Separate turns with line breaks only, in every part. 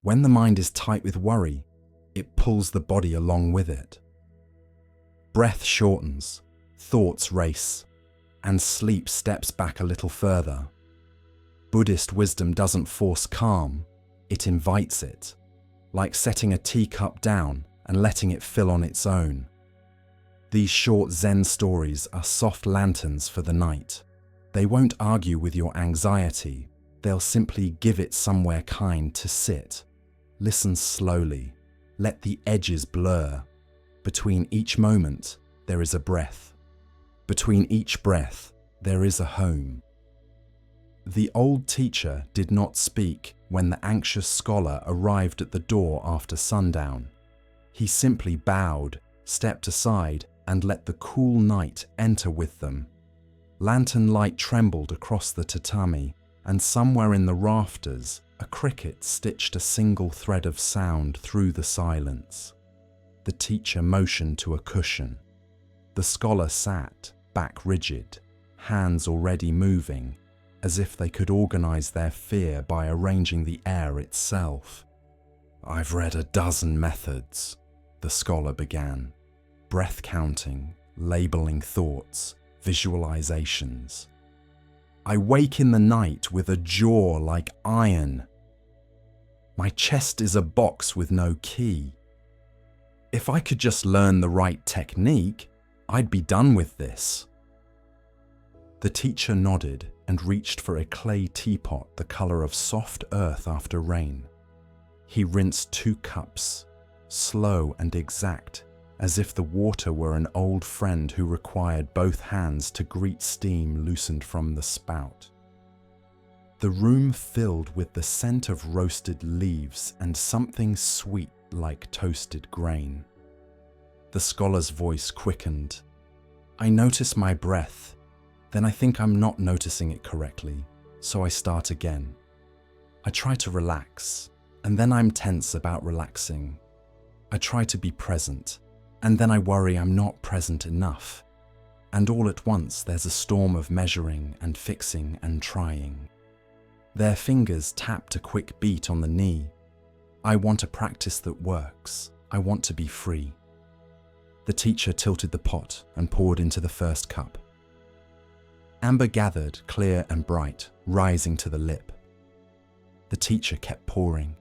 When the mind is tight with worry, it pulls the body along with it. Breath shortens, thoughts race, and sleep steps back a little further. Buddhist wisdom doesn't force calm, it invites it, like setting a teacup down and letting it fill on its own. These short Zen stories are soft lanterns for the night. They won't argue with your anxiety, they'll simply give it somewhere kind to sit. Listen slowly, let the edges blur. Between each moment, there is a breath. Between each breath, there is a home. The old teacher did not speak when the anxious scholar arrived at the door after sundown. He simply bowed, stepped aside, and let the cool night enter with them. Lantern light trembled across the tatami, and somewhere in the rafters, a cricket stitched a single thread of sound through the silence. The teacher motioned to a cushion. The scholar sat, back rigid, hands already moving, as if they could organize their fear by arranging the air itself. "I've read a dozen methods," the scholar began. Breath counting, labeling thoughts, visualizations. "I wake in the night with a jaw like iron. My chest is a box with no key. If I could just learn the right technique, I'd be done with this." The teacher nodded and reached for a clay teapot the color of soft earth after rain. He rinsed 2 cups, slow and exact, as if the water were an old friend who required both hands to greet steam loosened from the spout. The room filled with the scent of roasted leaves and something sweet like toasted grain. The scholar's voice quickened. "I notice my breath, then I think I'm not noticing it correctly, so I start again. I try to relax, and then I'm tense about relaxing. I try to be present, and then I worry I'm not present enough. And all at once there's a storm of measuring and fixing and trying." Their fingers tapped a quick beat on the knee. "I want a practice that works. I want to be free." The teacher tilted the pot and poured into the first cup. Amber gathered, clear and bright, rising to the lip. The teacher kept pouring.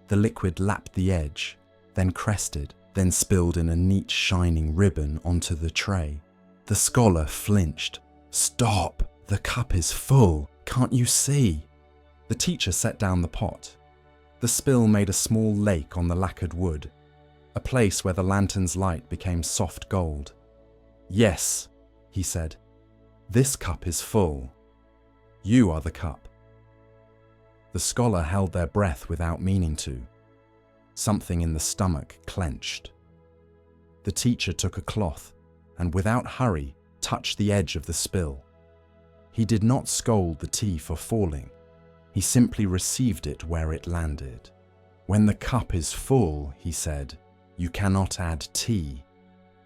The liquid lapped the edge, then crested, then spilled in a neat shining ribbon onto the tray. The scholar flinched. "Stop! The cup is full! Can't you see?" The teacher set down the pot. The spill made a small lake on the lacquered wood, a place where the lantern's light became soft gold. "Yes," he said, "this cup is full. You are the cup." The scholar held their breath without meaning to. Something in the stomach clenched. The teacher took a cloth and, without hurry, touched the edge of the spill. He did not scold the tea for falling. He simply received it where it landed. "When the cup is full," he said, "you cannot add tea,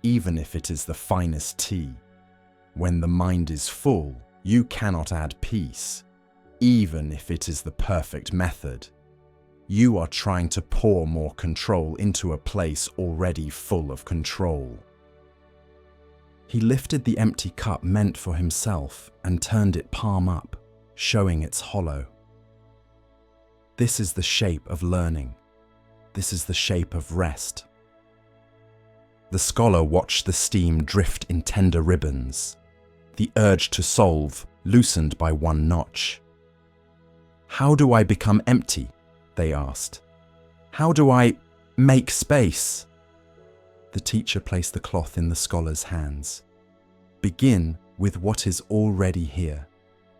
even if it is the finest tea. When the mind is full, you cannot add peace, even if it is the perfect method. You are trying to pour more control into a place already full of control." He lifted the empty cup meant for himself and turned it palm up, showing its hollow. "This is the shape of learning. This is the shape of rest." The scholar watched the steam drift in tender ribbons, the urge to solve loosened by one notch. "How do I become empty?" they asked. "How do I make space?" The teacher placed the cloth in the scholar's hands. "Begin with what is already here.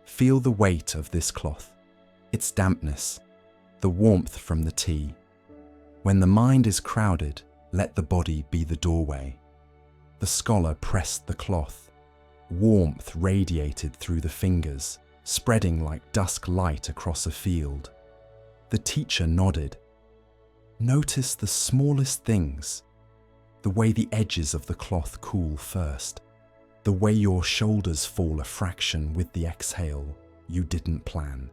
Feel the weight of this cloth, its dampness, the warmth from the tea. When the mind is crowded, let the body be the doorway." The scholar pressed the cloth. Warmth radiated through the fingers, spreading like dusk light across a field. The teacher nodded. "Notice the smallest things. The way the edges of the cloth cool first. The way your shoulders fall a fraction with the exhale you didn't plan.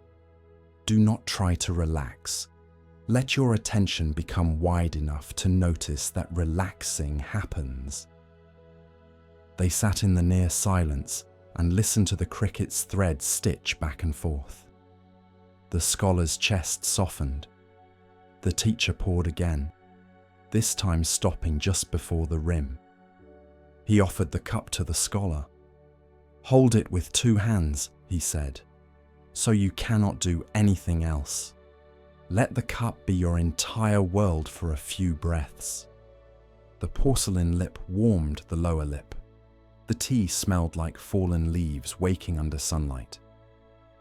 Do not try to relax. Let your attention become wide enough to notice that relaxing happens. They sat in the near silence and listened to the cricket's thread stitch back and forth. The scholar's chest softened. The teacher poured again, this time stopping just before the rim. He offered the cup to the scholar. "Hold it with 2 hands," he said, "so you cannot do anything else. Let the cup be your entire world for a few breaths." The porcelain lip warmed the lower lip. The tea smelled like fallen leaves waking under sunlight.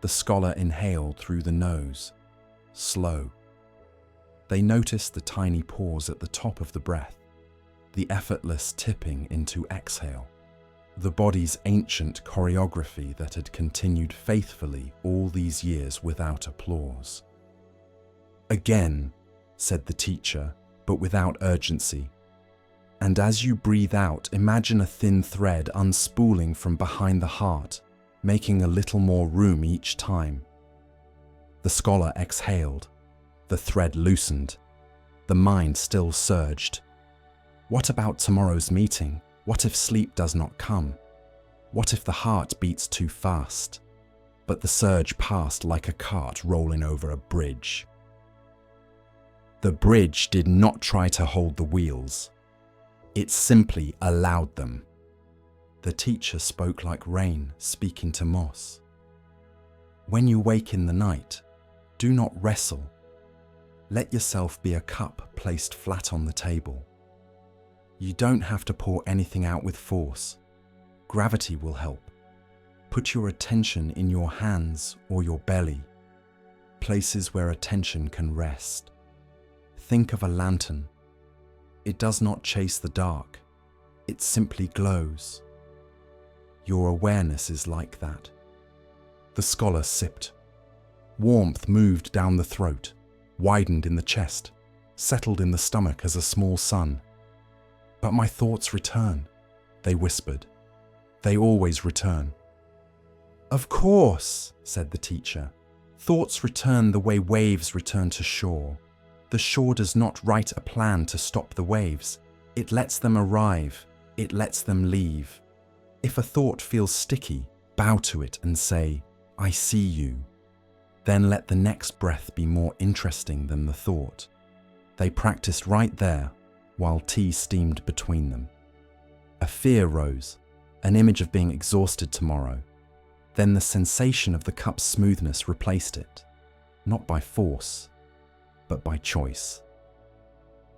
The scholar inhaled through the nose, slow. They noticed the tiny pause at the top of the breath, the effortless tipping into exhale, the body's ancient choreography that had continued faithfully all these years without applause. "Again," said the teacher, but without urgency. "And as you breathe out, imagine a thin thread unspooling from behind the heart, making a little more room each time." The scholar exhaled. The thread loosened. The mind still surged. What about tomorrow's meeting? What if sleep does not come? What if the heart beats too fast? But the surge passed like a cart rolling over a bridge. The bridge did not try to hold the wheels. It simply allowed them. The teacher spoke like rain speaking to moss. "When you wake in the night, do not wrestle. Let yourself be a cup placed flat on the table. You don't have to pour anything out with force. Gravity will help. Put your attention in your hands or your belly, places where attention can rest. Think of a lantern. It does not chase the dark. It simply glows. Your awareness is like that." The scholar sipped. Warmth moved down the throat, widened in the chest, settled in the stomach as a small sun. "But my thoughts return," they whispered. "They always return." "Of course," said the teacher. "Thoughts return the way waves return to shore. The shore does not write a plan to stop the waves. It lets them arrive. It lets them leave. If a thought feels sticky, bow to it and say, 'I see you.' Then let the next breath be more interesting than the thought." They practiced right there, while tea steamed between them. A fear rose, an image of being exhausted tomorrow. Then the sensation of the cup's smoothness replaced it, not by force, but by choice.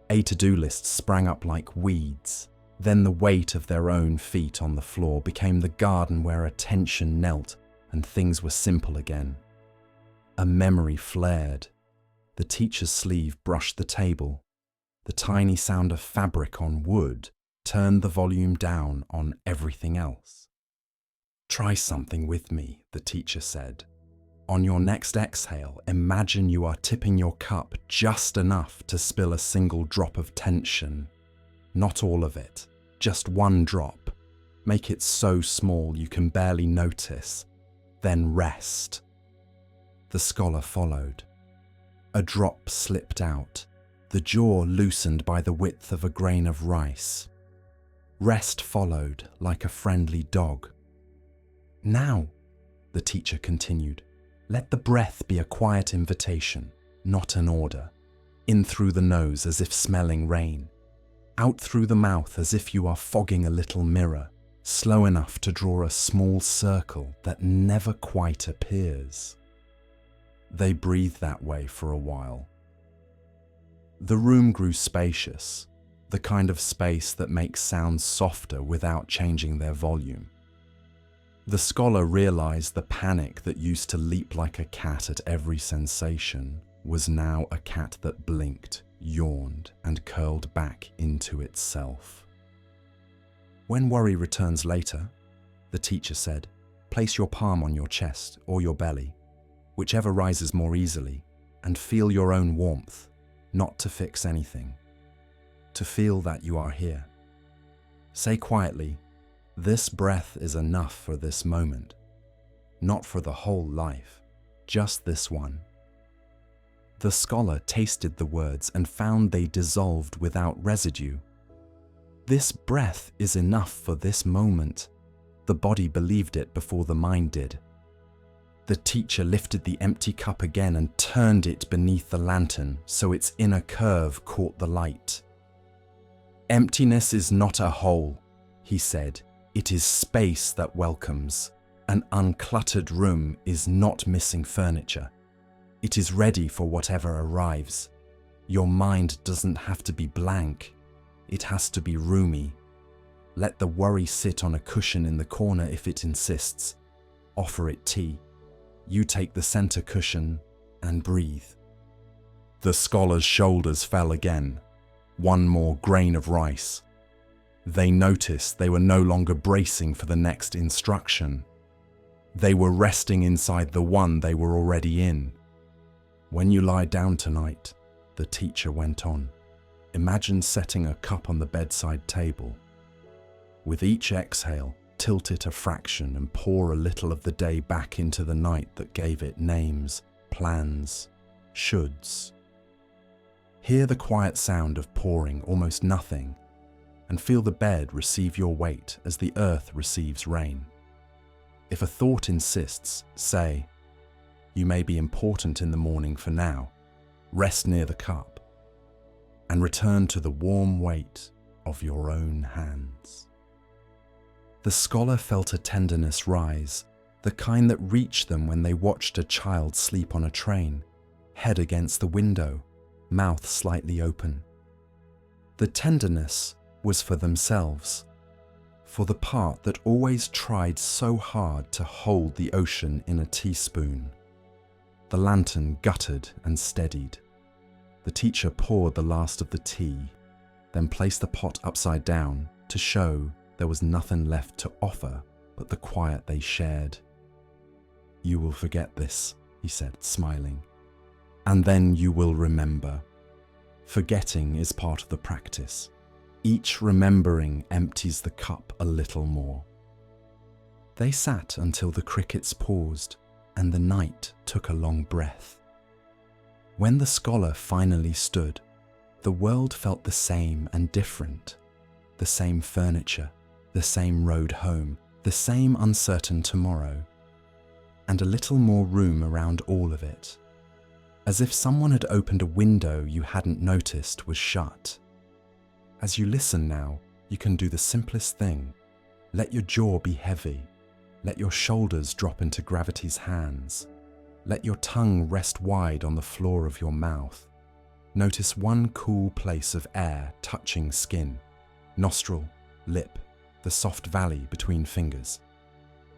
A to-do list sprang up like weeds. Then the weight of their own feet on the floor became the garden where attention knelt and things were simple again. A memory flared. The teacher's sleeve brushed the table. The tiny sound of fabric on wood turned the volume down on everything else. "Try something with me," the teacher said. "On your next exhale, imagine you are tipping your cup just enough to spill a single drop of tension. Not all of it, just one drop. Make it so small you can barely notice. Then rest." The scholar followed. A drop slipped out, the jaw loosened by the width of a grain of rice. Rest followed like a friendly dog. "Now," the teacher continued, "let the breath be a quiet invitation, not an order. In through the nose as if smelling rain. Out through the mouth as if you are fogging a little mirror, slow enough to draw a small circle that never quite appears." They breathed that way for a while. The room grew spacious, the kind of space that makes sounds softer without changing their volume. The scholar realized the panic that used to leap like a cat at every sensation was now a cat that blinked, yawned, and curled back into itself. "When worry returns later," the teacher said, "place your palm on your chest or your belly, whichever rises more easily, and feel your own warmth, not to fix anything. To feel that you are here. Say quietly, 'This breath is enough for this moment.' Not for the whole life, just this one." The scholar tasted the words and found they dissolved without residue. This breath is enough for this moment. The body believed it before the mind did. The teacher lifted the empty cup again and turned it beneath the lantern so its inner curve caught the light. "Emptiness is not a hole," he said. "It is space that welcomes. An uncluttered room is not missing furniture. It is ready for whatever arrives. Your mind doesn't have to be blank. It has to be roomy. Let the worry sit on a cushion in the corner if it insists. Offer it tea. You take the center cushion and breathe." The scholar's shoulders fell again. One more grain of rice. They noticed they were no longer bracing for the next instruction. They were resting inside the one they were already in. "When you lie down tonight," the teacher went on, "imagine setting a cup on the bedside table. With each exhale, tilt it a fraction and pour a little of the day back into the night that gave it names, plans, shoulds. Hear the quiet sound of pouring almost nothing, and feel the bed receive your weight as the earth receives rain. If a thought insists, say, 'You may be important in the morning for now. Rest near the cup,' and return to the warm weight of your own hands." The scholar felt a tenderness rise, the kind that reached them when they watched a child sleep on a train, head against the window, mouth slightly open. The tenderness was for themselves, for the part that always tried so hard to hold the ocean in a teaspoon. The lantern guttered and steadied. The teacher poured the last of the tea, then placed the pot upside down to show there was nothing left to offer but the quiet they shared. "You will forget this," he said, smiling, "and then you will remember. Forgetting is part of the practice. Each remembering empties the cup a little more." They sat until the crickets paused and the night took a long breath. When the scholar finally stood, the world felt the same and different. The same furniture, the same road home, the same uncertain tomorrow, and a little more room around all of it, as if someone had opened a window you hadn't noticed was shut. As you listen now, you can do the simplest thing. Let your jaw be heavy. Let your shoulders drop into gravity's hands. Let your tongue rest wide on the floor of your mouth. Notice one cool place of air touching skin, nostril, lip, the soft valley between fingers.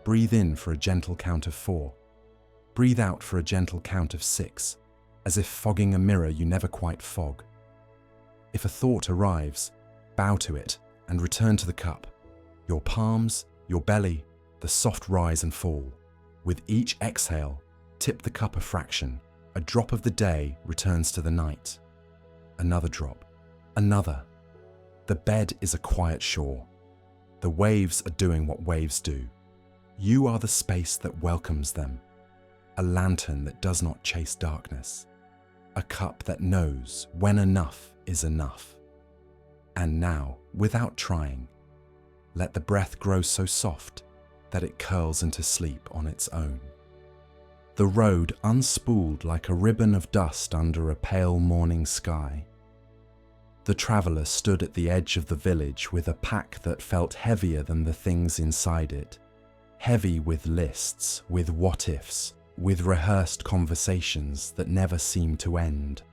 Breathe in for a gentle count of 4. Breathe out for a gentle count of 6, as if fogging a mirror you never quite fog. If a thought arrives, bow to it and return to the cup. Your palms, your belly, the soft rise and fall. With each exhale, tip the cup a fraction. A drop of the day returns to the night. Another drop. Another. The bed is a quiet shore. The waves are doing what waves do. You are the space that welcomes them. A lantern that does not chase darkness. A cup that knows when enough is enough. And now, without trying, let the breath grow so soft that it curls into sleep on its own. The road unspooled like a ribbon of dust under a pale morning sky. The traveller stood at the edge of the village with a pack that felt heavier than the things inside it. Heavy with lists, with what-ifs, with rehearsed conversations that never seemed to end.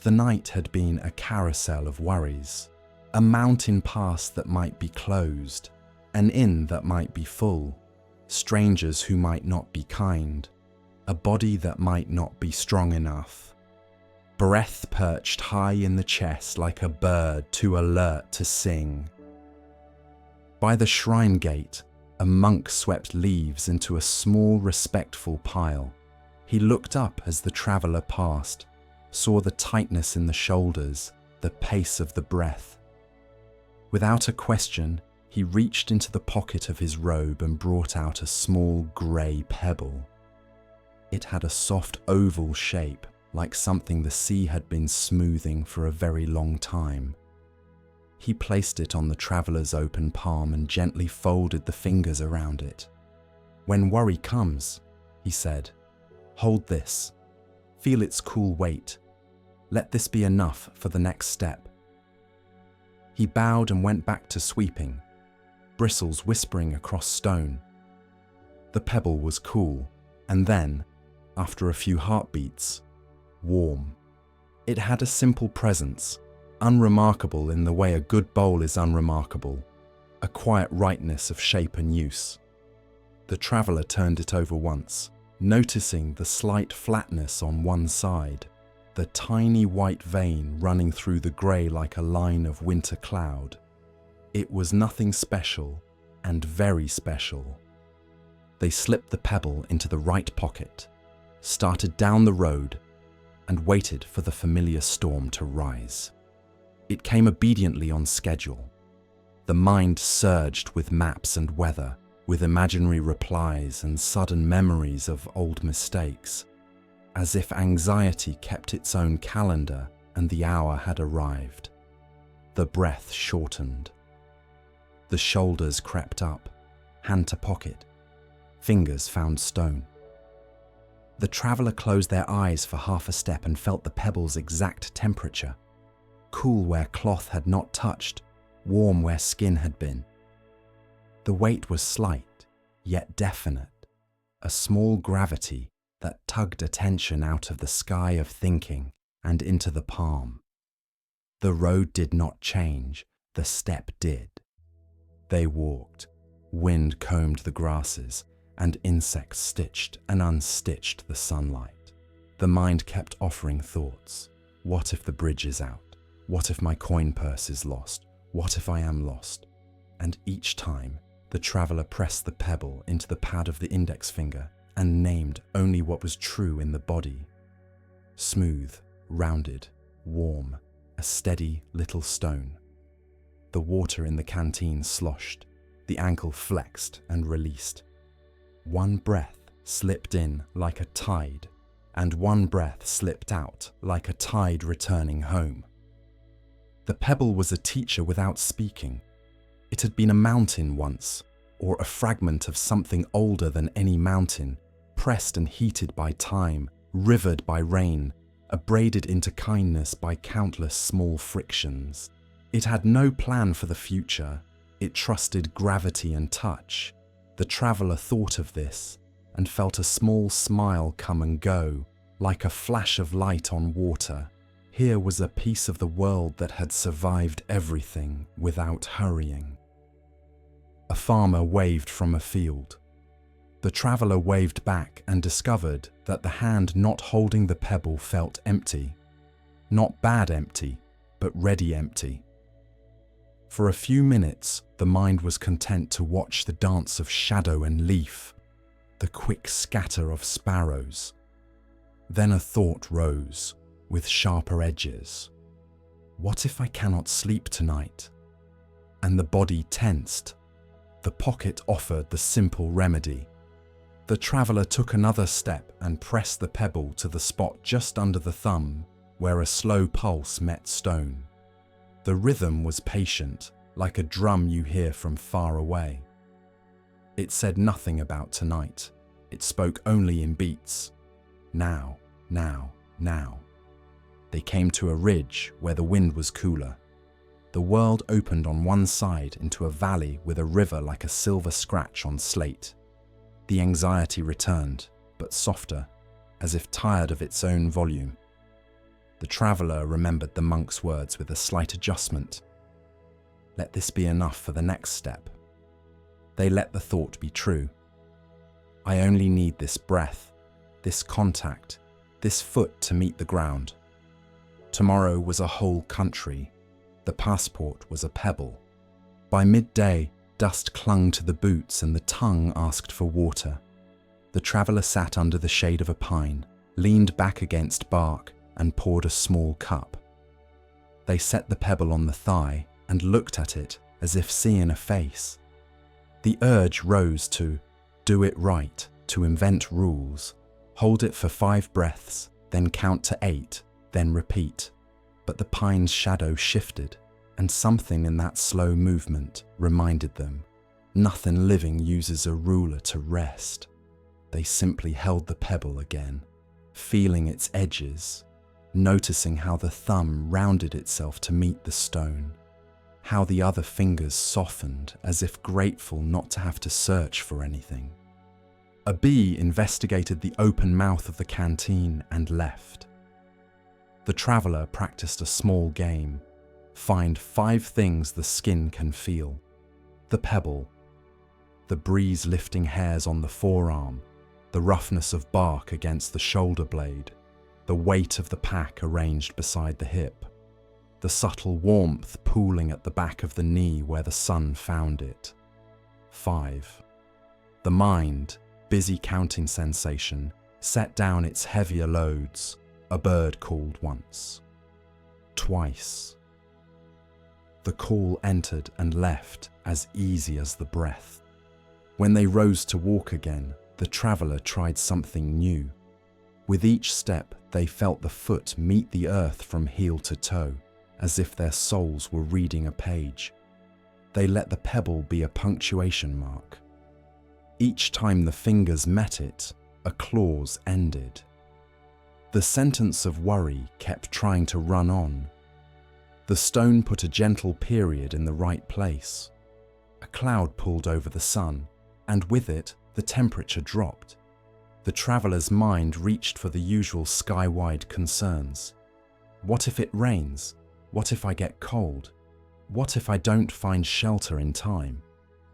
The night had been a carousel of worries, a mountain pass that might be closed, an inn that might be full, strangers who might not be kind, a body that might not be strong enough. Breath perched high in the chest like a bird too alert to sing. By the shrine gate, a monk swept leaves into a small, respectful pile. He looked up as the traveller passed, saw the tightness in the shoulders, the pace of the breath. Without a question, he reached into the pocket of his robe and brought out a small grey pebble. It had a soft oval shape, like something the sea had been smoothing for a very long time. He placed it on the traveler's open palm and gently folded the fingers around it. "When worry comes," he said, "hold this. Feel its cool weight. Let this be enough for the next step." He bowed and went back to sweeping, bristles whispering across stone. The pebble was cool, and then, after a few heartbeats, warm. It had a simple presence, unremarkable in the way a good bowl is unremarkable, a quiet rightness of shape and use. The traveller turned it over once, noticing the slight flatness on one side, the tiny white vein running through the grey like a line of winter cloud. It was nothing special, and very special. They slipped the pebble into the right pocket, started down the road, and waited for the familiar storm to rise. It came obediently on schedule. The mind surged with maps and weather, with imaginary replies and sudden memories of old mistakes, as if anxiety kept its own calendar and the hour had arrived. The breath shortened. The shoulders crept up, hand to pocket, fingers found stone. The traveller closed their eyes for half a step and felt the pebble's exact temperature. Cool where cloth had not touched, warm where skin had been. The weight was slight, yet definite, a small gravity that tugged attention out of the sky of thinking and into the palm. The road did not change, the step did. They walked, wind combed the grasses, and insects stitched and unstitched the sunlight. The mind kept offering thoughts. What if the bridge is out? What if my coin purse is lost? What if I am lost? And each time, the traveller pressed the pebble into the pad of the index finger and named only what was true in the body. Smooth, rounded, warm, a steady little stone. The water in the canteen sloshed, the ankle flexed and released. One breath slipped in like a tide, and one breath slipped out like a tide returning home. The pebble was a teacher without speaking. It had been a mountain once, or a fragment of something older than any mountain, pressed and heated by time, rivered by rain, abraded into kindness by countless small frictions. It had no plan for the future. It trusted gravity and touch. The traveller thought of this and felt a small smile come and go, like a flash of light on water. Here was a piece of the world that had survived everything without hurrying. A farmer waved from a field. The traveller waved back and discovered that the hand not holding the pebble felt empty. Not bad empty, but ready empty. For a few minutes, the mind was content to watch the dance of shadow and leaf, the quick scatter of sparrows. Then a thought rose, with sharper edges. What if I cannot sleep tonight? And the body tensed. The pocket offered the simple remedy. The traveller took another step and pressed the pebble to the spot just under the thumb, where a slow pulse met stone. The rhythm was patient, like a drum you hear from far away. It said nothing about tonight. It spoke only in beats. Now, now, now. They came to a ridge where the wind was cooler. The world opened on one side into a valley with a river like a silver scratch on slate. The anxiety returned, but softer, as if tired of its own volume. The traveller remembered the monk's words with a slight adjustment. Let this be enough for the next step. They let the thought be true. I only need this breath, this contact, this foot to meet the ground. Tomorrow was a whole country. The passport was a pebble. By midday, dust clung to the boots and the tongue asked for water. The traveller sat under the shade of a pine, leaned back against bark, and poured a small cup. They set the pebble on the thigh and looked at it as if seeing a face. The urge rose to do it right, to invent rules, hold it for 5 breaths, then count to 8, then repeat. But the pine's shadow shifted, and something in that slow movement reminded them nothing living uses a ruler to rest. They simply held the pebble again, feeling its edges, noticing how the thumb rounded itself to meet the stone, how the other fingers softened as if grateful not to have to search for anything. A bee investigated the open mouth of the canteen and left. The traveller practiced a small game. Find 5 things the skin can feel. The pebble, the breeze lifting hairs on the forearm, the roughness of bark against the shoulder blade, the weight of the pack arranged beside the hip, the subtle warmth pooling at the back of the knee where the sun found it. 5. The mind, busy counting sensation, set down its heavier loads. A bird called once. Twice. The call entered and left as easy as the breath. When they rose to walk again, the traveller tried something new. With each step, they felt the foot meet the earth from heel to toe, as if their souls were reading a page. They let the pebble be a punctuation mark. Each time the fingers met it, a clause ended. The sentence of worry kept trying to run on. The stone put a gentle period in the right place. A cloud pulled over the sun, and with it, the temperature dropped. The traveller's mind reached for the usual sky-wide concerns. What if it rains? What if I get cold? What if I don't find shelter in time?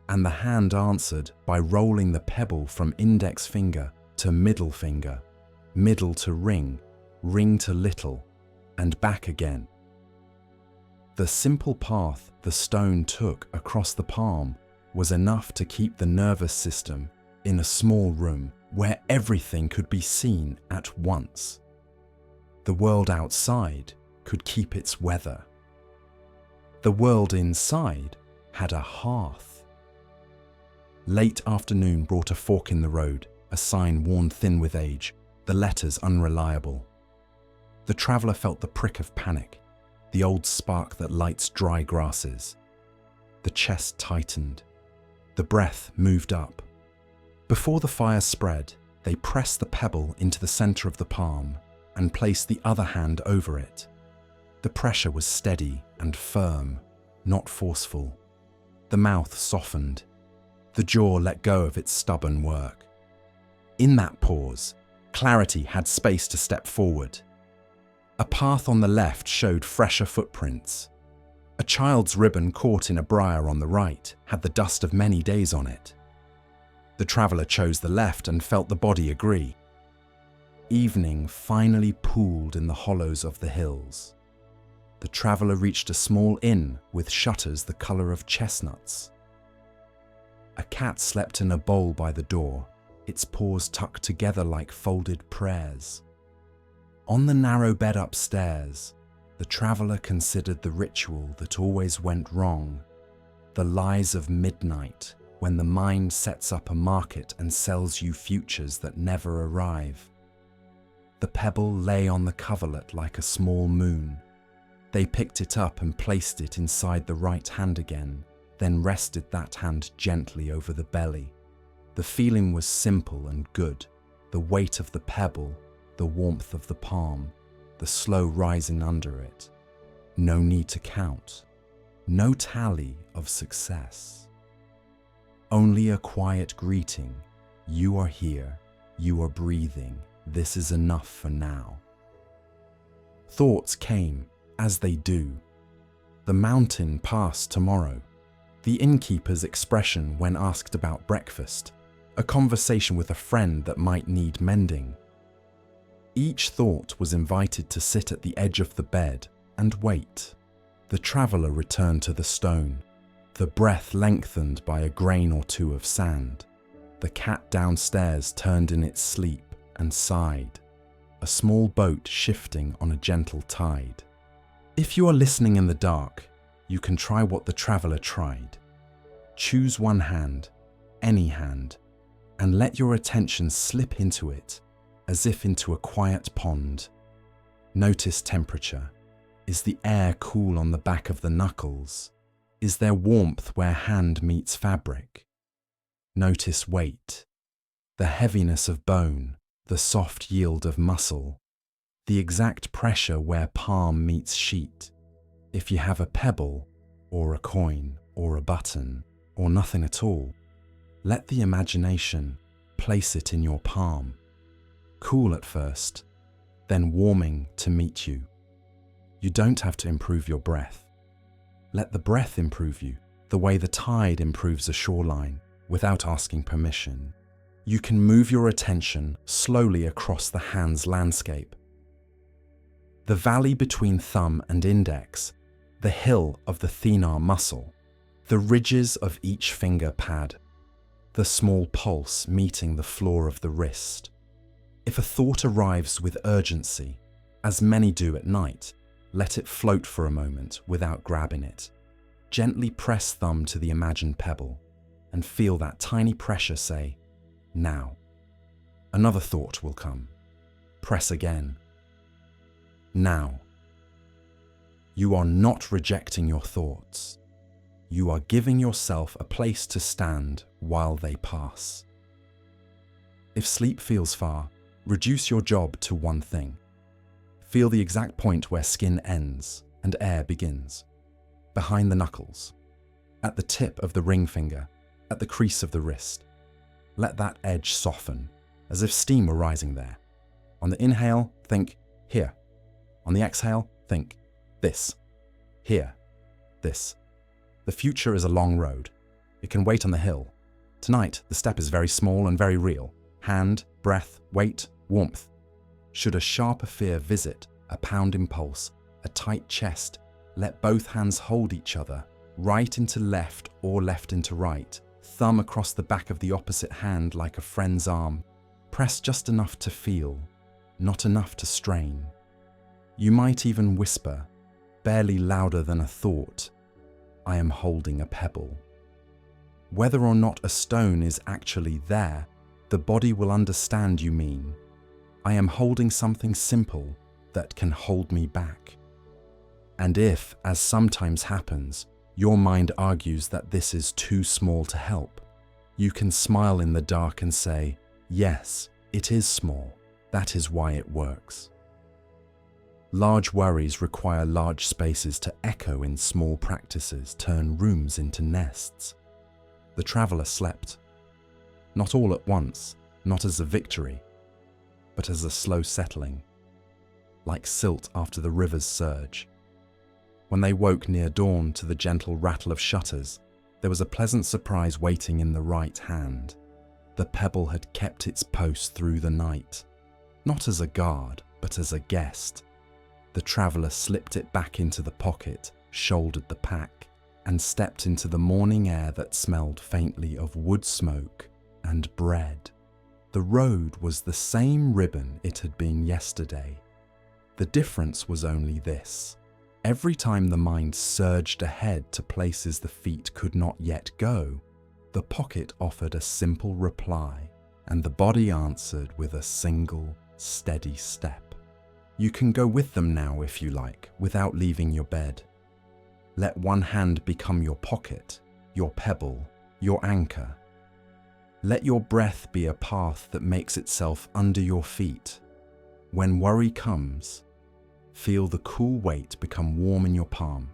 And the hand answered by rolling the pebble from index finger to middle finger, middle to ring, ring to little, and back again. The simple path the stone took across the palm was enough to keep the nervous system in a small room where everything could be seen at once. The world outside could keep its weather. The world inside had a hearth. Late afternoon brought a fork in the road, a sign worn thin with age, the letters unreliable. The traveller felt the prick of panic, the old spark that lights dry grasses. The chest tightened. The breath moved up. Before the fire spread, they pressed the pebble into the centre of the palm and placed the other hand over it. The pressure was steady and firm, not forceful. The mouth softened. The jaw let go of its stubborn work. In that pause, clarity had space to step forward. A path on the left showed fresher footprints. A child's ribbon caught in a briar on the right had the dust of many days on it. The traveller chose the left and felt the body agree. Evening finally pooled in the hollows of the hills. The traveller reached a small inn with shutters the colour of chestnuts. A cat slept in a bowl by the door, its paws tucked together like folded prayers. On the narrow bed upstairs, the traveller considered the ritual that always went wrong, the lies of midnight, when the mind sets up a market and sells you futures that never arrive. The pebble lay on the coverlet like a small moon. They picked it up and placed it inside the right hand again, then rested that hand gently over the belly. The feeling was simple and good, the weight of the pebble, the warmth of the palm, the slow rising under it. No need to count, no tally of success. Only a quiet greeting. You are here, you are breathing, this is enough for now. Thoughts came, as they do. The mountain passed tomorrow. The innkeeper's expression when asked about breakfast. A conversation with a friend that might need mending. Each thought was invited to sit at the edge of the bed and wait. The traveller returned to the stone. The breath lengthened by a grain or two of sand. The cat downstairs turned in its sleep and sighed. A small boat shifting on a gentle tide. If you are listening in the dark, you can try what the traveller tried. Choose one hand, any hand, and let your attention slip into it as if into a quiet pond. Notice temperature. Is the air cool on the back of the knuckles? Is there warmth where hand meets fabric? Notice weight. The heaviness of bone, the soft yield of muscle, the exact pressure where palm meets sheet. If you have a pebble, or a coin, or a button, or nothing at all, let the imagination place it in your palm. Cool at first, then warming to meet you. You don't have to improve your breath. Let the breath improve you, the way the tide improves a shoreline, without asking permission. You can move your attention slowly across the hand's landscape. The valley between thumb and index, the hill of the thenar muscle, the ridges of each finger pad, the small pulse meeting the floor of the wrist. If a thought arrives with urgency, as many do at night, let it float for a moment without grabbing it. Gently press thumb to the imagined pebble and feel that tiny pressure say, now. Another thought will come. Press again. Now. You are not rejecting your thoughts. You are giving yourself a place to stand while they pass. If sleep feels far, reduce your job to one thing. Feel the exact point where skin ends and air begins. Behind the knuckles, at the tip of the ring finger, at the crease of the wrist. Let that edge soften, as if steam were rising there. On the inhale, think here. On the exhale, think this. Here. This. The future is a long road. It can wait on the hill. Tonight, the step is very small and very real. Hand, breath, weight, warmth. Should a sharper fear visit, a pounding pulse, a tight chest, let both hands hold each other, right into left or left into right, thumb across the back of the opposite hand like a friend's arm. Press just enough to feel, not enough to strain. You might even whisper, barely louder than a thought, I am holding a pebble. Whether or not a stone is actually there, the body will understand you mean, I am holding something simple that can hold me back. And if, as sometimes happens, your mind argues that this is too small to help, you can smile in the dark and say, yes, it is small. That is why it works. Large worries require large spaces to echo in small practices, turn rooms into nests. The traveler slept. Not all at once, not as a victory, but as a slow settling, like silt after the river's surge. When they woke near dawn to the gentle rattle of shutters, there was a pleasant surprise waiting in the right hand. The pebble had kept its post through the night, not as a guard, but as a guest. The traveller slipped it back into the pocket, shouldered the pack, and stepped into the morning air that smelled faintly of wood smoke and bread. The road was the same ribbon it had been yesterday. The difference was only this. Every time the mind surged ahead to places the feet could not yet go, the pocket offered a simple reply, and the body answered with a single, steady step. You can go with them now if you like, without leaving your bed. Let one hand become your pocket, your pebble, your anchor. Let your breath be a path that makes itself under your feet. When worry comes, feel the cool weight become warm in your palm.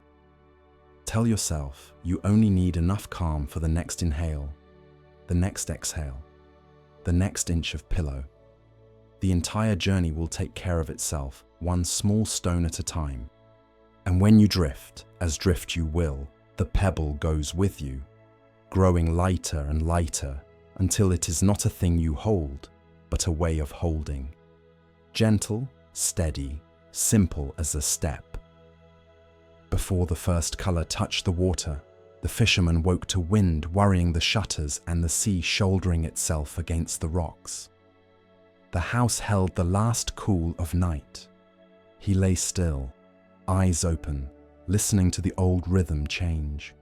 Tell yourself you only need enough calm for the next inhale, the next exhale, the next inch of pillow. The entire journey will take care of itself, one small stone at a time. And when you drift, as drift you will, the pebble goes with you, growing lighter and lighter until it is not a thing you hold, but a way of holding. Gentle, steady, simple as a step. Before the first colour touched the water, the fisherman woke to wind worrying the shutters and the sea shouldering itself against the rocks. The house held the last cool of night. He lay still, eyes open, listening to the old rhythm change.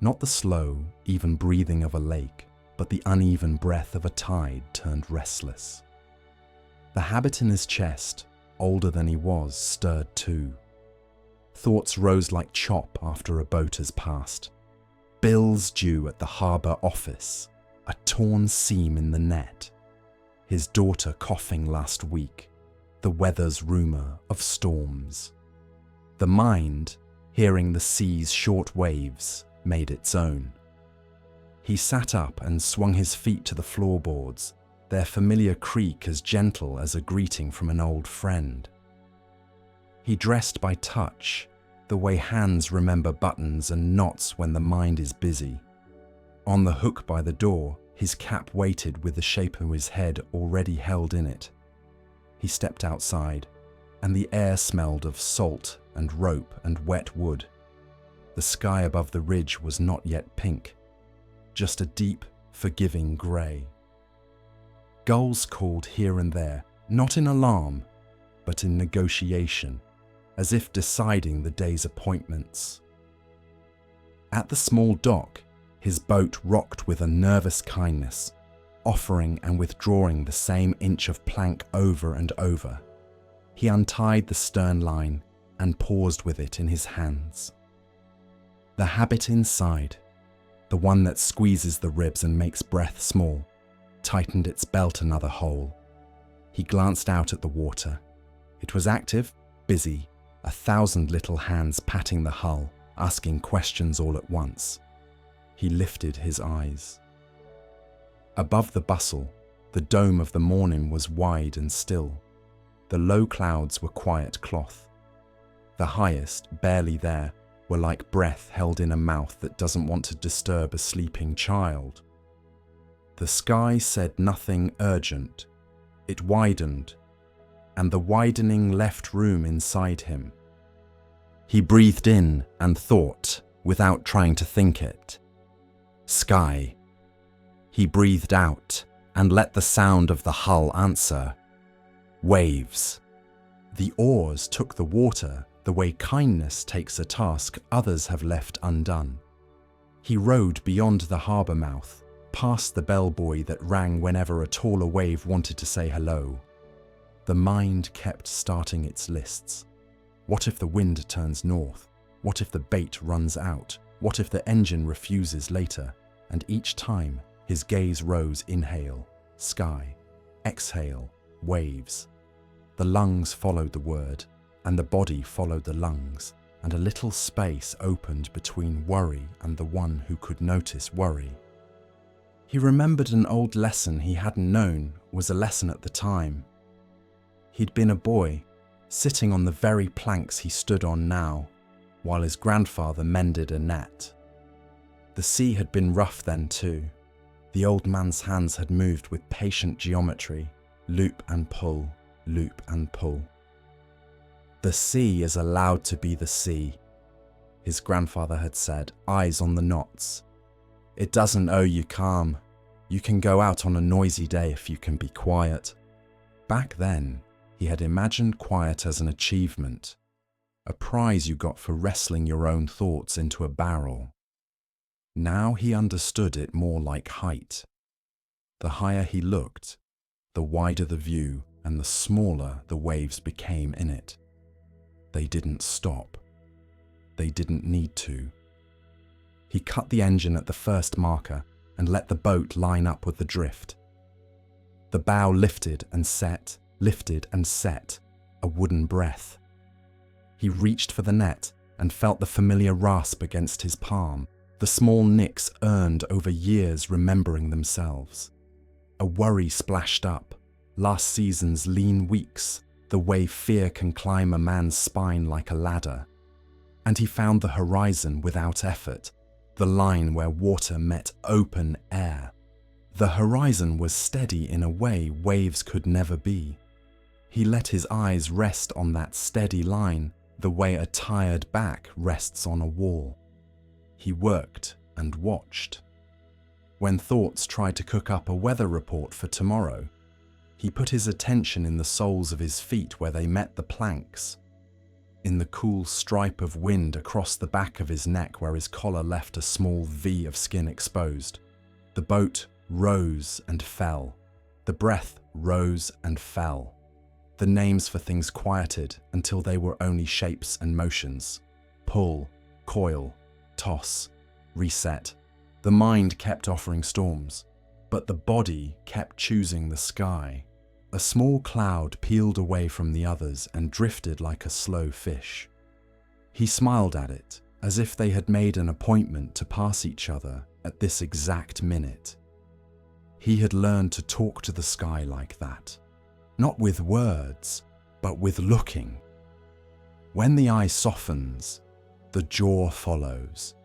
Not the slow, even breathing of a lake, but the uneven breath of a tide turned restless. The habit in his chest, older than he was, stirred too. Thoughts rose like chop after a boat has passed. Bills due at the harbour office, a torn seam in the net, his daughter coughing last week, the weather's rumour of storms. The mind, hearing the sea's short waves, made its own. He sat up and swung his feet to the floorboards, their familiar creak as gentle as a greeting from an old friend. He dressed by touch, the way hands remember buttons and knots when the mind is busy. On the hook by the door, his cap waited with the shape of his head already held in it. He stepped outside, and the air smelled of salt and rope and wet wood. The sky above the ridge was not yet pink, just a deep, forgiving grey. Gulls called here and there, not in alarm, but in negotiation, as if deciding the day's appointments. At the small dock, his boat rocked with a nervous kindness, offering and withdrawing the same inch of plank over and over. He untied the stern line and paused with it in his hands. The habit inside, the one that squeezes the ribs and makes breath small, tightened its belt another hole. He glanced out at the water. It was active, busy, 1,000 little hands patting the hull, asking questions all at once. He lifted his eyes. Above the bustle, the dome of the morning was wide and still. The low clouds were quiet cloth. The highest, barely there, were like breath held in a mouth that doesn't want to disturb a sleeping child. The sky said nothing urgent. It widened, and the widening left room inside him. He breathed in and thought, without trying to think it. Sky. He breathed out and let the sound of the hull answer. Waves. The oars took the water the way kindness takes a task others have left undone. He rowed beyond the harbour mouth, past the bellbuoy that rang whenever a taller wave wanted to say hello. The mind kept starting its lists. What if the wind turns north? What if the bait runs out? What if the engine refuses later? And each time, his gaze rose: inhale, sky, exhale, waves. The lungs followed the word, and the body followed the lungs, and a little space opened between worry and the one who could notice worry. He remembered an old lesson he hadn't known was a lesson at the time. He'd been a boy, sitting on the very planks he stood on now, while his grandfather mended a net. The sea had been rough then too. The old man's hands had moved with patient geometry, loop and pull, loop and pull. The sea is allowed to be the sea, his grandfather had said, eyes on the knots. It doesn't owe you calm. You can go out on a noisy day if you can be quiet. Back then, he had imagined quiet as an achievement, a prize you got for wrestling your own thoughts into a barrel. Now he understood it more like height. The higher he looked, the wider the view and the smaller the waves became in it. They didn't stop. They didn't need to. He cut the engine at the first marker and let the boat line up with the drift. The bow lifted and set, a wooden breath. He reached for the net and felt the familiar rasp against his palm, the small nicks earned over years remembering themselves. A worry splashed up, last season's lean weeks, the way fear can climb a man's spine like a ladder. And he found the horizon without effort, the line where water met open air. The horizon was steady in a way waves could never be. He let his eyes rest on that steady line, the way a tired back rests on a wall. He worked and watched. When thoughts tried to cook up a weather report for tomorrow, he put his attention in the soles of his feet where they met the planks, in the cool stripe of wind across the back of his neck where his collar left a small V of skin exposed. The boat rose and fell. The breath rose and fell. The names for things quieted until they were only shapes and motions. Pull, coil, toss, reset. The mind kept offering storms, but the body kept choosing the sky. A small cloud peeled away from the others and drifted like a slow fish. He smiled at it, as if they had made an appointment to pass each other at this exact minute. He had learned to talk to the sky like that, not with words, but with looking. When the eye softens, the jaw follows.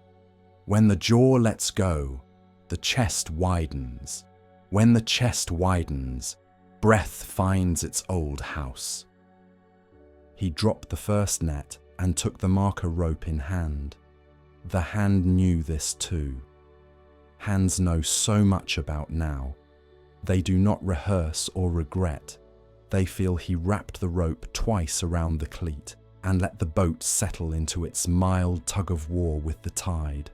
When the jaw lets go, the chest widens. When the chest widens, breath finds its old house. He dropped the first net and took the marker rope in hand. The hand knew this too. Hands know so much about now. They do not rehearse or regret. They feel he wrapped the rope twice around the cleat and let the boat settle into its mild tug-of-war with the tide.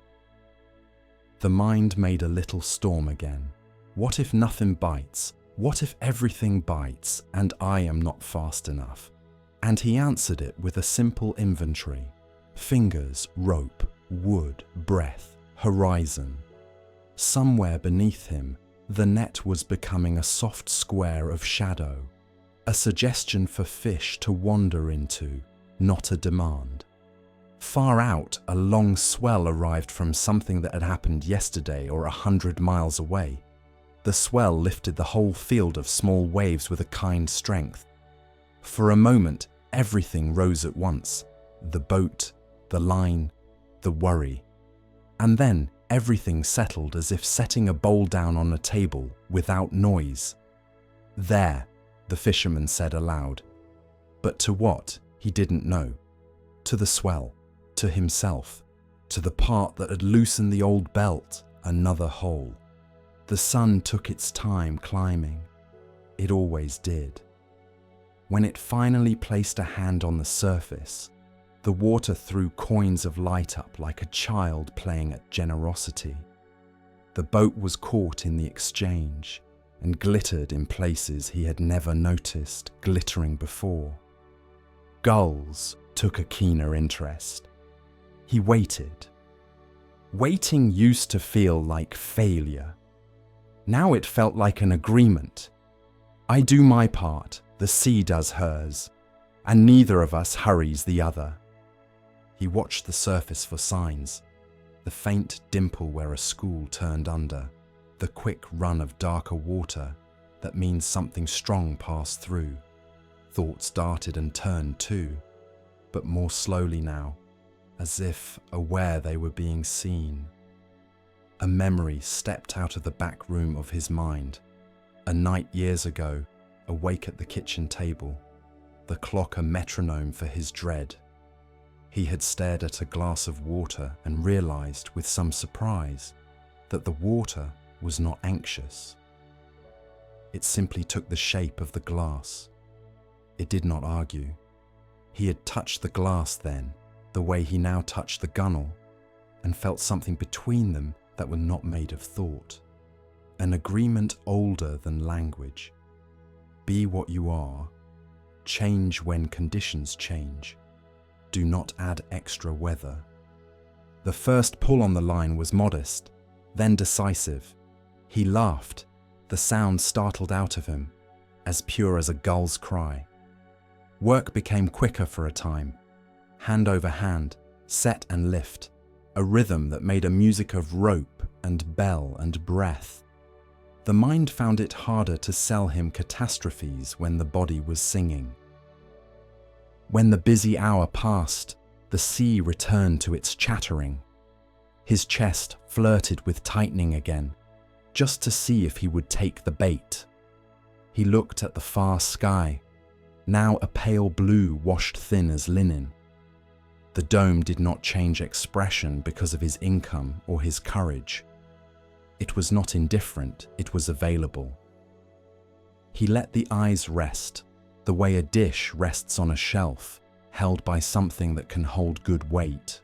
The mind made a little storm again. What if nothing bites? What if everything bites and I am not fast enough? And he answered it with a simple inventory. Fingers, rope, wood, breath, horizon. Somewhere beneath him, the net was becoming a soft square of shadow, a suggestion for fish to wander into, not a demand. Far out, a long swell arrived from something that had happened yesterday or 100 miles away. The swell lifted the whole field of small waves with a kind strength. For a moment, everything rose at once. The boat, the line, the worry. And then everything settled as if setting a bowl down on a table without noise. There, the fisherman said aloud. But to what, he didn't know. To the swell, to himself, to the part that had loosened the old belt, another hole. The sun took its time climbing. It always did. When it finally placed a hand on the surface, the water threw coins of light up like a child playing at generosity. The boat was caught in the exchange and glittered in places he had never noticed glittering before. Gulls took a keener interest. He waited. Waiting used to feel like failure. Now it felt like an agreement. I do my part, the sea does hers, and neither of us hurries the other. He watched the surface for signs, the faint dimple where a school turned under, the quick run of darker water that means something strong passed through. Thoughts darted and turned too, but more slowly now, as if aware they were being seen. A memory stepped out of the back room of his mind. A night years ago, awake at the kitchen table, the clock a metronome for his dread. He had stared at a glass of water and realized with some surprise that the water was not anxious. It simply took the shape of the glass. It did not argue. He had touched the glass then, the way he now touched the gunwale, and felt something between them that were not made of thought. An agreement older than language. Be what you are. Change when conditions change. Do not add extra weather. The first pull on the line was modest, then decisive. He laughed. The sound startled out of him, as pure as a gull's cry. Work became quicker for a time. Hand over hand, set and lift, a rhythm that made a music of rope and bell and breath. The mind found it harder to sell him catastrophes when the body was singing. When the busy hour passed, the sea returned to its chattering. His chest flirted with tightening again, just to see if he would take the bait. He looked at the far sky, now a pale blue washed thin as linen. The dome did not change expression because of his income or his courage. It was not indifferent, it was available. He let the eyes rest, the way a dish rests on a shelf, held by something that can hold good weight.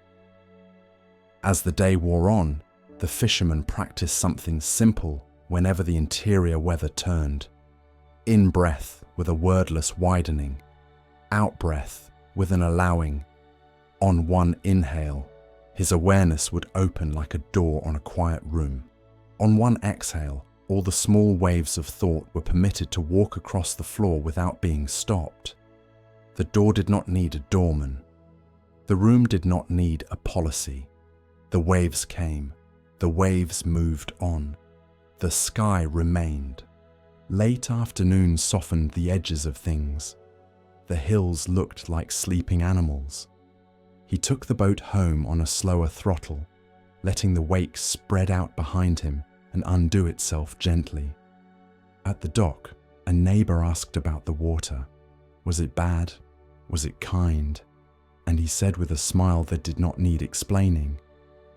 As the day wore on, the fisherman practiced something simple whenever the interior weather turned. In-breath with a wordless widening. Out-breath with an allowing. On one inhale, his awareness would open like a door on a quiet room. On one exhale, all the small waves of thought were permitted to walk across the floor without being stopped. The door did not need a doorman. The room did not need a policy. The waves came. The waves moved on. The sky remained. Late afternoon softened the edges of things. The hills looked like sleeping animals. He took the boat home on a slower throttle, letting the wake spread out behind him and undo itself gently. At the dock, a neighbor asked about the water. Was it bad? Was it kind? And he said with a smile that did not need explaining,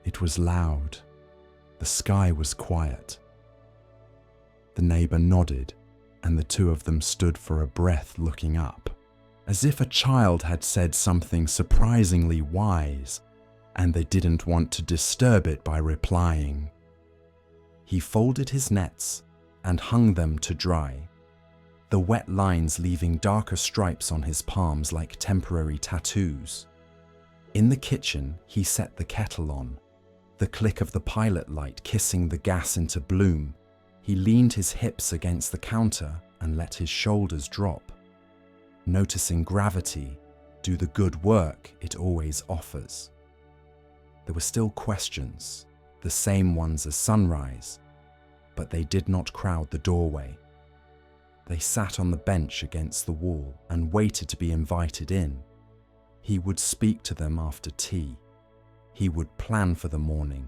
it was loud. The sky was quiet. The neighbor nodded, and the two of them stood for a breath looking up, as if a child had said something surprisingly wise, and they didn't want to disturb it by replying. He folded his nets and hung them to dry, the wet lines leaving darker stripes on his palms like temporary tattoos. In the kitchen, he set the kettle on, the click of the pilot light kissing the gas into bloom. He leaned his hips against the counter and let his shoulders drop, noticing gravity do the good work it always offers. There were still questions, the same ones as sunrise, but they did not crowd the doorway. They sat on the bench against the wall and waited to be invited in. He would speak to them after tea. He would plan for the morning,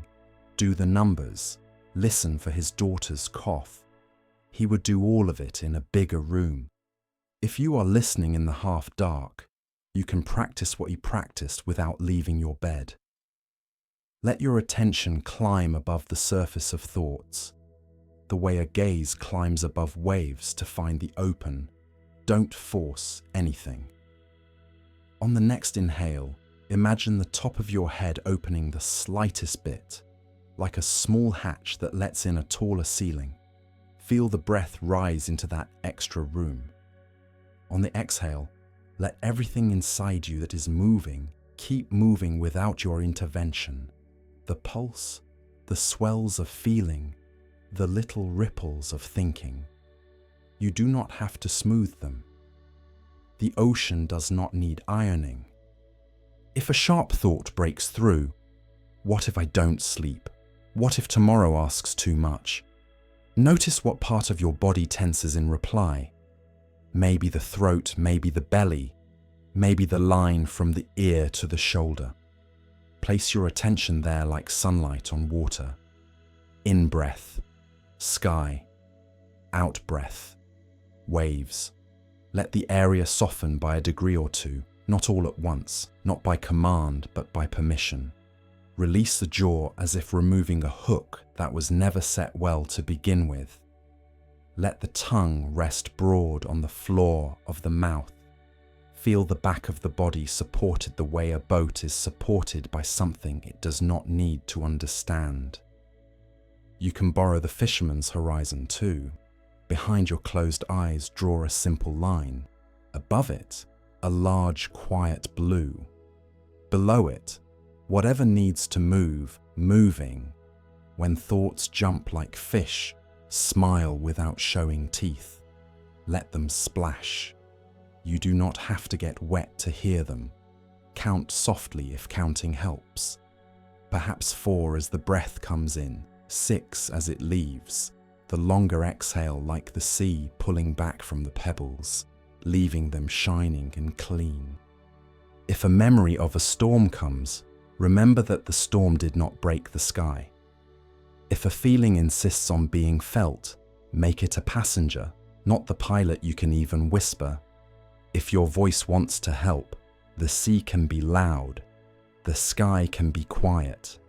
do the numbers, listen for his daughter's cough. He would do all of it in a bigger room. If you are listening in the half dark, you can practice what you practiced without leaving your bed. Let your attention climb above the surface of thoughts, the way a gaze climbs above waves to find the open. Don't force anything. On the next inhale, imagine the top of your head opening the slightest bit, like a small hatch that lets in a taller ceiling. Feel the breath rise into that extra room. On the exhale, let everything inside you that is moving keep moving without your intervention. The pulse, the swells of feeling, the little ripples of thinking. You do not have to smooth them. The ocean does not need ironing. If a sharp thought breaks through, what if I don't sleep? What if tomorrow asks too much? Notice what part of your body tenses in reply. Maybe the throat, maybe the belly, maybe the line from the ear to the shoulder. Place your attention there like sunlight on water. In-breath, sky. Out-breath, waves. Let the area soften by a degree or two, not all at once, not by command, but by permission. Release the jaw as if removing a hook that was never set well to begin with. Let the tongue rest broad on the floor of the mouth. Feel the back of the body supported the way a boat is supported by something it does not need to understand. You can borrow the fisherman's horizon too. Behind your closed eyes, draw a simple line. Above it, a large, quiet blue. Below it, whatever needs to move, moving. When thoughts jump like fish, smile without showing teeth. Let them splash. You do not have to get wet to hear them. Count softly if counting helps. Perhaps 4 as the breath comes in, 6 as it leaves. The longer exhale like the sea pulling back from the pebbles, leaving them shining and clean. If a memory of a storm comes, remember that the storm did not break the sky. If a feeling insists on being felt, make it a passenger, not the pilot you can even whisper. If your voice wants to help, the sea can be loud, the sky can be quiet.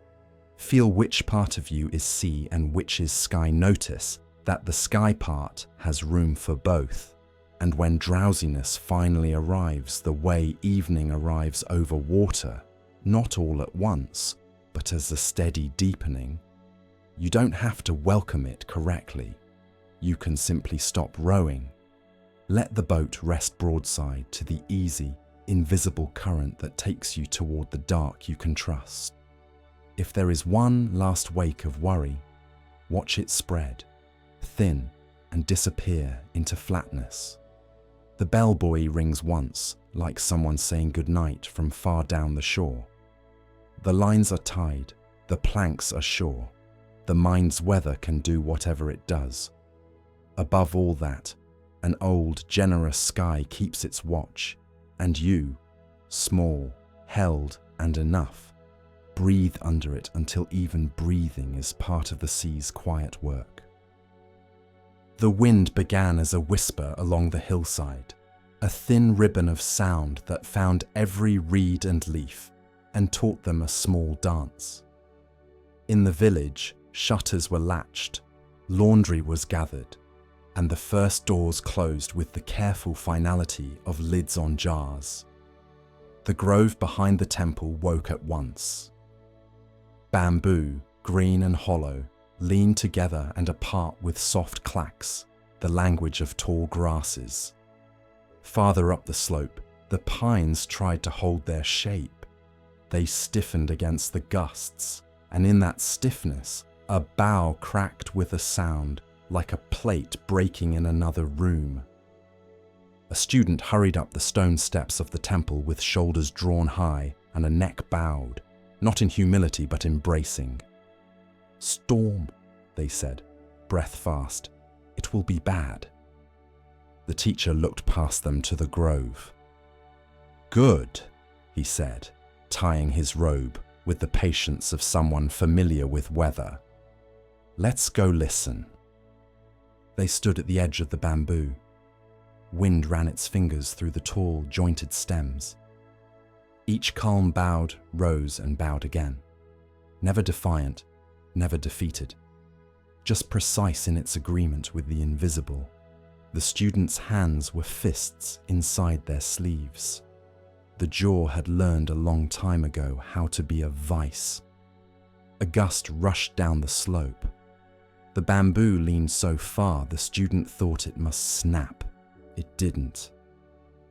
Feel which part of you is sea and which is sky. Notice that the sky part has room for both. And when drowsiness finally arrives the way evening arrives over water, not all at once, but as a steady deepening, you don't have to welcome it correctly. You can simply stop rowing, Let the boat rest broadside to the easy, invisible current that takes you toward the dark you can trust. If there is one last wake of worry, watch it spread, thin, and disappear into flatness. The bellbuoy rings once, like someone saying goodnight from far down the shore. The lines are tied, the planks are sure. The mind's weather can do whatever it does. Above all that, an old, generous sky keeps its watch, and you, small, held, and enough, breathe under it until even breathing is part of the sea's quiet work. The wind began as a whisper along the hillside, a thin ribbon of sound that found every reed and leaf and taught them a small dance. In the village, shutters were latched, laundry was gathered, and the first doors closed with the careful finality of lids on jars. The grove behind the temple woke at once. Bamboo, green and hollow, leaned together and apart with soft clacks, the language of tall grasses. Farther up the slope, the pines tried to hold their shape. They stiffened against the gusts, and in that stiffness, a bough cracked with a sound like a plate breaking in another room. A student hurried up the stone steps of the temple with shoulders drawn high and a neck bowed, not in humility but embracing. "Storm," they said, breath fast. "It will be bad." The teacher looked past them to the grove. "Good," he said, tying his robe with the patience of someone familiar with weather. "Let's go listen." They stood at the edge of the bamboo. Wind ran its fingers through the tall, jointed stems. Each calm bowed, rose, and bowed again. Never defiant, never defeated. Just precise in its agreement with the invisible. The students' hands were fists inside their sleeves. The jaw had learned a long time ago how to be a vice. A gust rushed down the slope. The bamboo leaned so far the student thought it must snap. It didn't.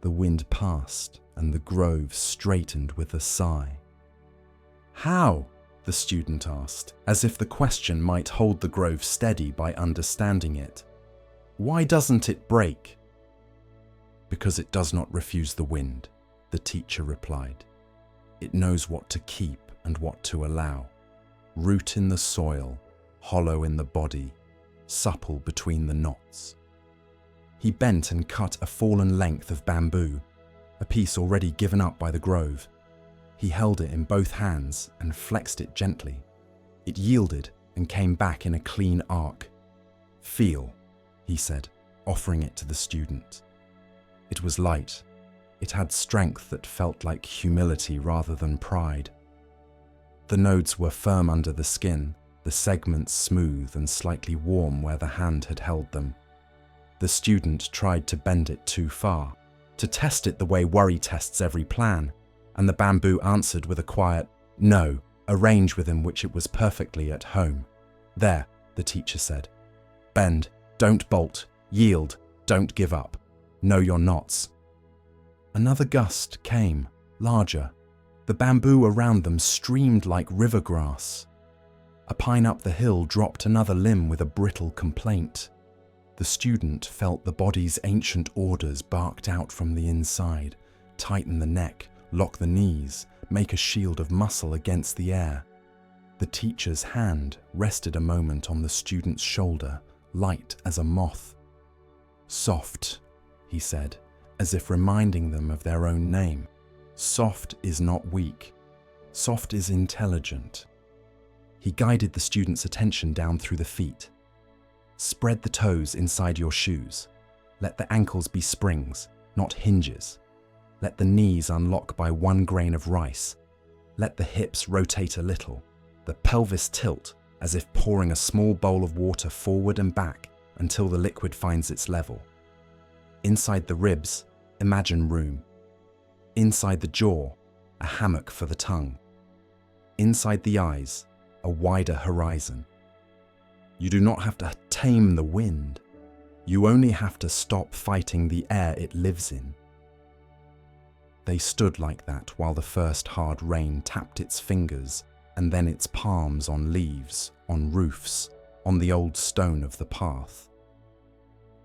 The wind passed and the grove straightened with a sigh. "How?" the student asked, as if the question might hold the grove steady by understanding it. "Why doesn't it break?" "Because it does not refuse the wind," the teacher replied. "It knows what to keep and what to allow. Root in the soil, hollow in the body, supple between the knots." He bent and cut a fallen length of bamboo, a piece already given up by the grove. He held it in both hands and flexed it gently. It yielded and came back in a clean arc. "Feel," he said, offering it to the student. It was light. It had strength that felt like humility rather than pride. The nodes were firm under the skin, the segments smooth and slightly warm where the hand had held them. The student tried to bend it too far, to test it the way worry tests every plan, and the bamboo answered with a quiet, "No," a range within which it was perfectly at home. "There," the teacher said. "Bend, don't bolt, yield, don't give up. Know your knots." Another gust came, larger. The bamboo around them streamed like river grass. A pine up the hill dropped another limb with a brittle complaint. The student felt the body's ancient orders barked out from the inside. Tighten the neck, lock the knees, make a shield of muscle against the air. The teacher's hand rested a moment on the student's shoulder, light as a moth. "Soft," he said, as if reminding them of their own name. "Soft is not weak. Soft is intelligent." He guided the student's attention down through the feet. "Spread the toes inside your shoes. Let the ankles be springs, not hinges. Let the knees unlock by 1 grain of rice. Let the hips rotate a little, the pelvis tilt as if pouring a small bowl of water forward and back until the liquid finds its level. Inside the ribs, imagine room. Inside the jaw, a hammock for the tongue. Inside the eyes, a wider horizon. You do not have to tame the wind. You only have to stop fighting the air it lives in. They stood like that while the first hard rain tapped its fingers and then its palms on leaves, on roofs, on the old stone of the path.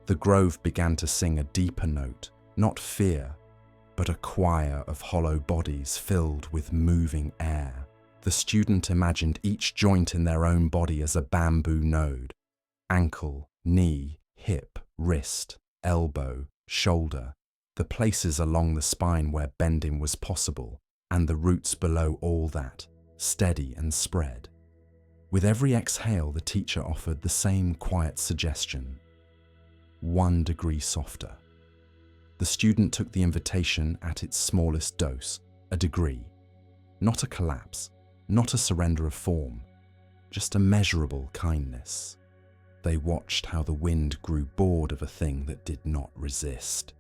The grove began to sing a deeper note, not fear, but a choir of hollow bodies filled with moving air. The student imagined each joint in their own body as a bamboo node: ankle, knee, hip, wrist, elbow, shoulder, the places along the spine where bending was possible, and the roots below all that, steady and spread. With every exhale, the teacher offered the same quiet suggestion: 1 degree softer. The student took the invitation at its smallest dose, a degree. Not a collapse, not a surrender of form, just a measurable kindness. They watched how the wind grew bored of a thing that did not resist.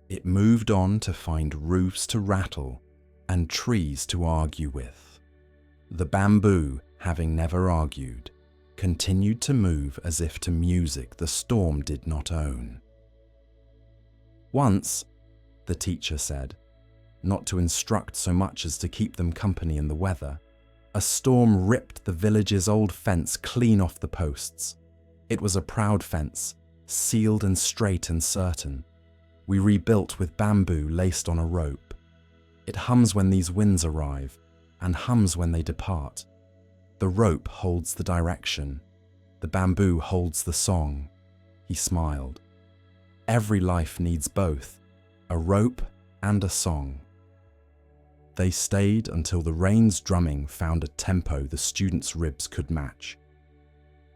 It moved on to find roofs to rattle and trees to argue with. The bamboo, having never argued, continued to move as if to music the storm did not own. Once, the teacher said, not to instruct so much as to keep them company in the weather, a storm ripped the village's old fence clean off the posts. It was a proud fence, sealed and straight and certain. We rebuilt with bamboo laced on a rope. It hums when these winds arrive, and hums when they depart. The rope holds the direction. The bamboo holds the song. He smiled. Every life needs both, a rope and a song. They stayed until the rain's drumming found a tempo the students' ribs could match.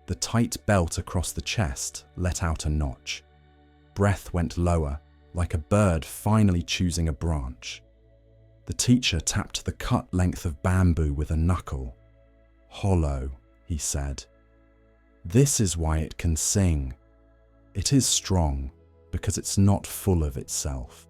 The tight belt across the chest let out a notch. Breath went lower, like a bird finally choosing a branch. The teacher tapped the cut length of bamboo with a knuckle. Hollow, he said. This is why it can sing. It is strong, because it's not full of itself.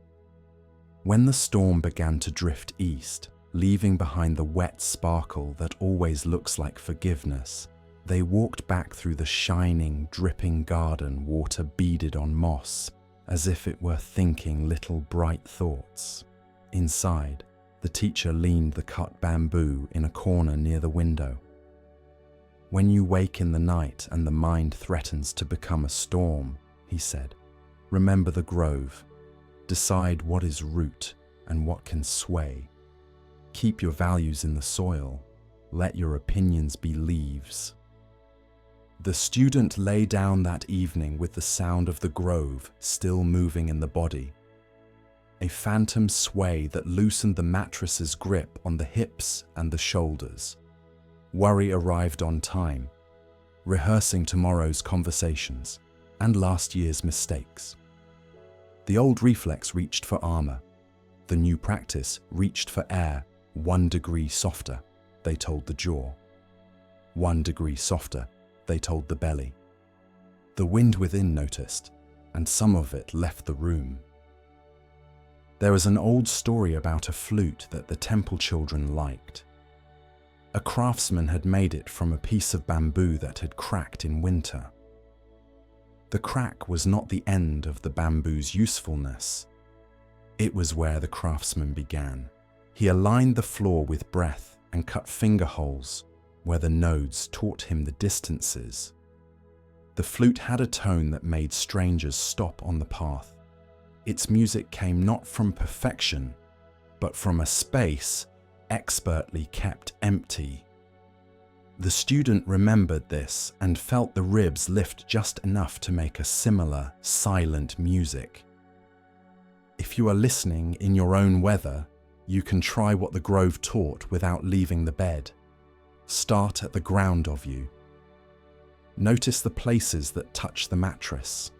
When the storm began to drift east, leaving behind the wet sparkle that always looks like forgiveness, they walked back through the shining, dripping garden, water beaded on moss, as if it were thinking little bright thoughts. Inside, the teacher leaned the cut bamboo in a corner near the window. When you wake in the night and the mind threatens to become a storm, he said, remember the grove. Decide what is root and what can sway. Keep your values in the soil. Let your opinions be leaves. The student lay down that evening with the sound of the grove still moving in the body. A phantom sway that loosened the mattress's grip on the hips and the shoulders. Worry arrived on time, rehearsing tomorrow's conversations and last year's mistakes. The old reflex reached for armor. The new practice reached for air 1 degree softer, they told the jaw. 1 degree softer, they told the belly. The wind within noticed, and some of it left the room. There was an old story about a flute that the temple children liked. A craftsman had made it from a piece of bamboo that had cracked in winter. The crack was not the end of the bamboo's usefulness. It was where the craftsman began. He aligned the floor with breath and cut finger holes where the nodes taught him the distances. The flute had a tone that made strangers stop on the path. Its music came not from perfection, but from a space expertly kept empty. The student remembered this and felt the ribs lift just enough to make a similar, silent music. If you are listening in your own weather, you can try what the grove taught without leaving the bed. Start at the ground of you. Notice the places that touch the mattress: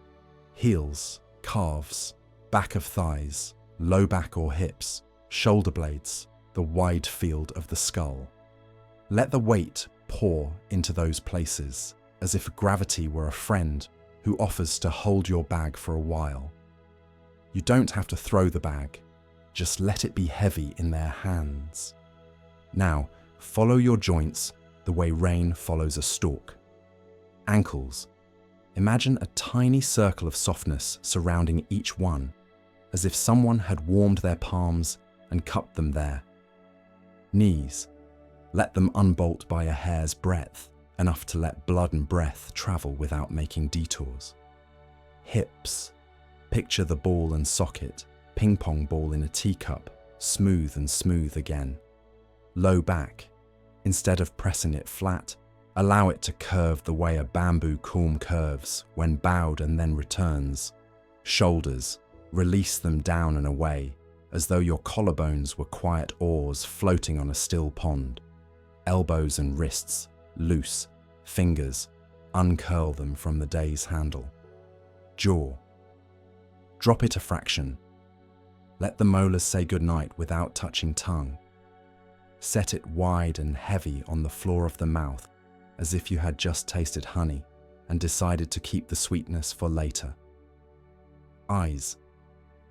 heels, calves, back of thighs, low back or hips, shoulder blades, the wide field of the skull. Let the weight pour into those places, as if gravity were a friend who offers to hold your bag for a while. You don't have to throw the bag, just let it be heavy in their hands. Now, follow your joints the way rain follows a stalk. Ankles. Imagine a tiny circle of softness surrounding each one, as if someone had warmed their palms and cupped them there. Knees. Let them unbolt by a hair's breadth, enough to let blood and breath travel without making detours. Hips. Picture the ball and socket, ping pong ball in a teacup, smooth and smooth again. Low back. Instead of pressing it flat, allow it to curve the way a bamboo culm curves when bowed and then returns. Shoulders. Release them down and away, as though your collarbones were quiet oars floating on a still pond. Elbows and wrists, loose. Fingers, uncurl them from the day's handle. Jaw. Drop it a fraction. Let the molars say goodnight without touching tongue. Set it wide and heavy on the floor of the mouth, as if you had just tasted honey and decided to keep the sweetness for later. Eyes.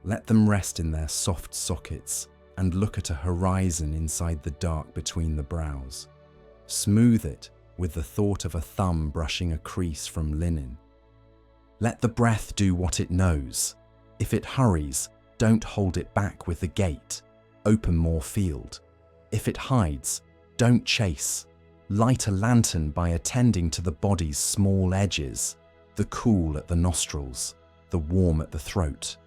Let them rest in their soft sockets and look at a horizon inside the dark between the brows. Smooth it with the thought of a thumb brushing a crease from linen. Let the breath do what it knows. If it hurries, don't hold it back with the gait. Open more field. If it hides, don't chase. Light a lantern by attending to the body's small edges, the cool at the nostrils, the warm at the throat.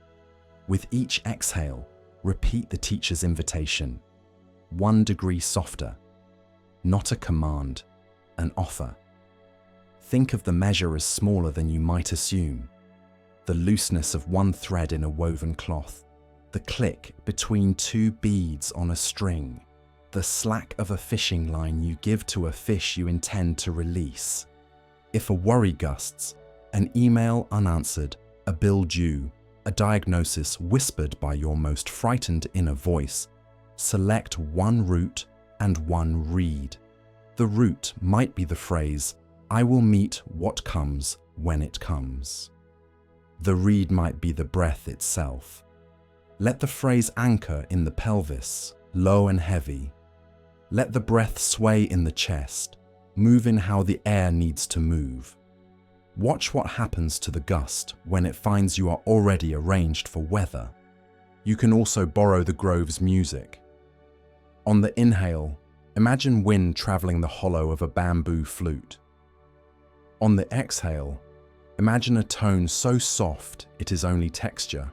With each exhale, repeat the teacher's invitation. 1 degree softer. Not a command, an offer. Think of the measure as smaller than you might assume. The looseness of one thread in a woven cloth, the click between 2 beads on a string, the slack of a fishing line you give to a fish you intend to release. If a worry gusts, an email unanswered, a bill due, a diagnosis whispered by your most frightened inner voice, select one route and one read. The route might be the phrase, "I will meet what comes when it comes." The read might be the breath itself. Let the phrase anchor in the pelvis, low and heavy. Let the breath sway in the chest, move in how the air needs to move. Watch what happens to the gust when it finds you are already arranged for weather. You can also borrow the grove's music. On the inhale, imagine wind traveling the hollow of a bamboo flute. On the exhale, imagine a tone so soft it is only texture,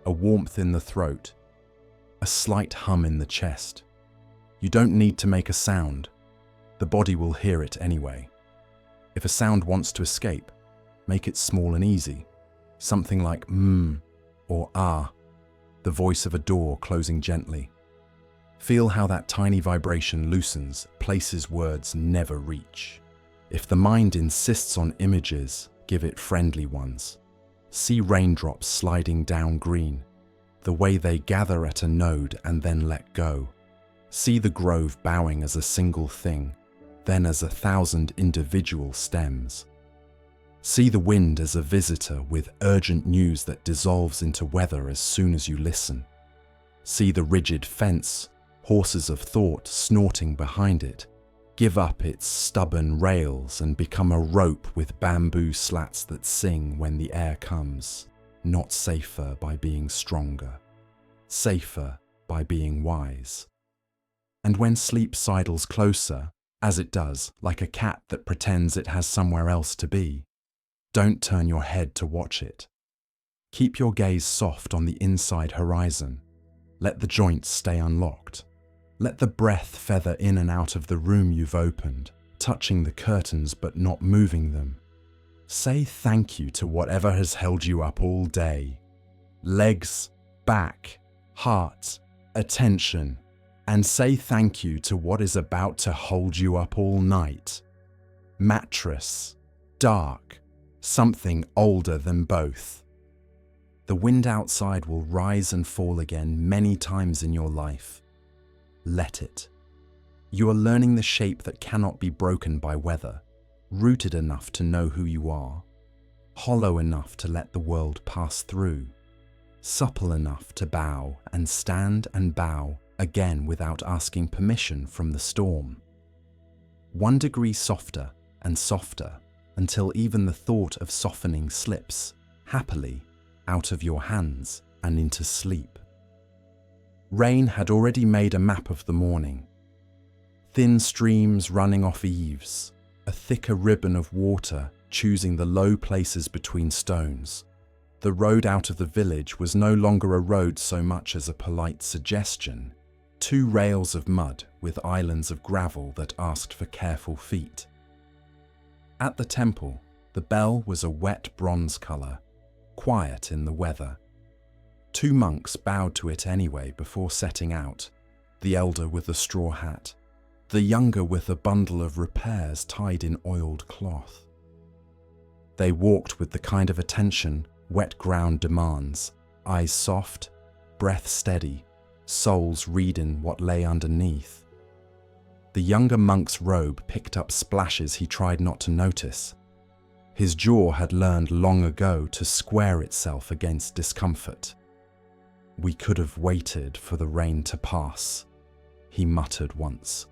a warmth in the throat, a slight hum in the chest. You don't need to make a sound. The body will hear it anyway. If a sound wants to escape, make it small and easy. Something like or ah, the voice of a door closing gently. Feel how that tiny vibration loosens places words never reach. If the mind insists on images, give it friendly ones. See raindrops sliding down green, the way they gather at a node and then let go. See the grove bowing as a single thing, then as 1,000 individual stems. See the wind as a visitor with urgent news that dissolves into weather as soon as you listen. See the rigid fence, horses of thought snorting behind it, give up its stubborn rails and become a rope with bamboo slats that sing when the air comes. Not safer by being stronger, safer by being wise. And when sleep sidles closer, as it does, like a cat that pretends it has somewhere else to be, don't turn your head to watch it. Keep your gaze soft on the inside horizon. Let the joints stay unlocked. Let the breath feather in and out of the room you've opened, touching the curtains but not moving them. Say thank you to whatever has held you up all day. Legs, back, heart, attention. And say thank you to what is about to hold you up all night. Mattress, dark, something older than both. The wind outside will rise and fall again many times in your life. Let it. You are learning the shape that cannot be broken by weather, rooted enough to know who you are, hollow enough to let the world pass through, supple enough to bow and stand and bow again without asking permission from the storm. 1 degree softer and softer, until even the thought of softening slips, happily, out of your hands and into sleep. Rain had already made a map of the morning. Thin streams running off eaves, a thicker ribbon of water choosing the low places between stones. The road out of the village was no longer a road so much as a polite suggestion. 2 rails of mud with islands of gravel that asked for careful feet. At the temple, the bell was a wet bronze colour, quiet in the weather. 2 monks bowed to it anyway before setting out, the elder with a straw hat, the younger with a bundle of repairs tied in oiled cloth. They walked with the kind of attention wet ground demands, eyes soft, breath steady, souls reading what lay underneath. The younger monk's robe picked up splashes he tried not to notice. His jaw had learned long ago to square itself against discomfort. "We could have waited for the rain to pass," he muttered once.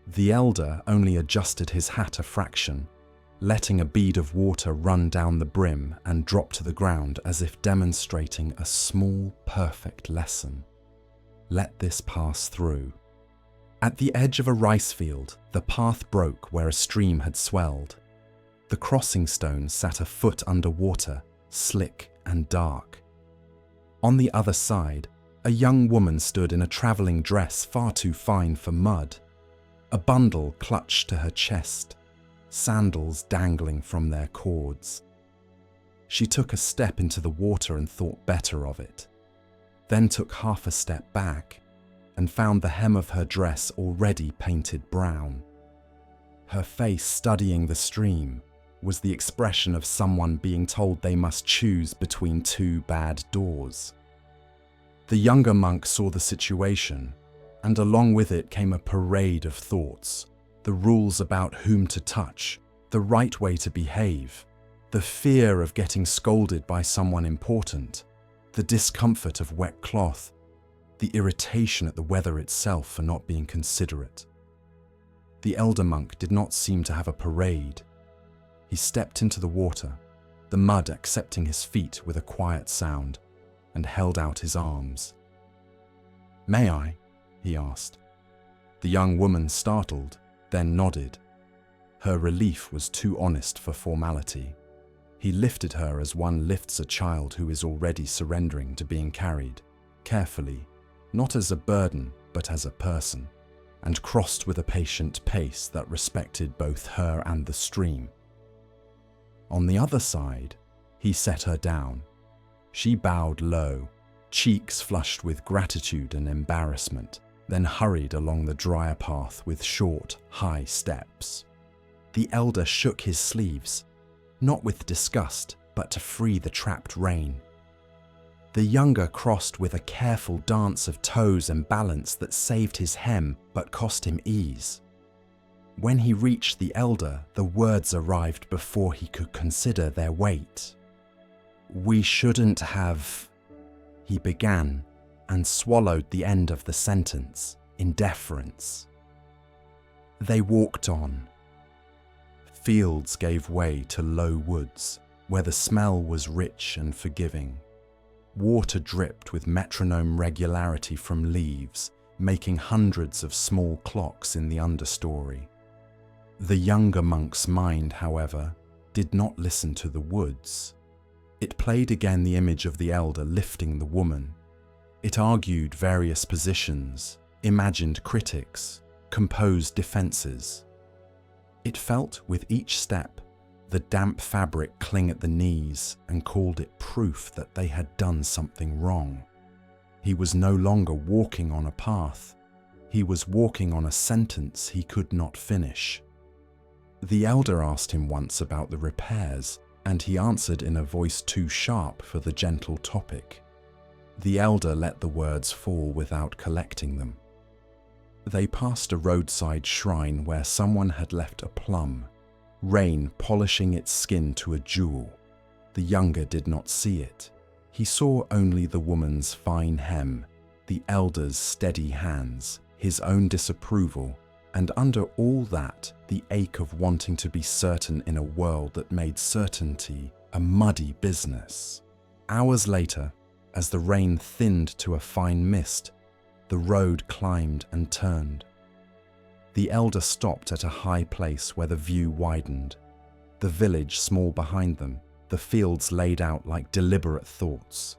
The elder only adjusted his hat a fraction, letting a bead of water run down the brim and drop to the ground as if demonstrating a small, perfect lesson. Let this pass through. At the edge of a rice field, the path broke where a stream had swelled. The crossing stone sat a foot underwater, slick and dark. On the other side, a young woman stood in a travelling dress far too fine for mud. A bundle clutched to her chest, sandals dangling from their cords. She took a step into the water and thought better of it, then took half a step back and found the hem of her dress already painted brown. Her face, studying the stream, was the expression of someone being told they must choose between 2 bad doors. The younger monk saw the situation, and along with it came a parade of thoughts, the rules about whom to touch, the right way to behave, the fear of getting scolded by someone important, the discomfort of wet cloth, the irritation at the weather itself for not being considerate. The elder monk did not seem to have a parade. He stepped into the water, the mud accepting his feet with a quiet sound, and held out his arms. "May I?" he asked. The young woman startled, then nodded. Her relief was too honest for formality. He lifted her as one lifts a child who is already surrendering to being carried, carefully, not as a burden but as a person, and crossed with a patient pace that respected both her and the stream. On the other side, he set her down. She bowed low, cheeks flushed with gratitude and embarrassment, then hurried along the drier path with short, high steps. The elder shook his sleeves, not with disgust, but to free the trapped rain. The younger crossed with a careful dance of toes and balance that saved his hem but cost him ease. When he reached the elder, the words arrived before he could consider their weight. "We shouldn't have," he began, and swallowed the end of the sentence in deference. They walked on. Fields gave way to low woods, where the smell was rich and forgiving. Water dripped with metronome regularity from leaves, making hundreds of small clocks in the understory. The younger monk's mind, however, did not listen to the woods. It played again the image of the elder lifting the woman. It argued various positions, imagined critics, composed defenses. It felt with each step the damp fabric cling at the knees and called it proof that they had done something wrong. He was no longer walking on a path. He was walking on a sentence he could not finish. The elder asked him once about the repairs, and he answered in a voice too sharp for the gentle topic. The elder let the words fall without collecting them. They passed a roadside shrine where someone had left a plum, rain polishing its skin to a jewel. The younger did not see it. He saw only the woman's fine hem, the elder's steady hands, his own disapproval, And under all that, the ache of wanting to be certain in a world that made certainty a muddy business. Hours later, as the rain thinned to a fine mist, the road climbed and turned. The elder stopped at a high place where the view widened. The village small behind them, the fields laid out like deliberate thoughts.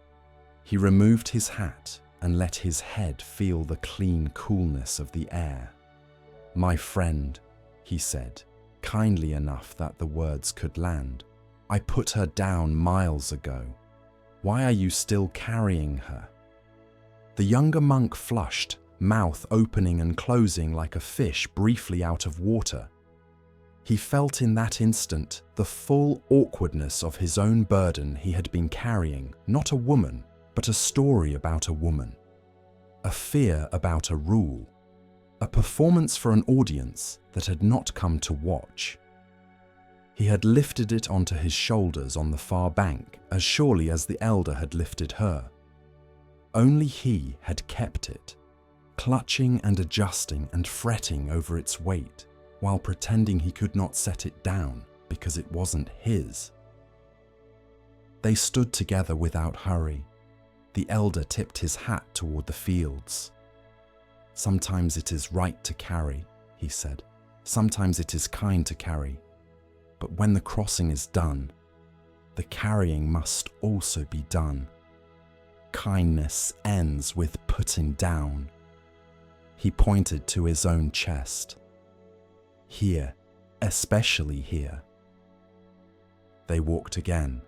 He removed his hat and let his head feel the clean coolness of the air. "My friend," he said, kindly enough that the words could land, "I put her down miles ago. Why are you still carrying her?" The younger monk flushed, mouth opening and closing like a fish briefly out of water. He felt in that instant the full awkwardness of his own burden. He had been carrying not a woman, but a story about a woman, a fear about a rule, a performance for an audience that had not come to watch. He had lifted it onto his shoulders on the far bank as surely as the elder had lifted her. Only he had kept it, clutching and adjusting and fretting over its weight, while pretending he could not set it down because it wasn't his. They stood together without hurry. The elder tipped his hat toward the fields. "Sometimes it is right to carry," he said. "Sometimes it is kind to carry. But when the crossing is done, the carrying must also be done. Kindness ends with putting down." He pointed to his own chest. "Here, especially here." They walked again,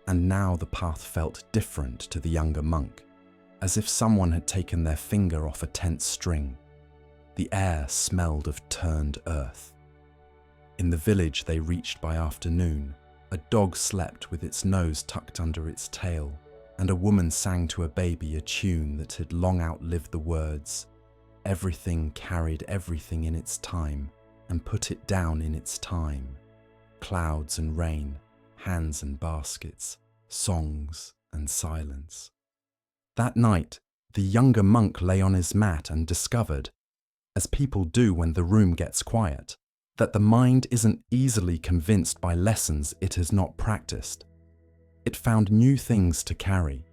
and now the path felt different to the younger monk, as if someone had taken their finger off a tense string. The air smelled of turned earth. In the village they reached by afternoon, a dog slept with its nose tucked under its tail, and a woman sang to a baby a tune that had long outlived the words, "Everything carried everything in its time, and put it down in its time. Clouds and rain, hands and baskets, songs and silence." That night, the younger monk lay on his mat and discovered, as people do when the room gets quiet, that the mind isn't easily convinced by lessons it has not practiced. It found new things to carry: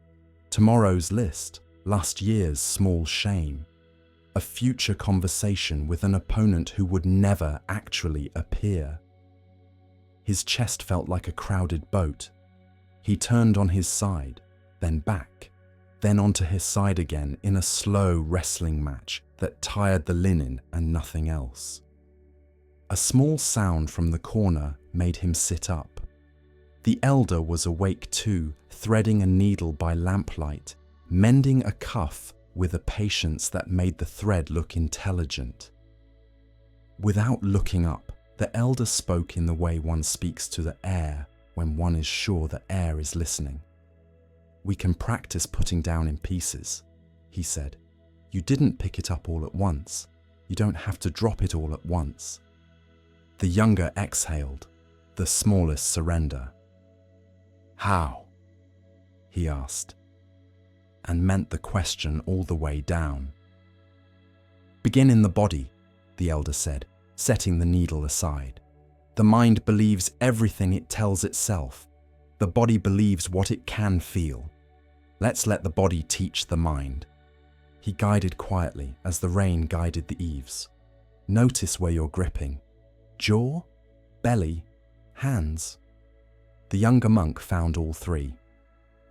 tomorrow's list, last year's small shame, a future conversation with an opponent who would never actually appear. His chest felt like a crowded boat. He turned on his side, then back, then onto his side again in a slow wrestling match that tired the linen and nothing else. A small sound from the corner made him sit up. The elder was awake too, threading a needle by lamplight, mending a cuff with a patience that made the thread look intelligent. Without looking up, the elder spoke in the way one speaks to the air when one is sure the air is listening. "We can practice putting down in pieces," he said. "You didn't pick it up all at once. You don't have to drop it all at once." The younger exhaled, the smallest surrender. "How?" he asked, and meant the question all the way down. "Begin in the body," the elder said, setting the needle aside. "The mind believes everything it tells itself. The body believes what it can feel. Let's let the body teach the mind." He guided quietly as the rain guided the eaves. "Notice where you're gripping. Jaw, belly, hands." The younger monk found all three.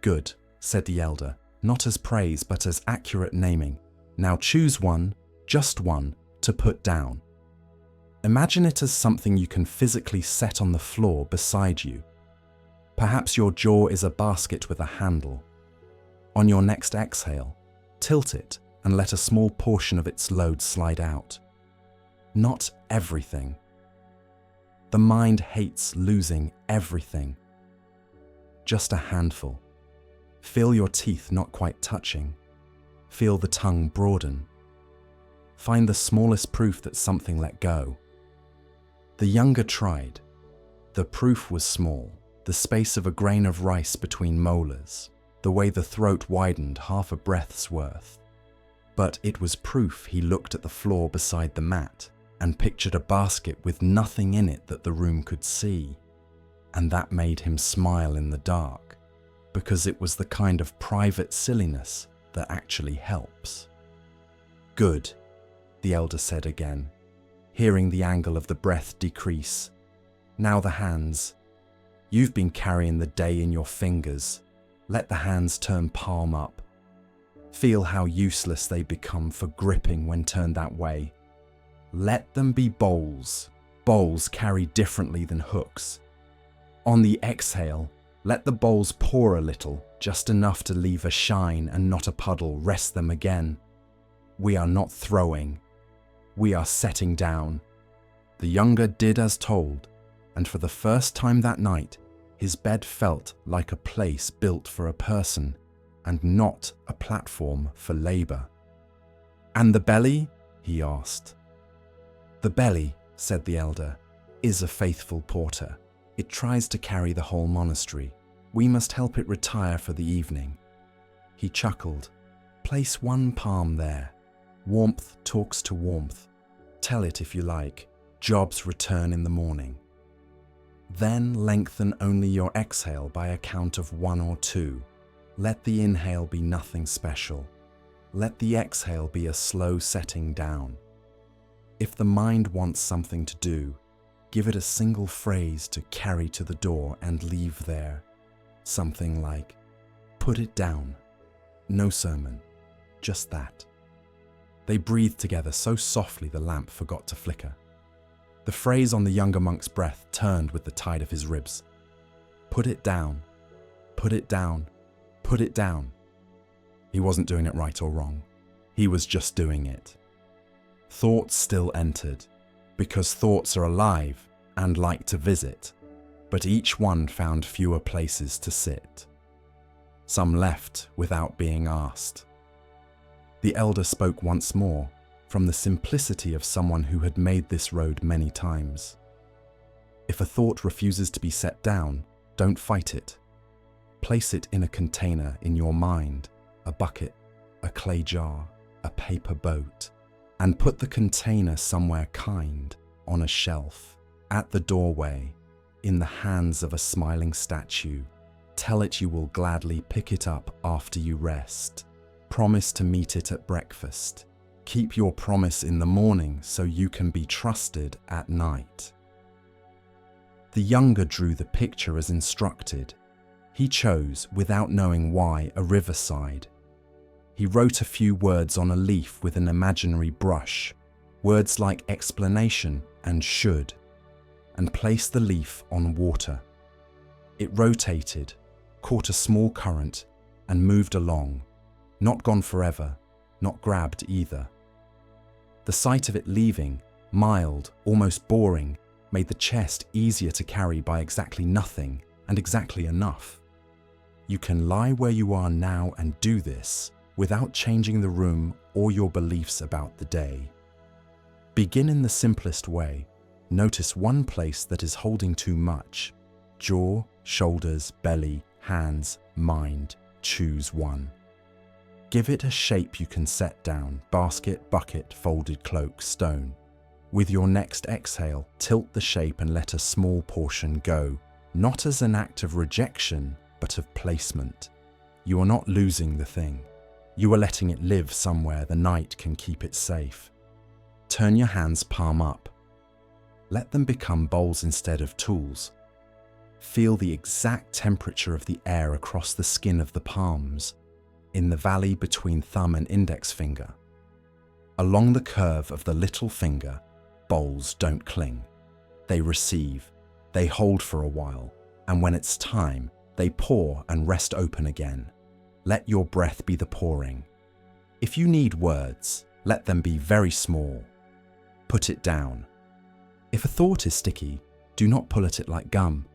"Good," said the elder, not as praise but as accurate naming. "Now choose one, just one, to put down. Imagine it as something you can physically set on the floor beside you. Perhaps your jaw is a basket with a handle. On your next exhale, tilt it and let a small portion of its load slide out. Not everything. The mind hates losing everything. Just a handful. Feel your teeth not quite touching. Feel the tongue broaden. Find the smallest proof that something let go." The younger tried. The proof was small, the space of a grain of rice between molars, the way the throat widened half a breath's worth. But it was proof. He looked at the floor beside the mat and pictured a basket with nothing in it that the room could see. And that made him smile in the dark, because it was the kind of private silliness that actually helps. "Good," the elder said again, hearing the angle of the breath decrease. "Now the hands. You've been carrying the day in your fingers. Let the hands turn palm up. Feel how useless they become for gripping when turned that way. Let them be bowls. Bowls carry differently than hooks. On the exhale, let the bowls pour a little, just enough to leave a shine and not a puddle. Rest them again. We are not throwing. We are setting down." The younger did as told, and for the first time that night, his bed felt like a place built for a person and not a platform for labor. "And the belly?" he asked. "The belly," said the elder, "is a faithful porter. It tries to carry the whole monastery. We must help it retire for the evening." He chuckled. "Place one palm there. Warmth talks to warmth. Tell it if you like. Jobs return in the morning. Then lengthen only your exhale by a count of 1 or 2. Let the inhale be nothing special. Let the exhale be a slow setting down. If the mind wants something to do, give it a single phrase to carry to the door and leave there. Something like, 'Put it down.' No sermon, just that." They breathed together so softly the lamp forgot to flicker. The phrase on the younger monk's breath turned with the tide of his ribs. "Put it down, put it down, put it down." He wasn't doing it right or wrong. He was just doing it. Thoughts still entered, because thoughts are alive and like to visit, but each one found fewer places to sit. Some left without being asked. The elder spoke once more, from the simplicity of someone who had made this road many times. "If a thought refuses to be set down, don't fight it. Place it in a container in your mind, a bucket, a clay jar, a paper boat, and put the container somewhere kind, on a shelf, at the doorway, in the hands of a smiling statue. Tell it you will gladly pick it up after you rest. Promise to meet it at breakfast. Keep your promise in the morning so you can be trusted at night." The younger drew the picture as instructed. He chose, without knowing why, a riverside. He wrote a few words on a leaf with an imaginary brush, words like explanation and should, and placed the leaf on water. It rotated, caught a small current, and moved along, not gone forever, not grabbed either. The sight of it leaving, mild, almost boring, made the chest easier to carry by exactly nothing and exactly enough. You can lie where you are now and do this without changing the room or your beliefs about the day. Begin in the simplest way. Notice one place that is holding too much. Jaw, shoulders, belly, hands, mind. Choose one. Give it a shape you can set down: basket, bucket, folded cloak, stone. With your next exhale, tilt the shape and let a small portion go, not as an act of rejection, but of placement. You are not losing the thing. You are letting it live somewhere the night can keep it safe. Turn your hands palm up. Let them become bowls instead of tools. Feel the exact temperature of the air across the skin of the palms, in the valley between thumb and index finger. Along the curve of the little finger, bowls don't cling. They receive, they hold for a while, and when it's time, they pour and rest open again. Let your breath be the pouring. If you need words, let them be very small. Put it down. If a thought is sticky, do not pull at it like gum.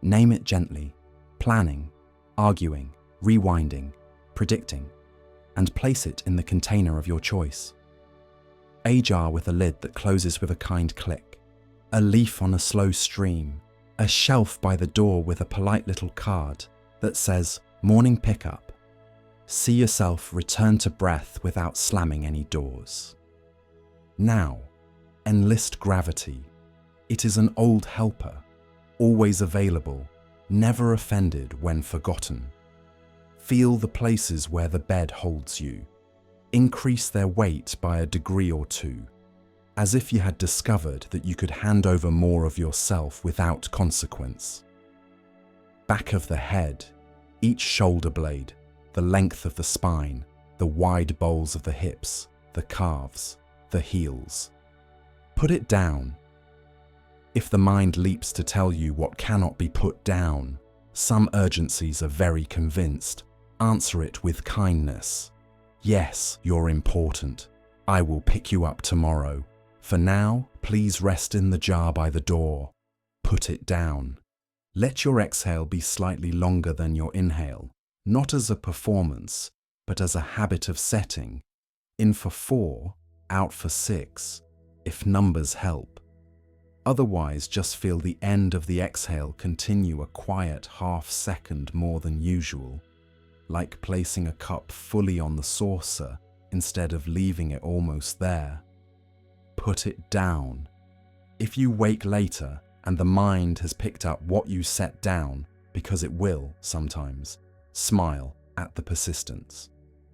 Name it gently, planning, arguing, rewinding, predicting, and place it in the container of your choice. A jar with a lid that closes with a kind click, a leaf on a slow stream, a shelf by the door with a polite little card that says, "Morning pickup." See yourself return to breath without slamming any doors. Now, enlist gravity. It is an old helper, always available, never offended when forgotten. Feel the places where the bed holds you. Increase their weight by a degree or two, as if you had discovered that you could hand over more of yourself without consequence. Back of the head, each shoulder blade, the length of the spine, the wide bowls of the hips, the calves, the heels. Put it down. If the mind leaps to tell you what cannot be put down, some urgencies are very convinced. Answer it with kindness. Yes, you're important. I will pick you up tomorrow. For now, please rest in the jar by the door. Put it down. Let your exhale be slightly longer than your inhale, not as a performance, but as a habit of setting. In for 4, out for 6, if numbers help. Otherwise, just feel the end of the exhale continue a quiet half-second more than usual, like placing a cup fully on the saucer instead of leaving it almost there. Put it down. If you wake later and the mind has picked up what you set down, because it will sometimes, smile at the persistence.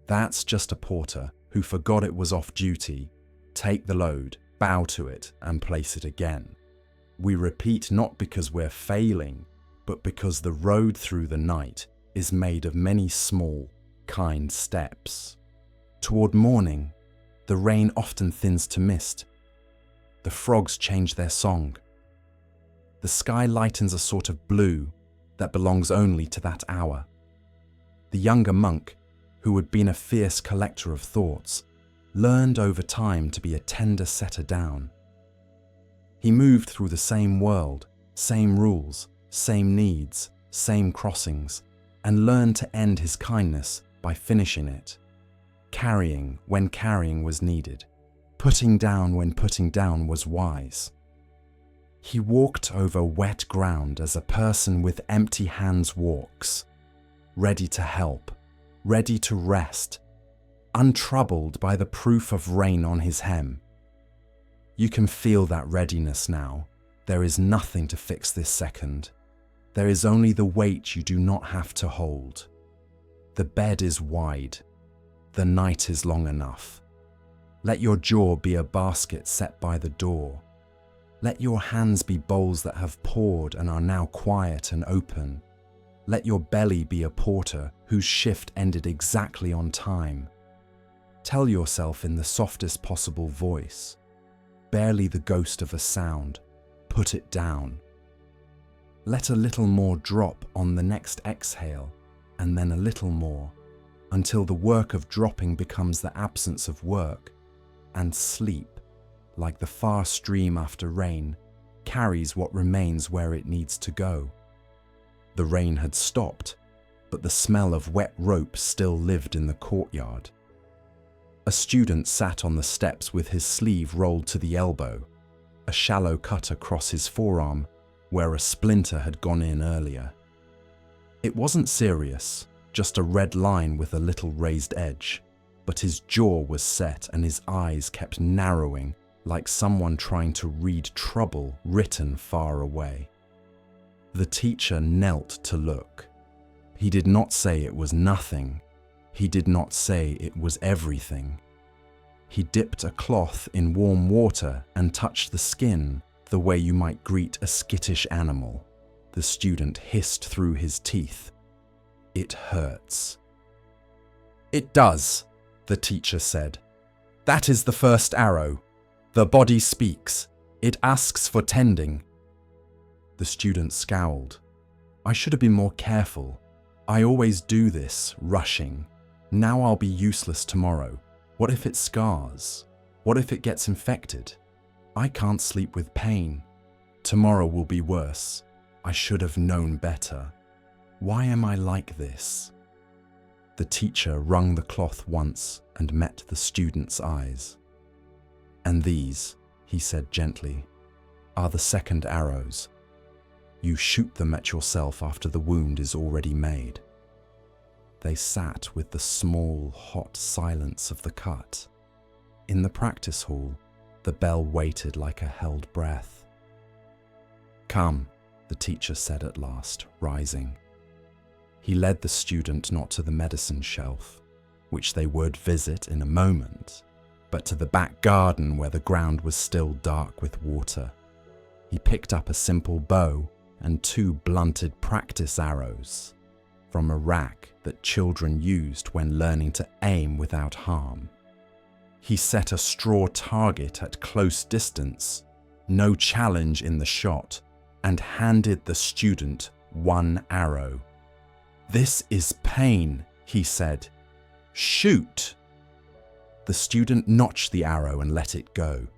That's just a porter who forgot it was off duty. Take the load, bow to it, and place it again. We repeat not because we're failing, but because the road through the night is made of many small, kind steps. Toward morning, the rain often thins to mist. The frogs change their song. The sky lightens a sort of blue that belongs only to that hour. The younger monk, who had been a fierce collector of thoughts, learned over time to be a tender setter down. He moved through the same world, same rules, same needs, same crossings, and learned to end his kindness by finishing it. Carrying when carrying was needed, putting down when putting down was wise. He walked over wet ground as a person with empty hands walks, ready to help, ready to rest, untroubled by the proof of rain on his hem. You can feel that readiness now. There is nothing to fix this second. There is only the weight you do not have to hold. The bed is wide. The night is long enough. Let your jaw be a basket set by the door. Let your hands be bowls that have poured and are now quiet and open. Let your belly be a porter whose shift ended exactly on time. Tell yourself in the softest possible voice, barely the ghost of a sound, put it down. Let a little more drop on the next exhale, and then a little more, until the work of dropping becomes the absence of work, and sleep, like the far stream after rain, carries what remains where it needs to go. The rain had stopped, but the smell of wet rope still lived in the courtyard. A student sat on the steps with his sleeve rolled to the elbow, a shallow cut across his forearm where a splinter had gone in earlier. It wasn't serious, just a red line with a little raised edge, but his jaw was set and his eyes kept narrowing like someone trying to read trouble written far away. The teacher knelt to look. He did not say it was nothing. He did not say it was everything. He dipped a cloth in warm water and touched the skin the way you might greet a skittish animal. The student hissed through his teeth. It hurts. It does, the teacher said. That is the first arrow. The body speaks. It asks for tending. The student scowled. I should have been more careful. I always do this, rushing. Now I'll be useless tomorrow. What if it scars? What if it gets infected? I can't sleep with pain. Tomorrow will be worse. I should have known better. Why am I like this? The teacher wrung the cloth once and met the student's eyes. And these, he said gently, are the second arrows. You shoot them at yourself after the wound is already made. they sat with the small, hot silence of the cut. In the practice hall, the bell waited like a held breath. "Come," the teacher said at last, rising. He led the student not to the medicine shelf, which they would visit in a moment, but to the back garden where the ground was still dark with water. He picked up a simple bow and 2 blunted practice arrows from a rack that children used when learning to aim without harm. He set a straw target at close distance, no challenge in the shot, and handed the student 1 arrow. "This is pain," he said. "Shoot!" The student notched the arrow and let it go.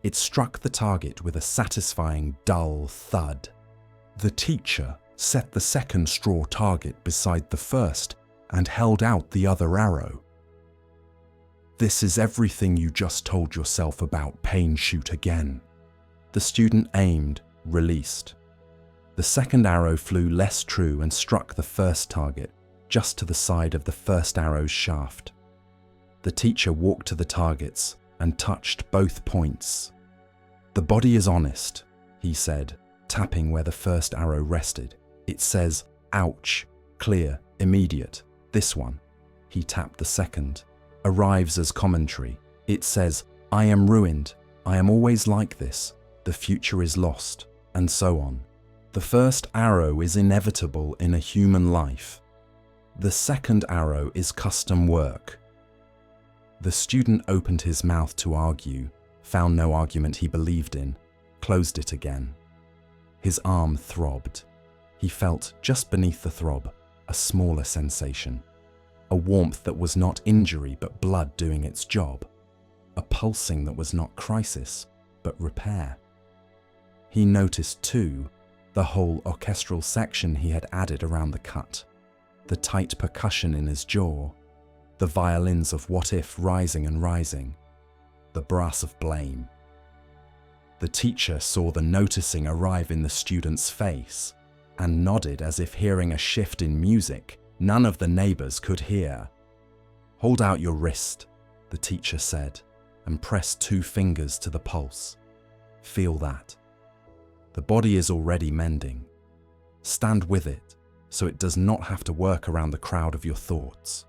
It struck the target with a satisfying dull thud. The teacher set the second straw target beside the first and held out the other arrow. "This is everything you just told yourself about pain. Shoot again." The student aimed, released. The second arrow flew less true and struck the first target, just to the side of the first arrow's shaft. The teacher walked to the targets and touched both points. "The body is honest," he said, tapping where the first arrow rested. "It says, ouch, clear, immediate. This one," he tapped the second, "arrives as commentary. It says, I am ruined, I am always like this, the future is lost," and so on. The first arrow is inevitable in a human life. The second arrow is custom work. The student opened his mouth to argue, found no argument he believed in, closed it again. His arm throbbed. He felt, just beneath the throb, a smaller sensation. A warmth that was not injury but blood doing its job. A pulsing that was not crisis but repair. He noticed too the whole orchestral section he had added around the cut, the tight percussion in his jaw, the violins of what if rising and rising, the brass of blame. The teacher saw the noticing arrive in the student's face and nodded as if hearing a shift in music none of the neighbors could hear. "Hold out your wrist," the teacher said, and pressed 2 fingers to the pulse. "Feel that. The body is already mending. Stand with it so it does not have to work around the crowd of your thoughts."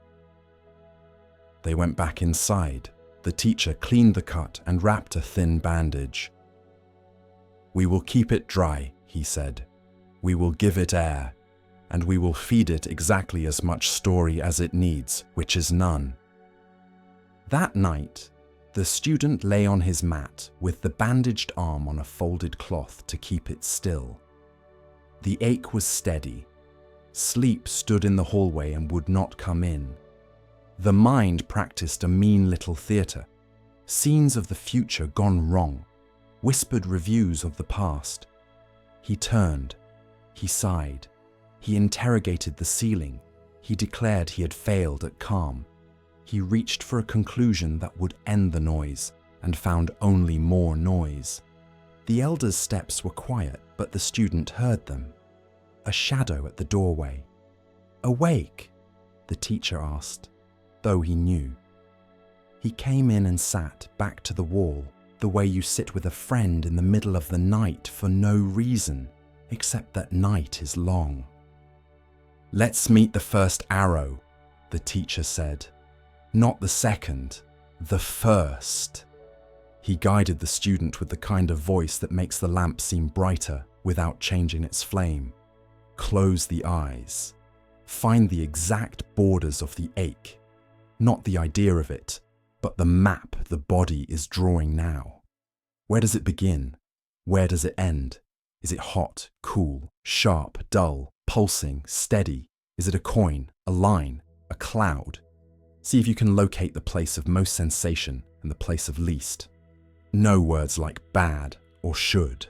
They went back inside. The teacher cleaned the cut and wrapped a thin bandage. "We will keep it dry," he said. "We will give it air, and we will feed it exactly as much story as it needs, which is none." That night, the student lay on his mat with the bandaged arm on a folded cloth to keep it still. The ache was steady. Sleep stood in the hallway and would not come in. The mind practiced a mean little theatre, scenes of the future gone wrong, whispered reviews of the past. He turned, he sighed, he interrogated the ceiling, he declared he had failed at calm. He reached for a conclusion that would end the noise and found only more noise. The elder's steps were quiet, but the student heard them. A shadow at the doorway. "Awake?" the teacher asked, though he knew. He came in and sat back to the wall, the way you sit with a friend in the middle of the night for no reason, except that night is long. "Let's meet the first arrow," the teacher said. "Not the second, the first." He guided the student with the kind of voice that makes the lamp seem brighter without changing its flame. Close the eyes. Find the exact borders of the ache. Not the idea of it, but the map the body is drawing now. Where does it begin? Where does it end? Is it hot, cool, sharp, dull, pulsing, steady? Is it a coin, a line, a cloud? See if you can locate the place of most sensation and the place of least. No words like bad or should.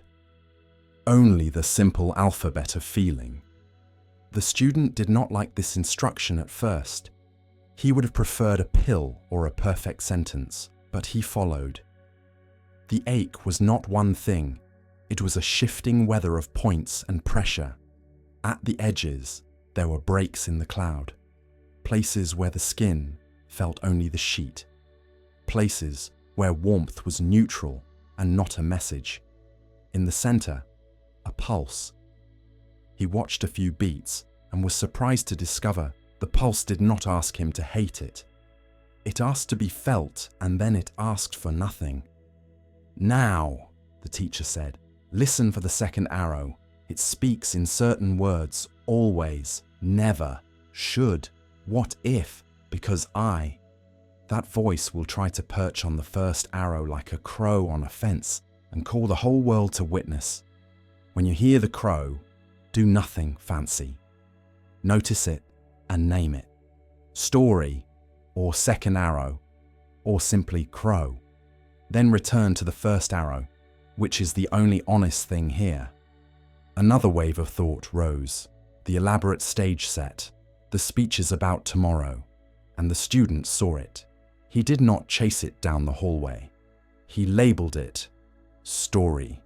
Only the simple alphabet of feeling. The student did not like this instruction at first. He would have preferred a pill or a perfect sentence, but he followed. The ache was not one thing. It was a shifting weather of points and pressure. At the edges, there were breaks in the cloud. places where the skin felt only the sheet, places where warmth was neutral and not a message. In the center, a pulse. He watched a few beats and was surprised to discover the pulse did not ask him to hate it. It asked to be felt, and then it asked for nothing. "Now," the teacher said, "listen for the second arrow. It speaks in certain words, always, never, should, what if, because I." That voice will try to perch on the first arrow like a crow on a fence and call the whole world to witness. When you hear the crow, do nothing fancy. Notice it and name it. Story, or second arrow, or simply crow. Then return to the first arrow, which is the only honest thing here. Another wave of thought rose, the elaborate stage set, the speeches about tomorrow, and the student saw it. He did not chase it down the hallway. He labeled it story,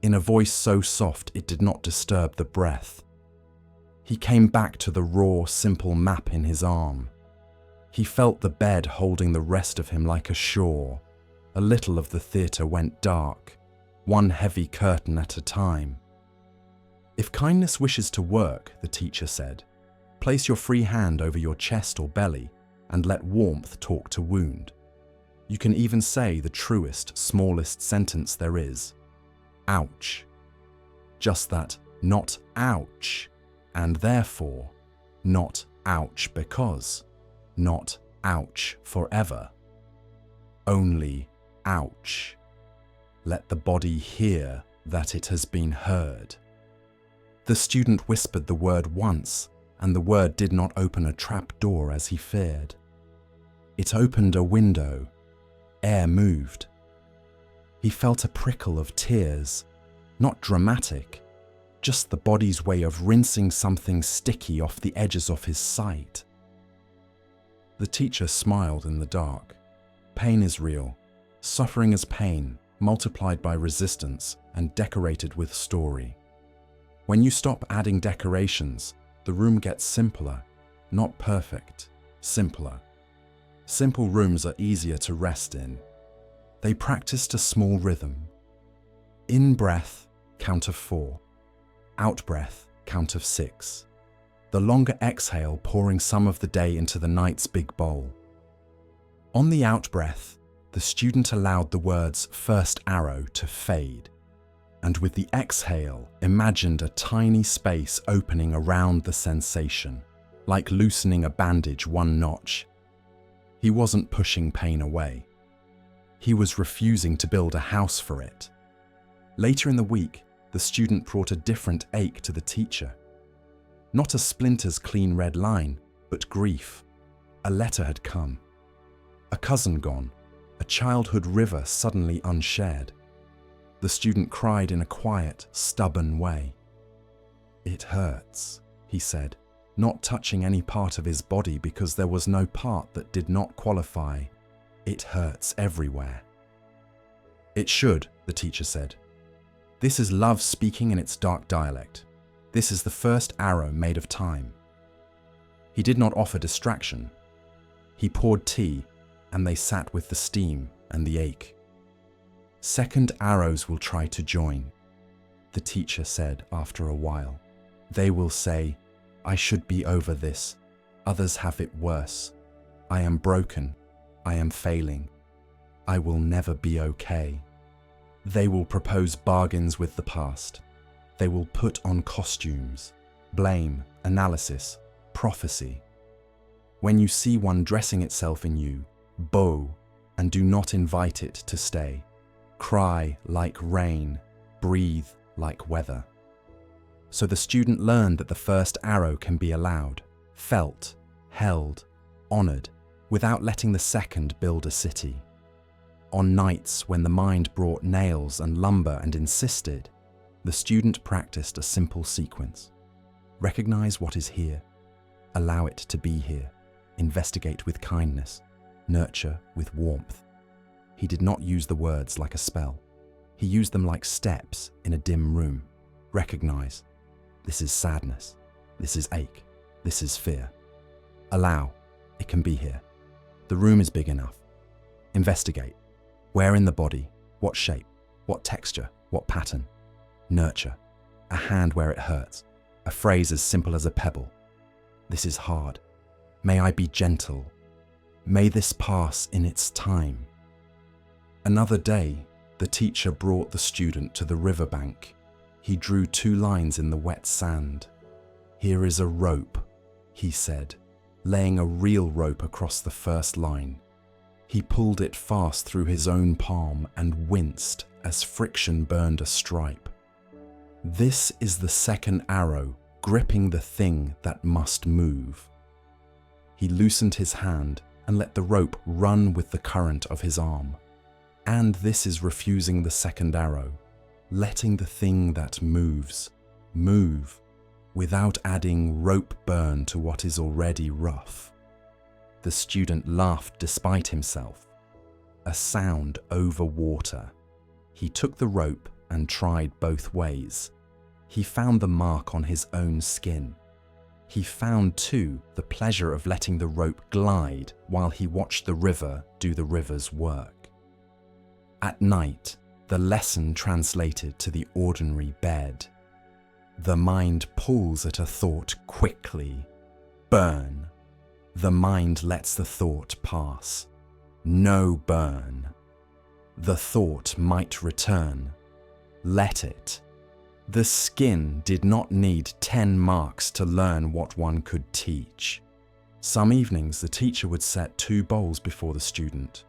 in a voice so soft it did not disturb the breath. He came back to the raw, simple map in his arm. He felt the bed holding the rest of him like a shore. A little of the theatre went dark, one heavy curtain at a time. "If kindness wishes to work," the teacher said, "place your free hand over your chest or belly and let warmth talk to wound. You can even say the truest, smallest sentence there is. Ouch. Just that, not ouch, and therefore, not ouch because, not ouch forever. Only ouch. Let the body hear that it has been heard." The student whispered the word once, and the word did not open a trap door as he feared. It opened a window. Air moved. He felt a prickle of tears, not dramatic, just the body's way of rinsing something sticky off the edges of his sight. The teacher smiled in the dark. Pain is real. Suffering is pain, multiplied by resistance and decorated with story. When you stop adding decorations, the room gets simpler, not perfect, simpler. Simple rooms are easier to rest in. They practiced a small rhythm. In breath, count of 4. Out breath, count of 6. The longer exhale pouring some of the day into the night's big bowl. On the out breath, the student allowed the words "first arrow" to fade, and with the exhale imagined a tiny space opening around the sensation, like loosening a bandage one notch. He wasn't pushing pain away. He was refusing to build a house for it. Later in the week, the student brought a different ache to the teacher. Not a splinter's clean red line, but grief. A letter had come. A cousin gone. A childhood river suddenly unshared. The student cried in a quiet, stubborn way. "It hurts," he said, not touching any part of his body because there was no part that did not qualify. "It hurts everywhere." "It should," the teacher said. "This is love speaking in its dark dialect. This is the first arrow made of time." He did not offer distraction. He poured tea, and they sat with the steam and the ache. "Second arrows will try to join," the teacher said after a while. "They will say, 'I should be over this. Others have it worse. I am broken. I am failing. I will never be okay.' They will propose bargains with the past. They will put on costumes, blame, analysis, prophecy. When you see one dressing itself in you, bow and do not invite it to stay. Cry like rain, breathe like weather." So the student learned that the first arrow can be allowed, felt, held, honored, without letting the second build a city. On nights when the mind brought nails and lumber and insisted, the student practiced a simple sequence. Recognize what is here, allow it to be here, investigate with kindness, nurture with warmth. He did not use the words like a spell. He used them like steps in a dim room. Recognize, this is sadness, this is ache, this is fear. Allow. It can be here. The room is big enough. Investigate. Where in the body? What shape? What texture? What pattern? Nurture. A hand where it hurts. A phrase as simple as a pebble. This is hard. May I be gentle. May this pass in its time. Another day, the teacher brought the student to the riverbank. He drew 2 lines in the wet sand. Here is a rope, he said, laying a real rope across the first line. He pulled it fast through his own palm and winced as friction burned a stripe. This is the second arrow, gripping the thing that must move. He loosened his hand and let the rope run with the current of his arm. And this is refusing the second arrow, letting the thing that moves, move, without adding rope burn to what is already rough. The student laughed despite himself. A sound over water. He took the rope and tried both ways. He found the mark on his own skin. He found, too, the pleasure of letting the rope glide while he watched the river do the river's work. At night, the lesson translated to the ordinary bed. The mind pulls at a thought quickly. Burn. The mind lets the thought pass. No burn. The thought might return. Let it. The skin did not need 10 marks to learn what one could teach. Some evenings the teacher would set 2 bowls before the student.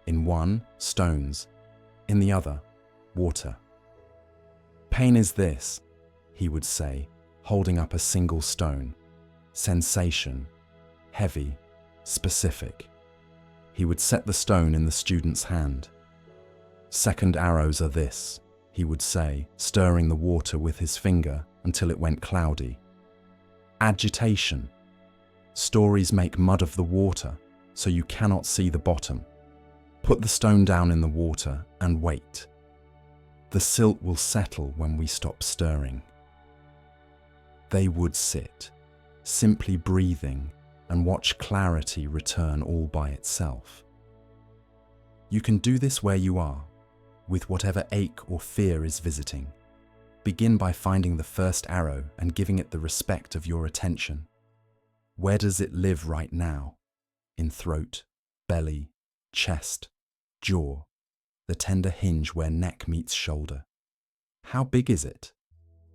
In one, stones. In the other, water. Pain is this, he would say, holding up a single stone. Sensation. Heavy. Specific. He would set the stone in the student's hand. Second arrows are this, he would say, stirring the water with his finger until it went cloudy. Agitation. Stories make mud of the water, so you cannot see the bottom. Put the stone down in the water and wait. The silt will settle when we stop stirring. They would sit, simply breathing, and watch clarity return all by itself. You can do this where you are, with whatever ache or fear is visiting. Begin by finding the first arrow and giving it the respect of your attention. Where does it live right now? In throat, belly, chest, jaw, the tender hinge where neck meets shoulder. How big is it?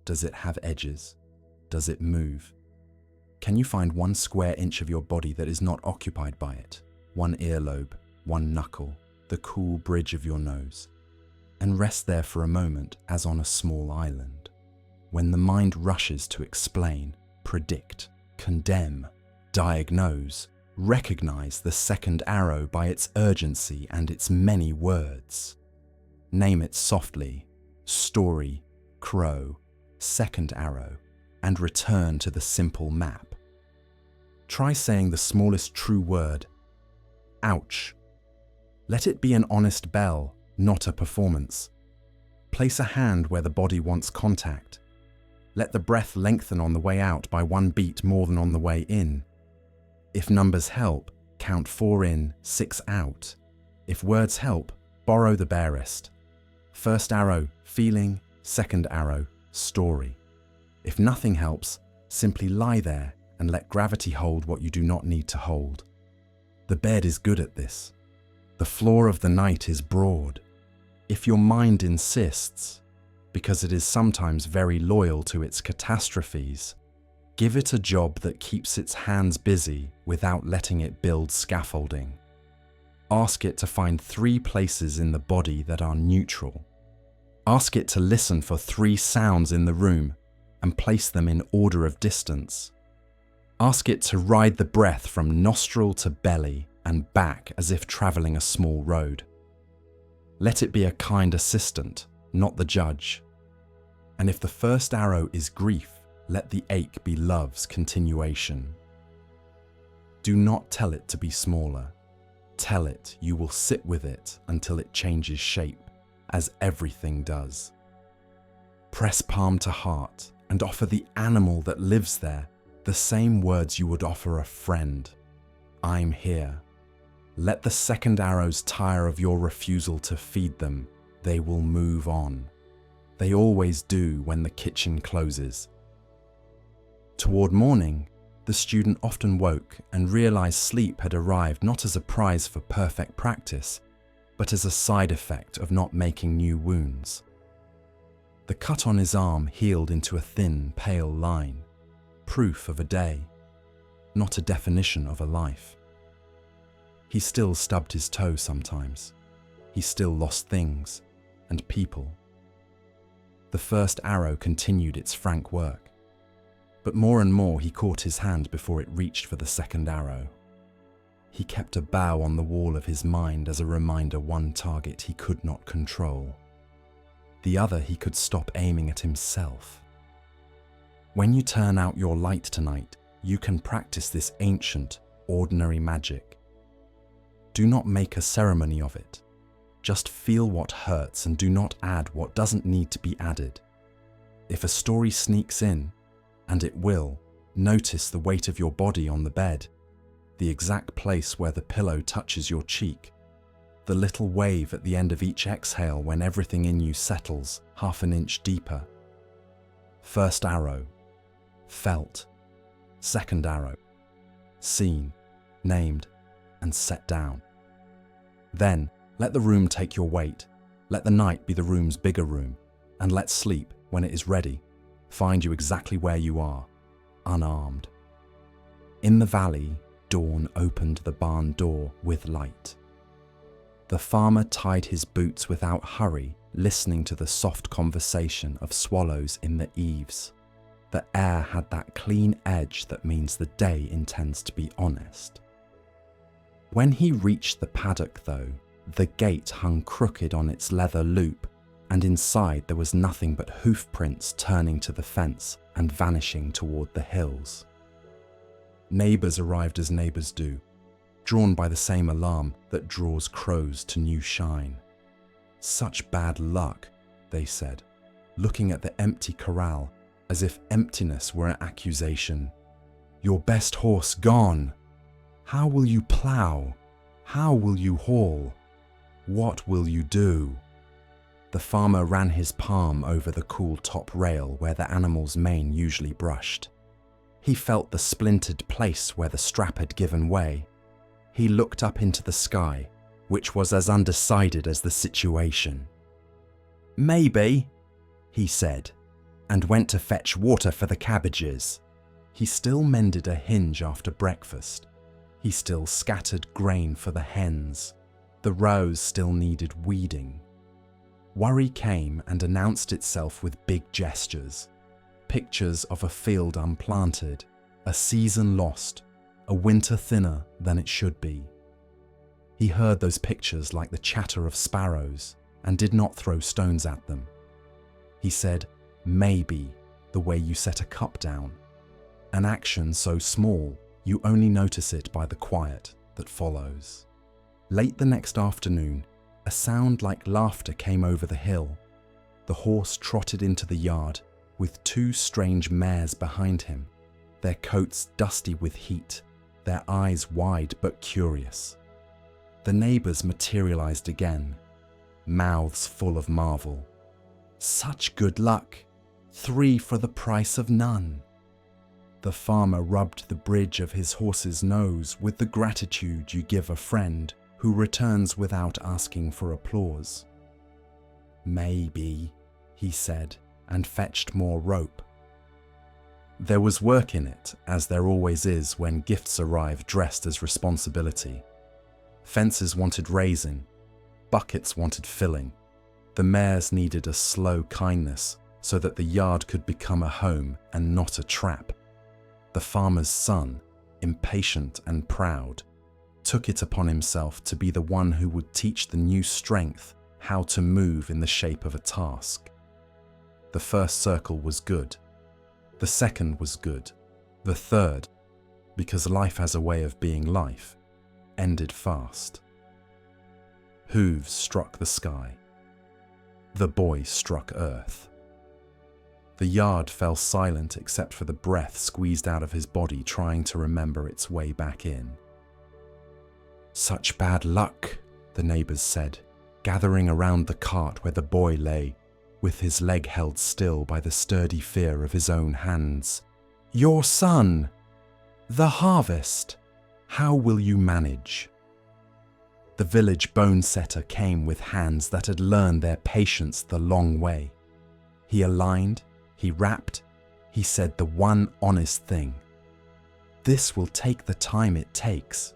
Does it have edges? Does it move? Can you find 1 square inch of your body that is not occupied by it? 1 earlobe, 1 knuckle, the cool bridge of your nose. And rest there for a moment as on a small island. When the mind rushes to explain, predict, condemn, diagnose, recognize the second arrow by its urgency and its many words. Name it softly, story, crow, second arrow, and return to the simple map. Try saying the smallest true word, ouch. Let it be an honest bell, not a performance. Place a hand where the body wants contact. Let the breath lengthen on the way out by 1 beat more than on the way in. If numbers help, count 4 in, 6 out. If words help, borrow the barest. First arrow, feeling. Second arrow, story. If nothing helps, simply lie there and let gravity hold what you do not need to hold. The bed is good at this. The floor of the night is broad. If your mind insists, because it is sometimes very loyal to its catastrophes, give it a job that keeps its hands busy without letting it build scaffolding. Ask it to find 3 places in the body that are neutral. Ask it to listen for 3 sounds in the room and place them in order of distance. Ask it to ride the breath from nostril to belly and back as if traveling a small road. Let it be a kind assistant, not the judge. And if the first arrow is grief, let the ache be love's continuation. Do not tell it to be smaller. Tell it you will sit with it until it changes shape, as everything does. Press palm to heart and offer the animal that lives there The same words you would offer a friend. I'm here. Let the second arrows tire of your refusal to feed them. They will move on. They always do when the kitchen closes. Toward morning, the student often woke and realized sleep had arrived not as a prize for perfect practice, but as a side effect of not making new wounds. The cut on his arm healed into a thin, pale line, proof of a day, not a definition of a life. He still stubbed his toe sometimes. He still lost things and people. The first arrow continued its frank work, but more and more he caught his hand before it reached for the second arrow. He kept a bow on the wall of his mind as a reminder one target he could not control. The other he could stop aiming at himself. When you turn out your light tonight, you can practice this ancient, ordinary magic. Do not make a ceremony of it. Just feel what hurts and do not add what doesn't need to be added. If a story sneaks in, and it will, notice the weight of your body on the bed, the exact place where the pillow touches your cheek, the little wave at the end of each exhale when everything in you settles half an inch deeper. First arrow, felt. Second arrow, seen, named, and set down. Then, let the room take your weight. Let the night be the room's bigger room, and let sleep, when it is ready, find you exactly where you are, unarmed. In the valley, dawn opened the barn door with light. The farmer tied his boots without hurry, listening to the soft conversation of swallows in the eaves. The air had that clean edge that means the day intends to be honest. When he reached the paddock, though, the gate hung crooked on its leather loop, and inside there was nothing but hoof prints turning to the fence and vanishing toward the hills. Neighbours arrived as neighbours do, drawn by the same alarm that draws crows to new shine. Such bad luck, they said, looking at the empty corral as if emptiness were an accusation. Your best horse gone. How will you plough? How will you haul? What will you do? The farmer ran his palm over the cool top rail where the animal's mane usually brushed. He felt the splintered place where the strap had given way. He looked up into the sky, which was as undecided as the situation. Maybe, he said, and went to fetch water for the cabbages. He still mended a hinge after breakfast. He still scattered grain for the hens. The rows still needed weeding. Worry came and announced itself with big gestures. Pictures of a field unplanted, a season lost, a winter thinner than it should be. He heard those pictures like the chatter of sparrows and did not throw stones at them. He said, maybe, the way you set a cup down. An action so small, you only notice it by the quiet that follows. Late the next afternoon, a sound like laughter came over the hill. The horse trotted into the yard with two strange mares behind him, their coats dusty with heat, their eyes wide but curious. The neighbours materialized again, mouths full of marvel. Such good luck! 3 for the price of none. The farmer rubbed the bridge of his horse's nose with the gratitude you give a friend who returns without asking for applause. Maybe, he said, and fetched more rope. There was work in it, as there always is when gifts arrive dressed as responsibility. Fences wanted raising, buckets wanted filling. The mares needed a slow kindness so that the yard could become a home and not a trap. The farmer's son, impatient and proud, took it upon himself to be the one who would teach the new strength how to move in the shape of a task. The first circle was good. The second was good. The third, because life has a way of being life, ended fast. Hooves struck the sky. The boy struck earth. The The yard fell silent except for the breath squeezed out of his body trying to remember its way back in. "Such bad luck," the neighbors said, gathering around the cart where the boy lay, with his leg held still by the sturdy fear of his own hands. "Your son! The harvest! How will you manage?" The village bone setter came with hands that had learned their patience the long way. He aligned, he rapped, he said the one honest thing. "This will take the time it takes."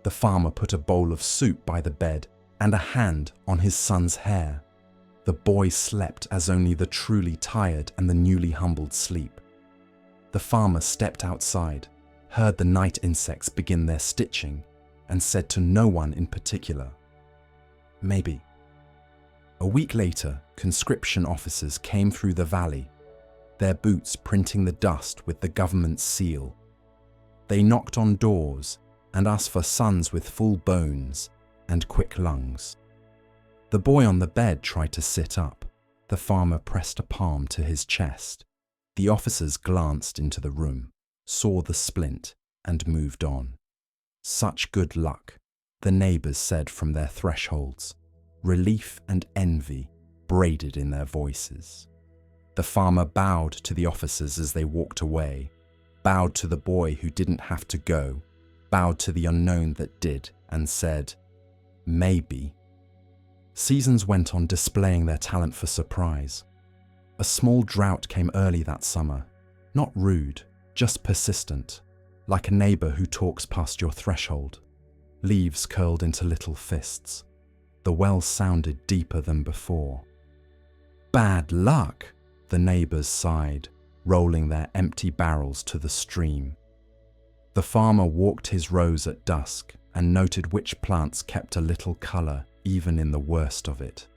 The farmer put a bowl of soup by the bed and a hand on his son's hair. The boy slept as only the truly tired and the newly humbled sleep. The farmer stepped outside, heard the night insects begin their stitching, and said to no one in particular, "Maybe." A week later, conscription officers came through the valley, their boots printing the dust with the government's seal. They knocked on doors and asked for sons with full bones and quick lungs. The boy on the bed tried to sit up. The farmer pressed a palm to his chest. The officers glanced into the room, saw the splint, and moved on. "Such good luck," the neighbors said from their thresholds, relief and envy braided in their voices. The farmer bowed to the officers as they walked away, bowed to the boy who didn't have to go, bowed to the unknown that did, and said, "Maybe." Seasons went on displaying their talent for surprise. A small drought came early that summer, not rude, just persistent, like a neighbor who talks past your threshold. Leaves curled into little fists. The well sounded deeper than before. "Bad luck," the neighbors sighed, rolling their empty barrels to the stream. The farmer walked his rows at dusk and noted which plants kept a little color even in the worst of it.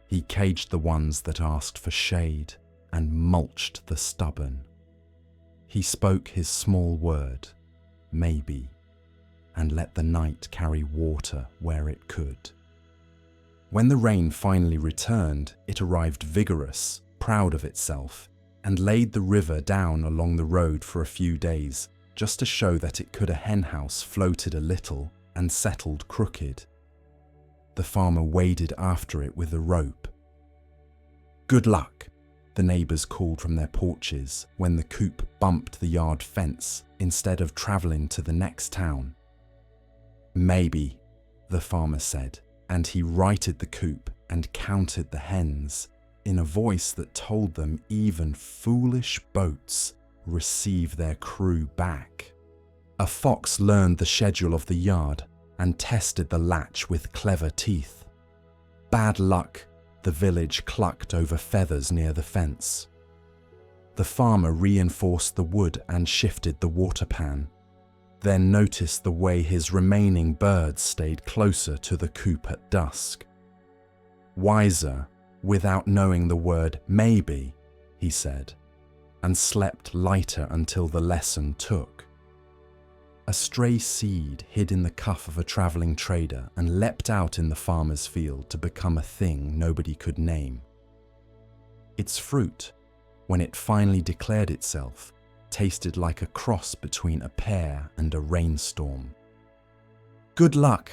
He caged the ones that asked for shade and mulched the stubborn. He spoke his small word, maybe, and let the night carry water where it could. When the rain finally returned, it arrived vigorous, proud of itself, and laid the river down along the road for a few days, just to show that it could. A henhouse floated a little and settled crooked. The farmer waded after it with a rope. "Good luck," the neighbors called from their porches when the coop bumped the yard fence instead of traveling to the next town. "Maybe," the farmer said, and he righted the coop and counted the hens in a voice that told them even foolish boats receive their crew back. A fox learned the schedule of the yard and tested the latch with clever teeth. Bad luck, the village clucked over feathers near the fence. The farmer reinforced the wood and shifted the water pan, then noticed the way his remaining birds stayed closer to the coop at dusk. Wiser, without knowing the word maybe, he said, and slept lighter until the lesson took. A stray seed hid in the cuff of a traveling trader and leapt out in the farmer's field to become a thing nobody could name. Its fruit, when it finally declared itself, tasted like a cross between a pear and a rainstorm. "Good luck,"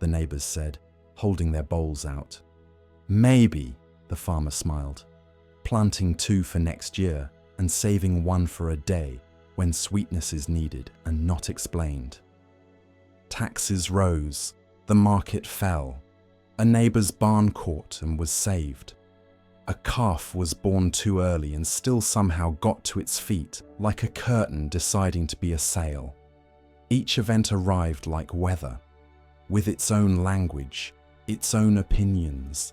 the neighbors said, holding their bowls out. "Maybe," the farmer smiled, planting 2 for next year and saving 1 for a day when sweetness is needed and not explained. Taxes rose, the market fell, a neighbor's barn caught and was saved. A calf was born too early and still somehow got to its feet, like a curtain deciding to be a sail. Each event arrived like weather, with its own language, its own opinions,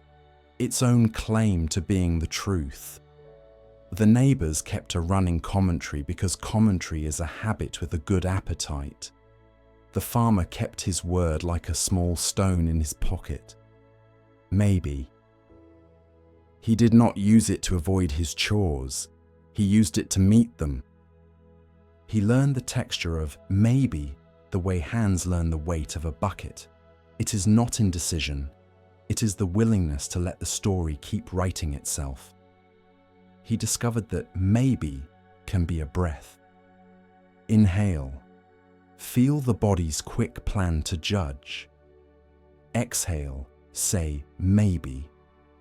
its own claim to being the truth. The neighbors kept a running commentary because commentary is a habit with a good appetite. The farmer kept his word like a small stone in his pocket. Maybe. He did not use it to avoid his chores. He used it to meet them. He learned the texture of maybe the way hands learn the weight of a bucket. It is not indecision. It is the willingness to let the story keep writing itself. he discovered that maybe can be a breath. Inhale. Feel the body's quick plan to judge. Exhale, say maybe,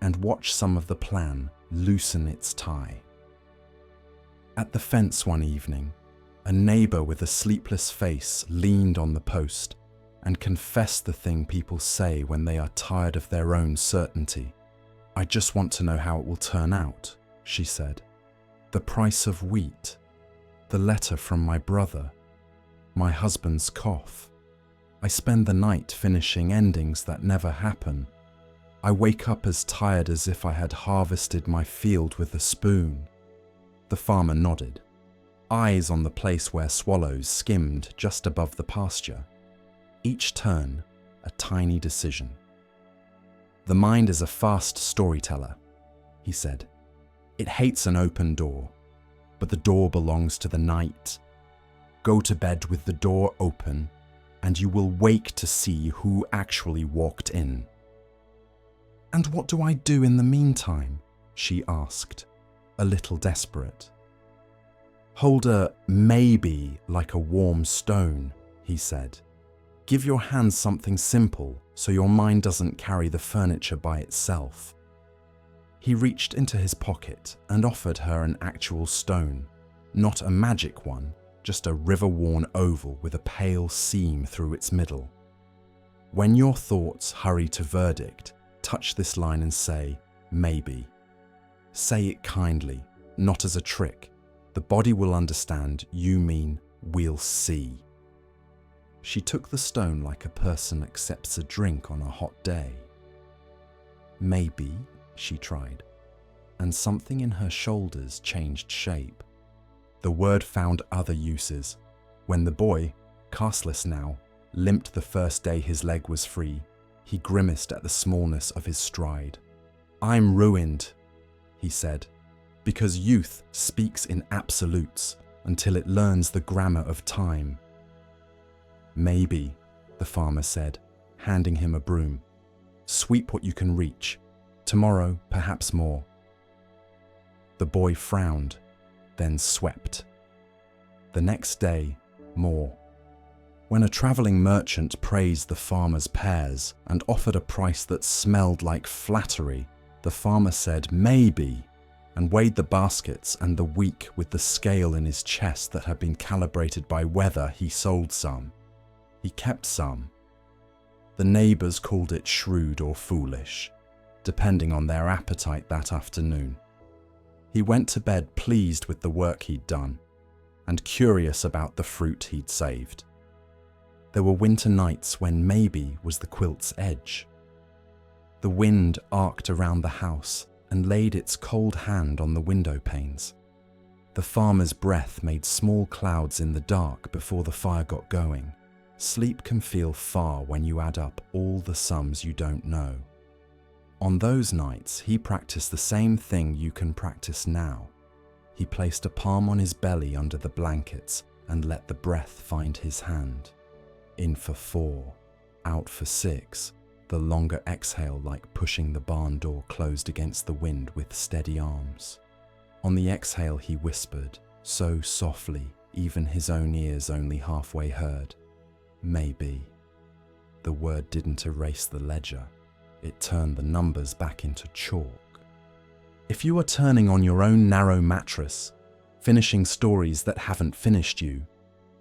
and watch some of the plan loosen its tie. At the fence one evening, a neighbor with a sleepless face leaned on the post and confessed the thing people say when they are tired of their own certainty. "I just want to know how it will turn out," she said. "The price of wheat, the letter from my brother, my husband's cough. I spend the night finishing endings that never happen. I wake up as tired as if I had harvested my field with a spoon." The farmer nodded, eyes on the place where swallows skimmed just above the pasture. Each turn, a tiny decision. "The mind is a fast storyteller," he said. "It hates an open door, but the door belongs to the night. Go to bed with the door open, and you will wake to see who actually walked in." "And what do I do in the meantime?" she asked, a little desperate. "Hold a maybe like a warm stone," he said. "Give your hands something simple so your mind doesn't carry the furniture by itself." He reached into his pocket and offered her an actual stone, not a magic one, just a river-worn oval with a pale seam through its middle. "When your thoughts hurry to verdict, touch this line and say, maybe. Say it kindly, not as a trick. The body will understand you mean we'll see." She took the stone like a person accepts a drink on a hot day. "Maybe," she tried, and something in her shoulders changed shape. The word found other uses. When the boy, castless now, limped the first day his leg was free, he grimaced at the smallness of his stride. "I'm ruined," he said, "because youth speaks in absolutes until it learns the grammar of time." "Maybe," the farmer said, handing him a broom. "Sweep what you can reach. Tomorrow, perhaps more." The boy frowned, then swept. The next day, more. When a travelling merchant praised the farmer's pears and offered a price that smelled like flattery, the farmer said maybe and weighed the baskets, and the week with the scale in his chest that had been calibrated by weather, he sold some. He kept some. The neighbours called it shrewd or foolish, depending on their appetite that afternoon. He went to bed pleased with the work he'd done, and curious about the fruit he'd saved. There were winter nights when maybe was the quilt's edge. The wind arced around the house and laid its cold hand on the window panes. The farmer's breath made small clouds in the dark before the fire got going. Sleep can feel far when you add up all the sums you don't know. On those nights, he practiced the same thing you can practice now. He placed a palm on his belly under the blankets and let the breath find his hand. In for 4, out for 6, the longer exhale like pushing the barn door closed against the wind with steady arms. On the exhale he whispered, so softly even his own ears only halfway heard, "Maybe." The word didn't erase the ledger. It turned the numbers back into chalk. If you are turning on your own narrow mattress, finishing stories that haven't finished you,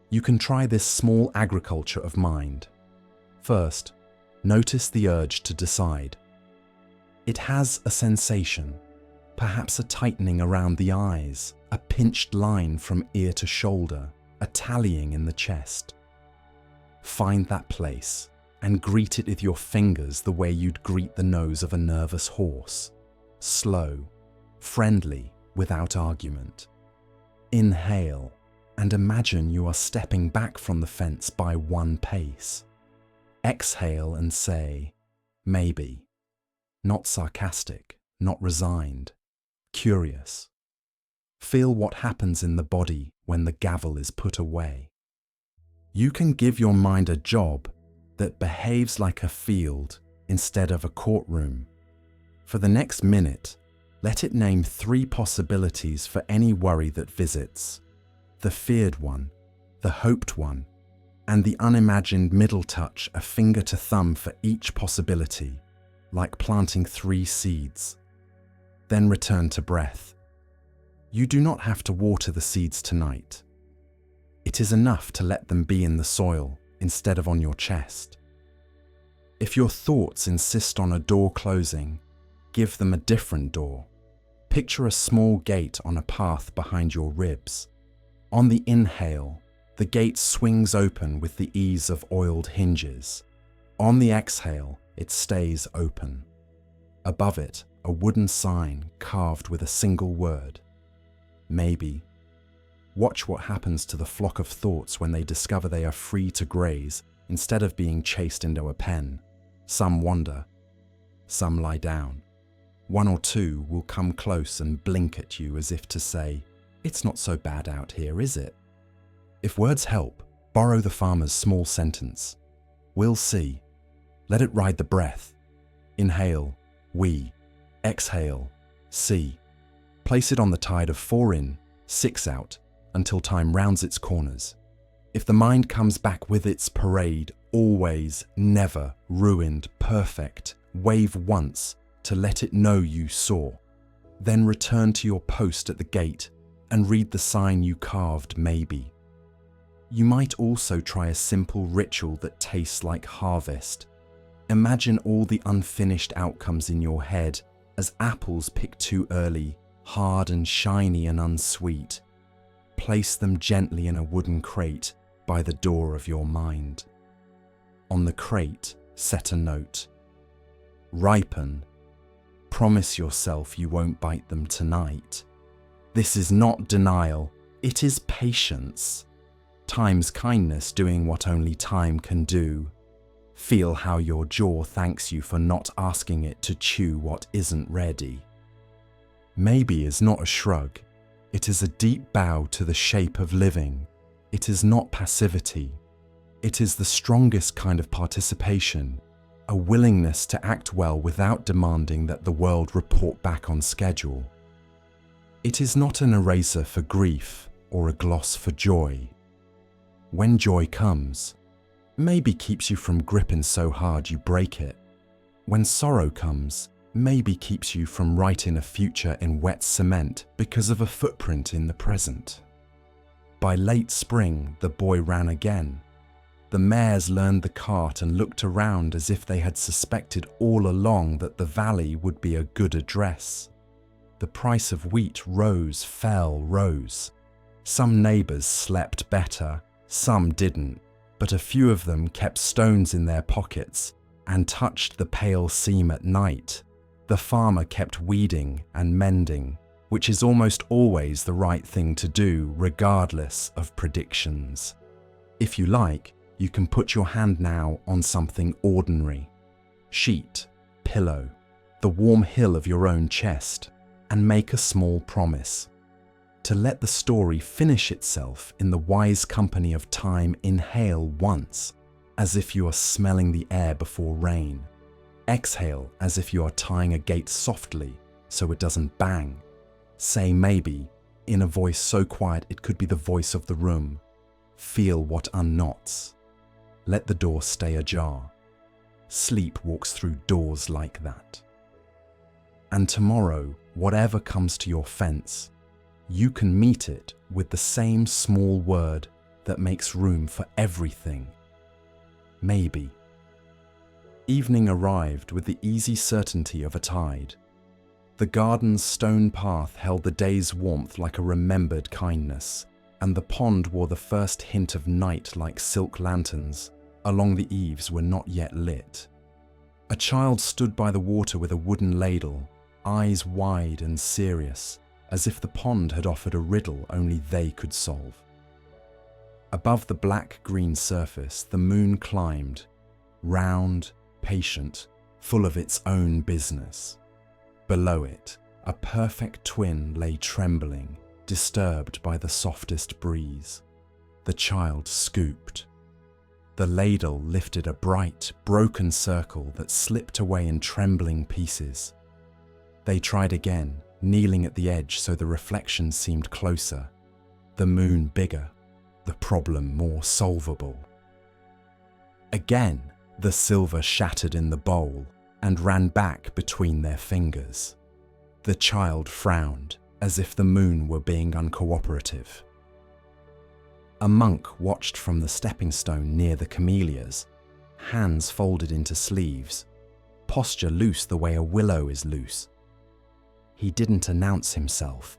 you can try this small agriculture of mind. First, notice the urge to decide. It has a sensation, perhaps a tightening around the eyes, a pinched line from ear to shoulder, a tallying in the chest. Find that place and greet it with your fingers the way you'd greet the nose of a nervous horse. Slow, friendly, without argument. Inhale and imagine you are stepping back from the fence by one pace. Exhale and say, maybe. Not sarcastic, not resigned, curious. Feel what happens in the body when the gavel is put away. You can give your mind a job that behaves like a field instead of a courtroom. For the next minute, Let it name 3 possibilities for any worry that visits: the feared one, the hoped one, and the unimagined middle touch, a finger to thumb for each possibility, like planting 3 seeds. Then return to breath. You do not have to water the seeds tonight. It is enough to let them be in the soil instead of on your chest. If your thoughts insist on a door closing, give them a different door. Picture a small gate on a path behind your ribs. On the inhale, the gate swings open with the ease of oiled hinges. On the exhale, it stays open. Above it, a wooden sign carved with a single word: maybe. Watch what happens to the flock of thoughts when they discover they are free to graze instead of being chased into a pen. Some wander, some lie down. 1 or 2 will come close and blink at you as if to say, "It's not so bad out here, is it?" If words help, borrow the farmer's small sentence: "We'll see." Let it ride the breath. Inhale, we. Exhale, see. Place it on the tide of 4 in, 6 out, until time rounds its corners. If the mind comes back with its parade, always, never, ruined, perfect, wave once to let it know you saw. Then return to your post at the gate and read the sign you carved, maybe. You might also try a simple ritual that tastes like harvest. Imagine all the unfinished outcomes in your head as apples picked too early, hard and shiny and unsweet. Place them gently in a wooden crate by the door of your mind. On the crate, set a note: ripen. Promise yourself you won't bite them tonight. This is not denial, it is patience. Time's kindness doing what only time can do. Feel how your jaw thanks you for not asking it to chew what isn't ready. Maybe is not a shrug. It is a deep bow to the shape of living. It is not passivity. It is the strongest kind of participation, a willingness to act well without demanding that the world report back on schedule. It is not an eraser for grief or a gloss for joy. When joy comes, maybe keeps you from gripping so hard you break it. When sorrow comes, maybe keeps you from writing a future in wet cement because of a footprint in the present. By late spring, the boy ran again. The mares learned the cart and looked around as if they had suspected all along that the valley would be a good address. The price of wheat rose, fell, rose. Some neighbours slept better, some didn't, but a few of them kept stones in their pockets and touched the pale seam at night. The farmer kept weeding and mending, which is almost always the right thing to do regardless of predictions. If you like, you can put your hand now on something ordinary: sheet, pillow, the warm hill of your own chest, and make a small promise. To let the story finish itself in the wise company of time, inhale once, as if you are smelling the air before rain. Exhale as if you are tying a gate softly so it doesn't bang. Say maybe, in a voice so quiet it could be the voice of the room. Feel what unknots. Let the door stay ajar. Sleep walks through doors like that. And tomorrow, whatever comes to your fence, you can meet it with the same small word that makes room for everything. Maybe. Evening arrived with the easy certainty of a tide. The garden's stone path held the day's warmth like a remembered kindness, and the pond wore the first hint of night like silk lanterns along the eaves were not yet lit. A child stood by the water with a wooden ladle, eyes wide and serious, as if the pond had offered a riddle only they could solve. Above the black-green surface, the moon climbed, round, patient, full of its own business. Below it, a perfect twin lay trembling, disturbed by the softest breeze. The child scooped. The ladle lifted a bright, broken circle that slipped away in trembling pieces. They tried again, kneeling at the edge so the reflection seemed closer, the moon bigger, the problem more solvable. Again, the silver shattered in the bowl and ran back between their fingers. The child frowned, as if the moon were being uncooperative. A monk watched from the stepping stone near the camellias, hands folded into sleeves, posture loose the way a willow is loose. He didn't announce himself.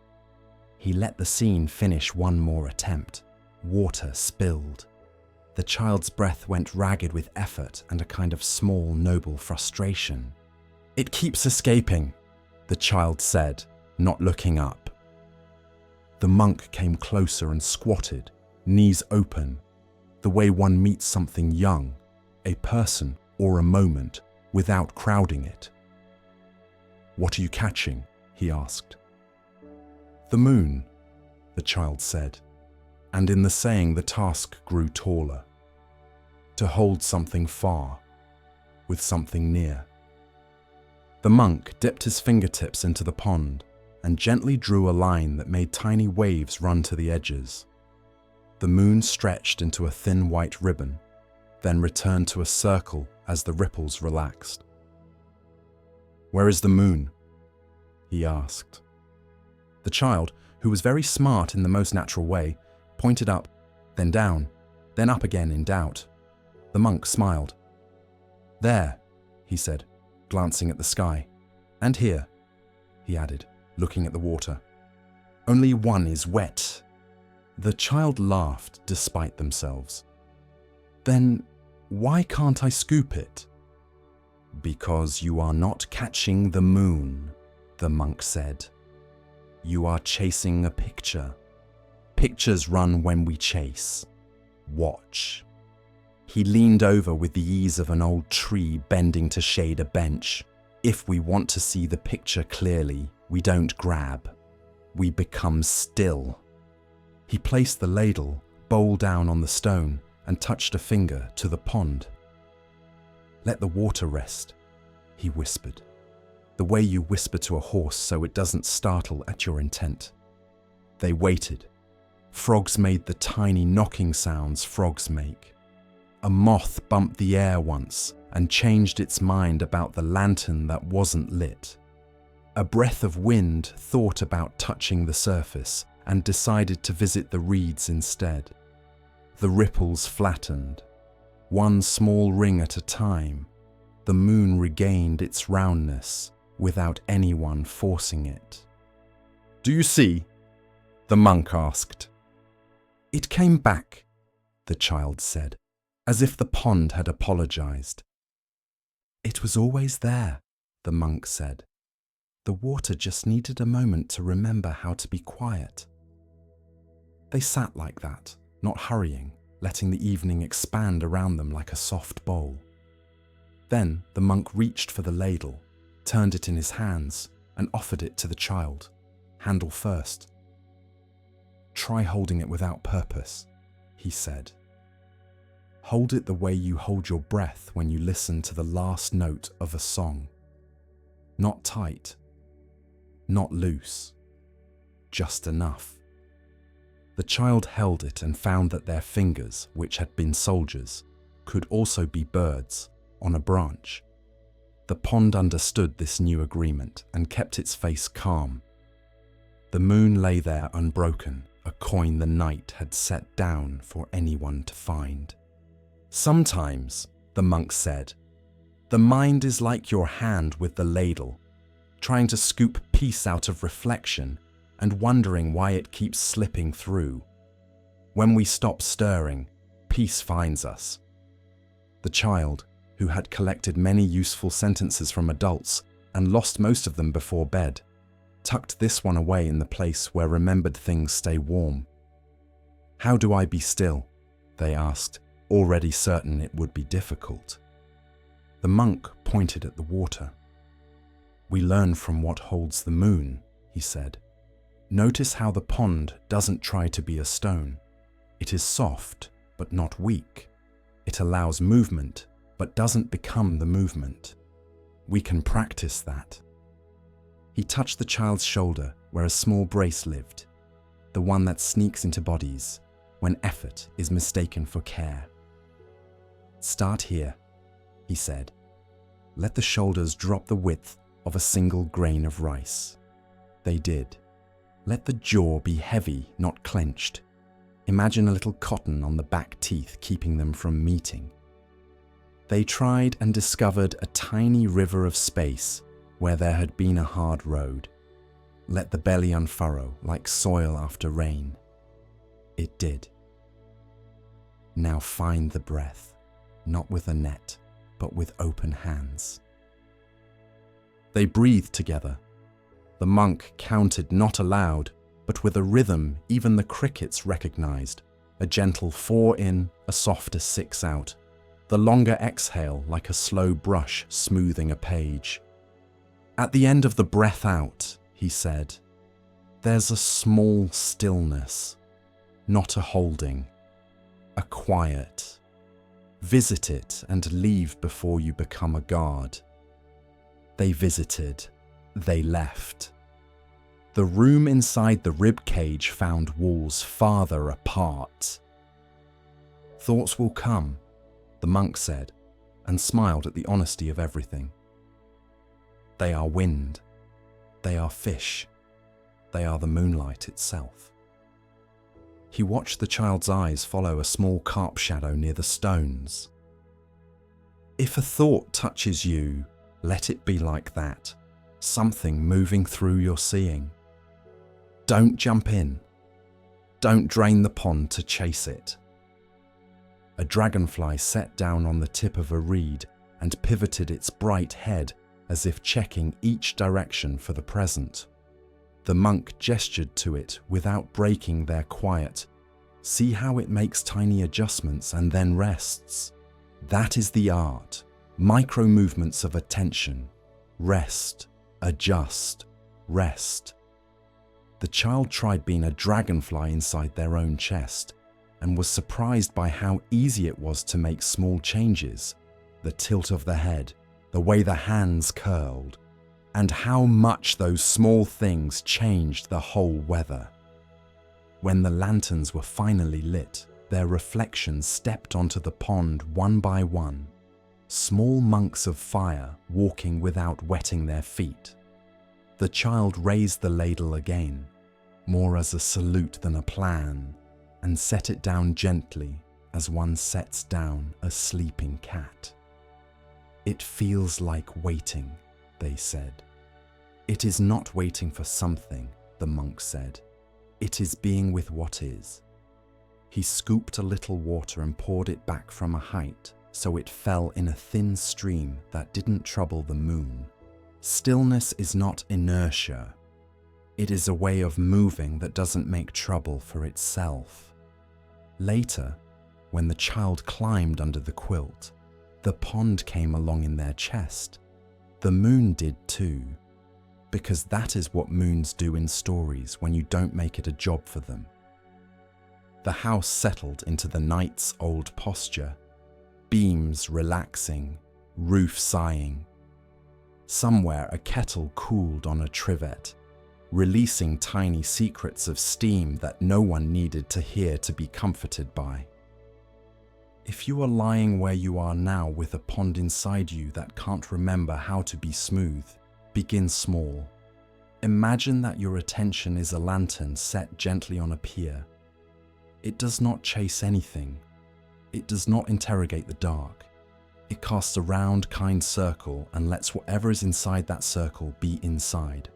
He let the scene finish one more attempt. Water spilled. The child's breath went ragged with effort and a kind of small, noble frustration. "It keeps escaping," the child said, not looking up. The monk came closer and squatted, knees open, the way one meets something young, a person or a moment, without crowding it. "What are you catching?" he asked. "The moon," the child said, and in the saying the task grew taller. To hold something far, with something near. The monk dipped his fingertips into the pond and gently drew a line that made tiny waves run to the edges. The moon stretched into a thin white ribbon, then returned to a circle as the ripples relaxed. "Where is the moon?" he asked. The child, who was very smart in the most natural way, pointed up, then down, then up again in doubt. The monk smiled. "There," he said, glancing at the sky. "And here," he added, looking at the water. "Only one is wet." The child laughed despite themselves. "Then why can't I scoop it?" "Because you are not catching the moon," the monk said. "You are chasing a picture. Pictures run when we chase. Watch." He leaned over with the ease of an old tree bending to shade a bench. "If we want to see the picture clearly, we don't grab. We become still." He placed the ladle, bowl down on the stone, and touched a finger to the pond. "Let the water rest," he whispered, the way you whisper to a horse so it doesn't startle at your intent. They waited. Frogs made the tiny knocking sounds frogs make. A moth bumped the air once and changed its mind about the lantern that wasn't lit. A breath of wind thought about touching the surface and decided to visit the reeds instead. The ripples flattened. One small ring at a time, the moon regained its roundness without anyone forcing it. "Do you see?" the monk asked. "It came back," the child said, as if the pond had apologized. "It was always there," the monk said. "The water just needed a moment to remember how to be quiet." They sat like that, not hurrying, letting the evening expand around them like a soft bowl. Then the monk reached for the ladle, turned it in his hands, and offered it to the child, handle first. "Try holding it without purpose," he said. "Hold it the way you hold your breath when you listen to the last note of a song. Not tight, not loose, just enough." The child held it and found that their fingers, which had been soldiers, could also be birds on a branch. The pond understood this new agreement and kept its face calm. The moon lay there unbroken, a coin the night had set down for anyone to find. "Sometimes," the monk said, "the mind is like your hand with the ladle, trying to scoop peace out of reflection and wondering why it keeps slipping through. When we stop stirring, peace finds us." The child, who had collected many useful sentences from adults and lost most of them before bed, tucked this one away in the place where remembered things stay warm. "How do I be still?" they asked, already certain it would be difficult. The monk pointed at the water. "We learn from what holds the moon," he said. "Notice how the pond doesn't try to be a stone. It is soft, but not weak. It allows movement, but doesn't become the movement. We can practice that." He touched the child's shoulder where a small brace lived, the one that sneaks into bodies when effort is mistaken for care. "Start here," he said. "Let the shoulders drop the width of a single grain of rice." They did. Let the jaw be heavy, not clenched. Imagine a little cotton on the back teeth keeping them from meeting. They tried and discovered a tiny river of space where there had been a hard road. Let the belly unfurrow like soil after rain. It did. Now find the breath, not with a net, but with open hands. They breathed together. The monk counted not aloud, but with a rhythm even the crickets recognized, a gentle 4 in, a softer 6 out, the longer exhale like a slow brush smoothing a page. At the end of the breath out, he said, "There's a small stillness, not a holding, a quiet. Visit it and leave before you become a guard." They visited, they left. The room inside the rib cage found walls farther apart. "Thoughts will come," the monk said, and smiled at the honesty of everything. "They are wind, they are fish, they are the moonlight itself." He watched the child's eyes follow a small carp shadow near the stones. "If a thought touches you, let it be like that, something moving through your seeing. Don't jump in. Don't drain the pond to chase it." A dragonfly sat down on the tip of a reed and pivoted its bright head as if checking each direction for the present. The monk gestured to it without breaking their quiet. See how it makes tiny adjustments and then rests. That is the art. Micro movements of attention. Rest, adjust, rest. The child tried being a dragonfly inside their own chest and was surprised by how easy it was to make small changes. The tilt of the head, the way the hands curled, and how much those small things changed the whole weather. When the lanterns were finally lit, their reflections stepped onto the pond one by one, small monks of fire walking without wetting their feet. The child raised the ladle again, more as a salute than a plan, and set it down gently as one sets down a sleeping cat. "It feels like waiting," they said. "It is not waiting for something," the monk said. "It is being with what is." He scooped a little water and poured it back from a height, so it fell in a thin stream that didn't trouble the moon. Stillness is not inertia. It is a way of moving that doesn't make trouble for itself. Later, when the child climbed under the quilt, the pond came along in their chest. The moon did too, because that is what moons do in stories when you don't make it a job for them. The house settled into the night's old posture, beams relaxing, roof sighing. Somewhere a kettle cooled on a trivet, releasing tiny secrets of steam that no one needed to hear to be comforted by. If you are lying where you are now with a pond inside you that can't remember how to be smooth, begin small. Imagine that your attention is a lantern set gently on a pier. It does not chase anything. It does not interrogate the dark. It casts a round, kind circle and lets whatever is inside that circle be inside.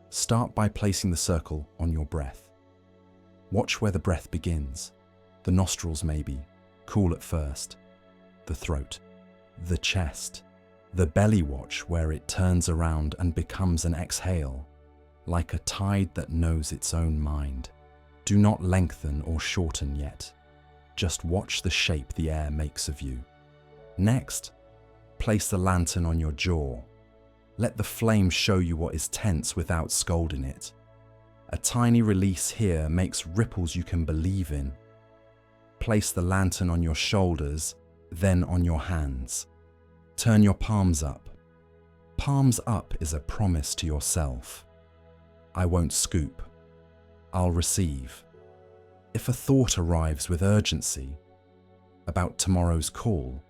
Start by placing the circle on your breath. Watch where the breath begins. The nostrils maybe, cool at first. The throat, the chest, the belly. Watch where it turns around and becomes an exhale, like a tide that knows its own mind. Do not lengthen or shorten yet. Just watch the shape the air makes of you. Next, place the lantern on your jaw. Let the flame show you what is tense without scolding it. A tiny release here makes ripples you can believe in. Place the lantern on your shoulders, then on your hands. Turn your palms up. Palms up is a promise to yourself. I won't scoop. I'll receive. If a thought arrives with urgency about tomorrow's call,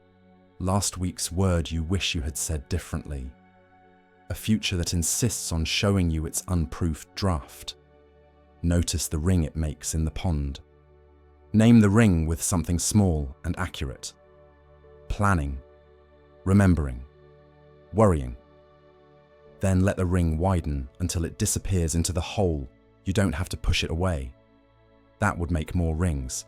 last week's word you wish you had said differently, a future that insists on showing you its unproofed draft, notice the ring it makes in the pond. Name the ring with something small and accurate. Planning, remembering, worrying. Then let the ring widen until it disappears into the hole. You don't have to push it away. That would make more rings.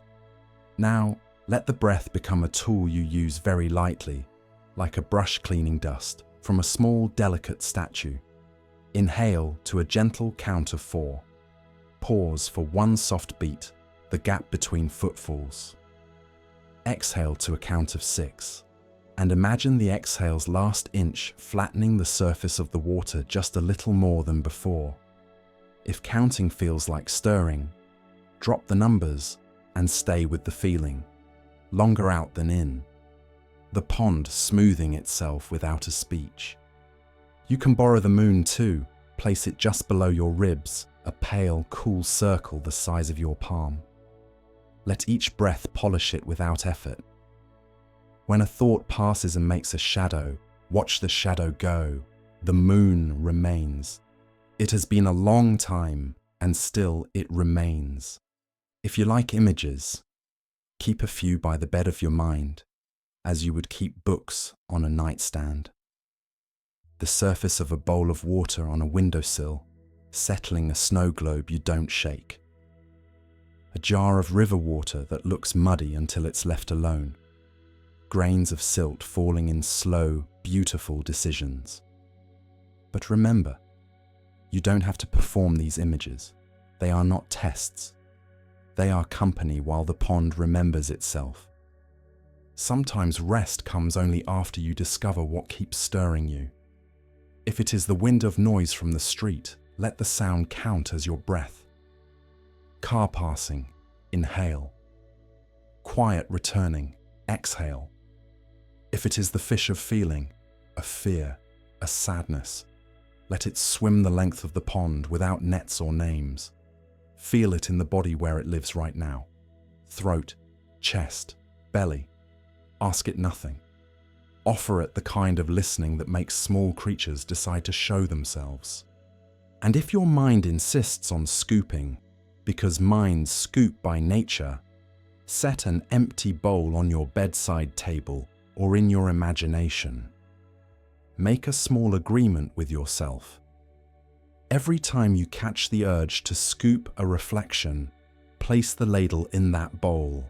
Now, let the breath become a tool you use very lightly, like a brush cleaning dust from a small, delicate statue. Inhale to a gentle count of 4. Pause for one soft beat, the gap between footfalls. Exhale to a count of 6. And imagine the exhale's last inch flattening the surface of the water just a little more than before. If counting feels like stirring, drop the numbers and stay with the feeling, longer out than in. The pond smoothing itself without a speech. You can borrow the moon too, place it just below your ribs, a pale, cool circle the size of your palm. Let each breath polish it without effort. When a thought passes and makes a shadow, watch the shadow go. The moon remains. It has been a long time, and still it remains. If you like images, keep a few by the bed of your mind, as you would keep books on a nightstand. The surface of a bowl of water on a windowsill, settling a snow globe you don't shake. A jar of river water that looks muddy until it's left alone. Grains of silt falling in slow, beautiful decisions. But remember, you don't have to perform these images. They are not tests. They are company while the pond remembers itself. Sometimes rest comes only after you discover what keeps stirring you. If it is the wind of noise from the street, let the sound count as your breath. Car passing, inhale. Quiet returning, exhale. If it is the fish of feeling, a fear, a sadness, let it swim the length of the pond without nets or names. Feel it in the body where it lives right now. Throat, chest, belly. Ask it nothing. Offer it the kind of listening that makes small creatures decide to show themselves. And if your mind insists on scooping, because minds scoop by nature, set an empty bowl on your bedside table or in your imagination. Make a small agreement with yourself. Every time you catch the urge to scoop a reflection, place the ladle in that bowl.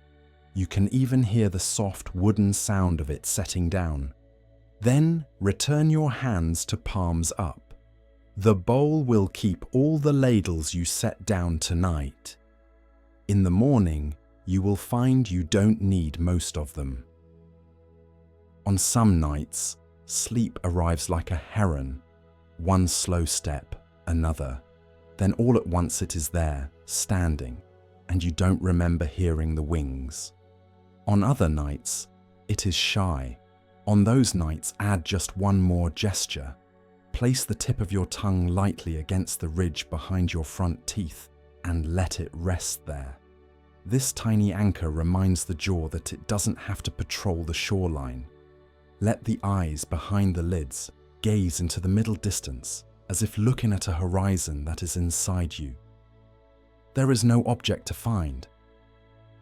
You can even hear the soft wooden sound of it setting down. Then return your hands to palms up. The bowl will keep all the ladles you set down tonight. In the morning, you will find you don't need most of them. On some nights, sleep arrives like a heron, one slow step, another. Then all at once it is there, standing, and you don't remember hearing the wings. On other nights, it is shy. On those nights, add just one more gesture. Place the tip of your tongue lightly against the ridge behind your front teeth and let it rest there. This tiny anchor reminds the jaw that it doesn't have to patrol the shoreline. Let the eyes behind the lids gaze into the middle distance, as if looking at a horizon that is inside you. There is no object to find.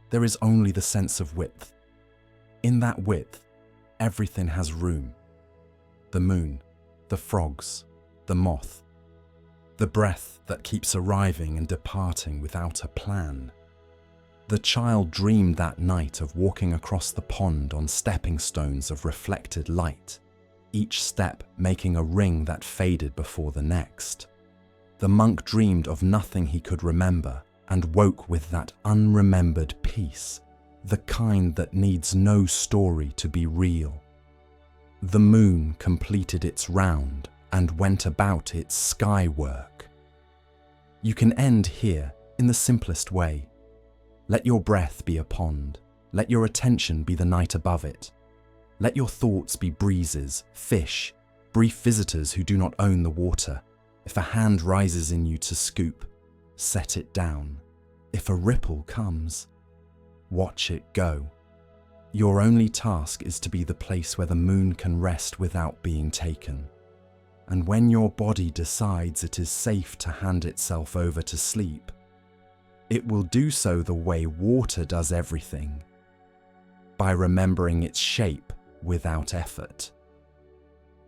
There is only the sense of width. In that width, everything has room. The moon, the frogs, the moth, the breath that keeps arriving and departing without a plan. The child dreamed that night of walking across the pond on stepping stones of reflected light, each step making a ring that faded before the next. The monk dreamed of nothing he could remember and woke with that unremembered peace, the kind that needs no story to be real. The moon completed its round and went about its sky work. You can end here in the simplest way. Let your breath be a pond. Let your attention be the night above it. Let your thoughts be breezes, fish, brief visitors who do not own the water. If a hand rises in you to scoop, set it down. If a ripple comes, watch it go. Your only task is to be the place where the moon can rest without being taken. And when your body decides it is safe to hand itself over to sleep, it will do so the way water does everything, by remembering its shape without effort.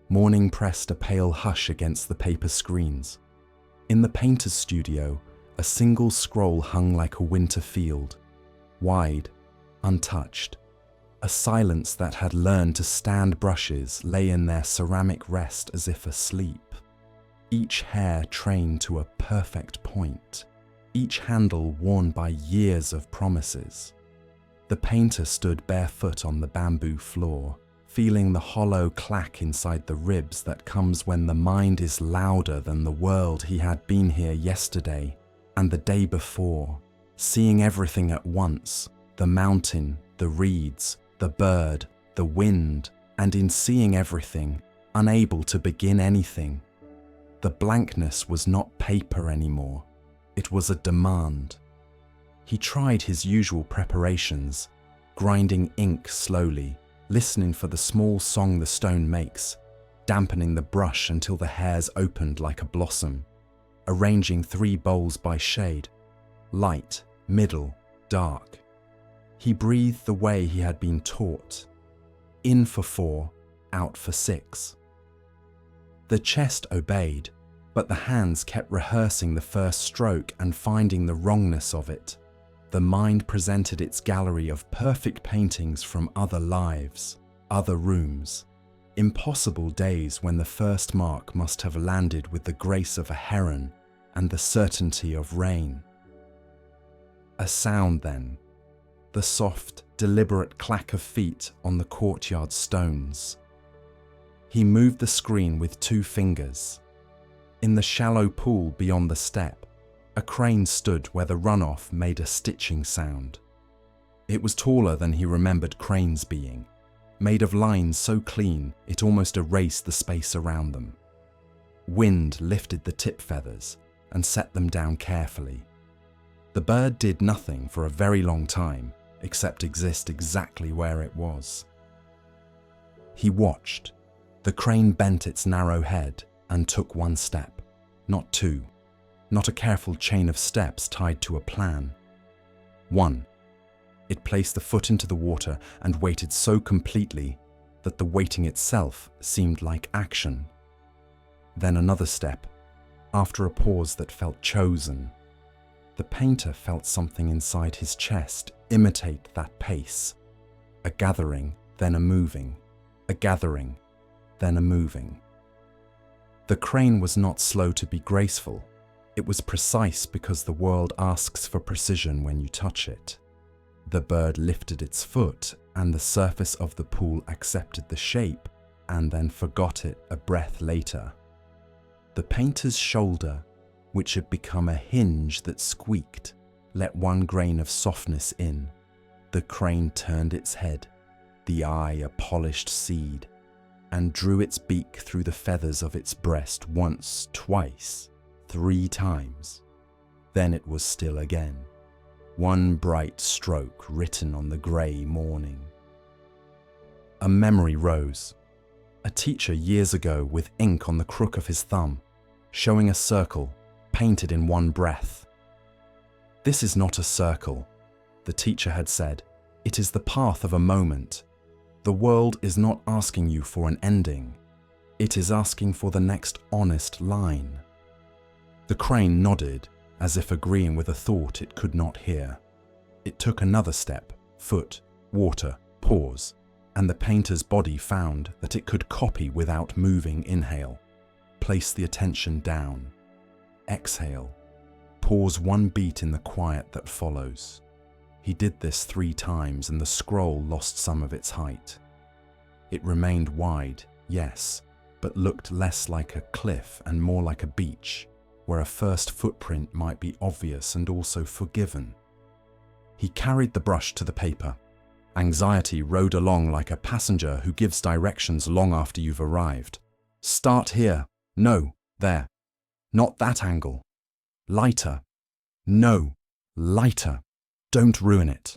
Morning pressed a pale hush against the paper screens. In the painter's studio, a single scroll hung like a winter field, wide, untouched. A silence that had learned to stand brushes lay in their ceramic rest as if asleep, each hair trained to a perfect point, each handle worn by years of promises. The painter stood barefoot on the bamboo floor, feeling the hollow clack inside the ribs that comes when the mind is louder than the world. He had been here yesterday and the day before, seeing everything at once, the mountain, the reeds, the bird, the wind, and in seeing everything, unable to begin anything. The blankness was not paper anymore. It was a demand. He tried his usual preparations, grinding ink slowly, listening for the small song the stone makes, dampening the brush until the hairs opened like a blossom, arranging 3 bowls by shade, light, middle, dark. He breathed the way he had been taught, in for 4, out for 6. The chest obeyed, but the hands kept rehearsing the first stroke and finding the wrongness of it. The mind presented its gallery of perfect paintings from other lives, other rooms, impossible days when the first mark must have landed with the grace of a heron and the certainty of rain. A sound then, the soft, deliberate clack of feet on the courtyard stones. He moved the screen with 2 fingers. In the shallow pool beyond the step, a crane stood where the runoff made a stitching sound. It was taller than he remembered cranes being, made of lines so clean it almost erased the space around them. Wind lifted the tip feathers and set them down carefully. The bird did nothing for a very long time except exist exactly where it was. He watched. The crane bent its narrow head and took 1 step, not 2. Not a careful chain of steps tied to a plan. 1. It placed the foot into the water and waited so completely that the waiting itself seemed like action. Then another step, after a pause that felt chosen. The painter felt something inside his chest imitate that pace. A gathering, then a moving. A gathering, then a moving. The crane was not slow to be graceful. It was precise because the world asks for precision when you touch it. The bird lifted its foot and the surface of the pool accepted the shape and then forgot it a breath later. The painter's shoulder, which had become a hinge that squeaked, let 1 grain of softness in. The crane turned its head, the eye a polished seed, and drew its beak through the feathers of its breast once, twice, 3 times. Then it was still again. 1 bright stroke written on the grey morning. A memory rose. A teacher years ago with ink on the crook of his thumb, showing a circle, painted in 1 breath. This is not a circle, the teacher had said. It is the path of a moment. The world is not asking you for an ending. It is asking for the next honest line. The crane nodded, as if agreeing with a thought it could not hear. It took another step, foot, water, pause, and the painter's body found that it could copy without moving. Inhale, place the attention down. Exhale, pause 1 beat in the quiet that follows. He did this 3 times and the scroll lost some of its height. It remained wide, yes, but looked less like a cliff and more like a beach, where a first footprint might be obvious and also forgiven. He carried the brush to the paper. Anxiety rode along like a passenger who gives directions long after you've arrived. Start here. No, there. Not that angle. Lighter. No, lighter. Don't ruin it.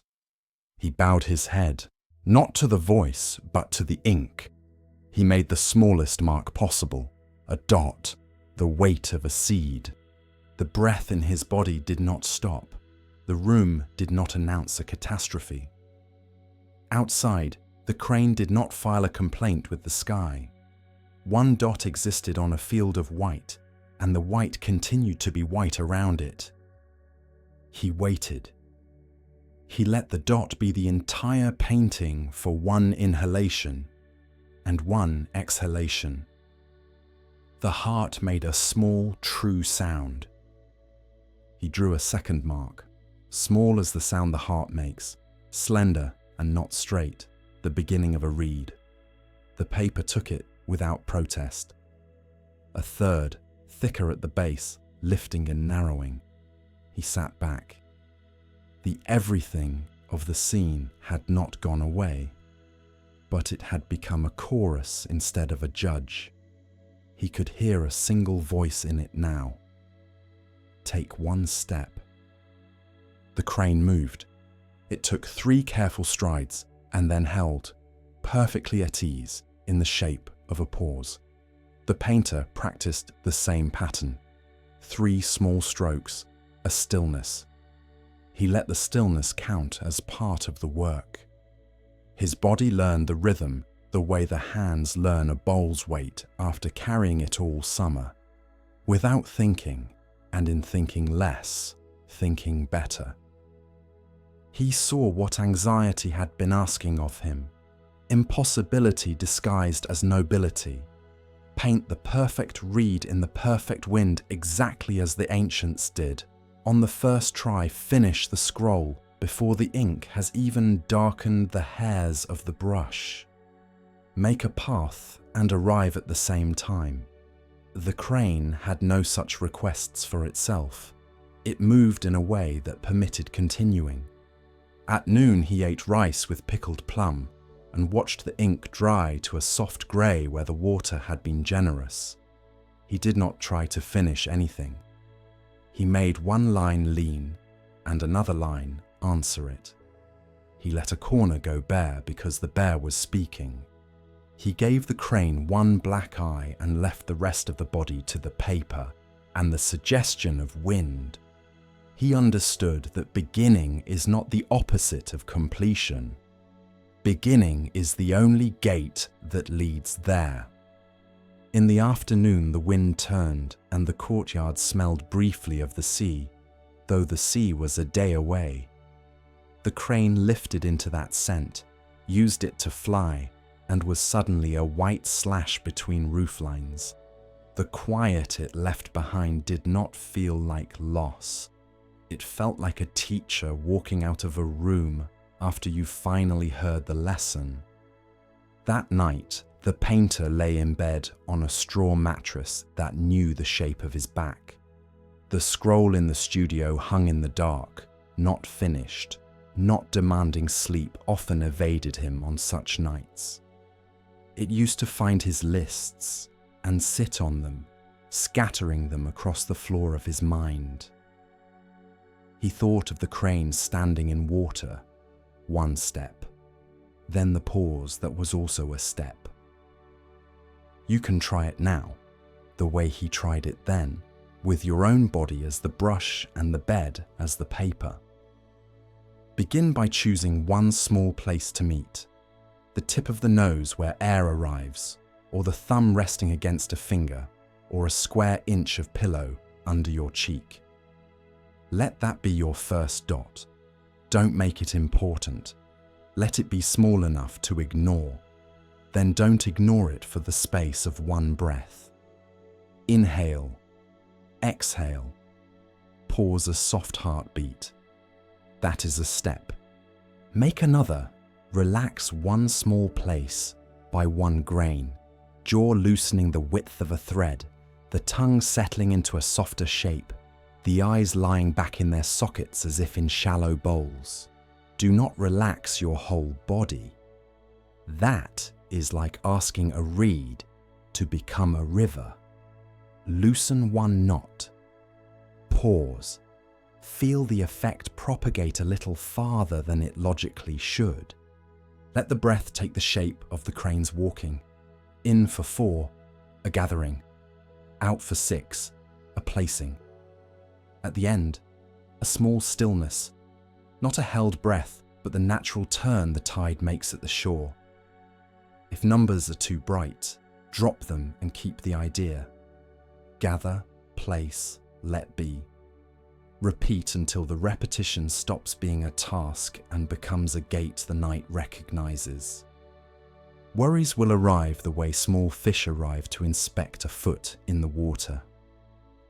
He bowed his head, not to the voice, but to the ink. He made the smallest mark possible, a dot, the weight of a seed. The breath in his body did not stop. The room did not announce a catastrophe. Outside, the crane did not file a complaint with the sky. One dot existed on a field of white, and the white continued to be white around it. He waited. He let the dot be the entire painting for one inhalation and one exhalation. The heart made a small, true sound. He drew a second mark, small as the sound the heart makes, slender and not straight, the beginning of a reed. The paper took it without protest. A third, thicker at the base, lifting and narrowing. He sat back. The everything of the scene had not gone away, but it had become a chorus instead of a judge. He could hear a single voice in it now. Take one step. The crane moved. It took 3 careful strides and then held, perfectly at ease, in the shape of a pause. The painter practiced the same pattern. 3 small strokes, a stillness. He let the stillness count as part of the work. His body learned the rhythm the way the hands learn a bowl's weight after carrying it all summer. Without thinking, and in thinking less, thinking better. He saw what anxiety had been asking of him. Impossibility disguised as nobility. Paint the perfect reed in the perfect wind exactly as the ancients did. On the first try, finish the scroll before the ink has even darkened the hairs of the brush. Make a path and arrive at the same time. The crane had no such requests for itself. It moved in a way that permitted continuing. At noon he ate rice with pickled plum and watched the ink dry to a soft grey where the water had been generous. He did not try to finish anything. He made one line lean and another line answer it. He let a corner go bare because the bear was speaking. He gave the crane one black eye and left the rest of the body to the paper and the suggestion of wind. He understood that beginning is not the opposite of completion. Beginning is the only gate that leads there. In the afternoon the wind turned and the courtyard smelled briefly of the sea, though the sea was a day away. The crane lifted into that scent, used it to fly, and was suddenly a white slash between rooflines. The quiet it left behind did not feel like loss. It felt like a teacher walking out of a room after you finally heard the lesson. That night, the painter lay in bed on a straw mattress that knew the shape of his back. The scroll in the studio hung in the dark, not finished, not demanding sleep often evaded him on such nights. It used to find his lists and sit on them, scattering them across the floor of his mind. He thought of the crane standing in water, one step, then the pause that was also a step. You can try it now, the way he tried it then, with your own body as the brush and the bed as the paper. Begin by choosing one small place to meet, the tip of the nose where air arrives, or the thumb resting against a finger, or a square inch of pillow under your cheek. Let that be your first dot. Don't make it important. Let it be small enough to ignore. Then don't ignore it for the space of one breath. Inhale, exhale, pause a soft heartbeat. That is a step. Make another. Relax one small place by one grain, jaw loosening the width of a thread, the tongue settling into a softer shape, the eyes lying back in their sockets as if in shallow bowls. Do not relax your whole body. That is like asking a reed, to become a river. Loosen one knot. Pause. Feel the effect propagate a little farther than it logically should. Let the breath take the shape of the cranes walking. In for 4, a gathering. Out for 6, a placing. At the end, a small stillness. Not a held breath, but the natural turn the tide makes at the shore. If numbers are too bright, drop them and keep the idea. Gather, place, let be. Repeat until the repetition stops being a task and becomes a gate the night recognizes. Worries will arrive the way small fish arrive to inspect a foot in the water.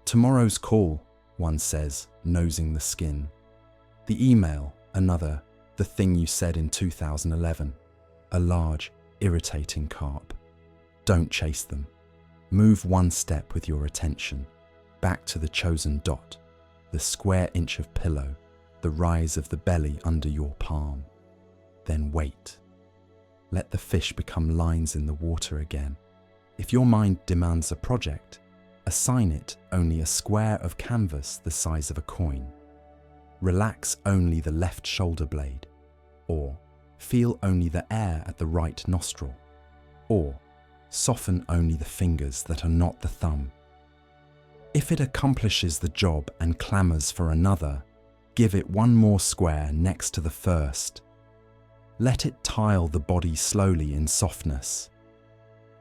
Tomorrow's call, one says, nosing the skin. The email, another, the thing you said in 2011. A large, irritating carp. Don't chase them. Move one step with your attention, back to the chosen dot, the square inch of pillow, the rise of the belly under your palm. Then wait. Let the fish become lines in the water again. If your mind demands a project, assign it only a square of canvas the size of a coin. Relax only the left shoulder blade, or feel only the air at the right nostril, or soften only the fingers that are not the thumb. If it accomplishes the job and clamours for another, give it one more square next to the first. Let it tile the body slowly in softness.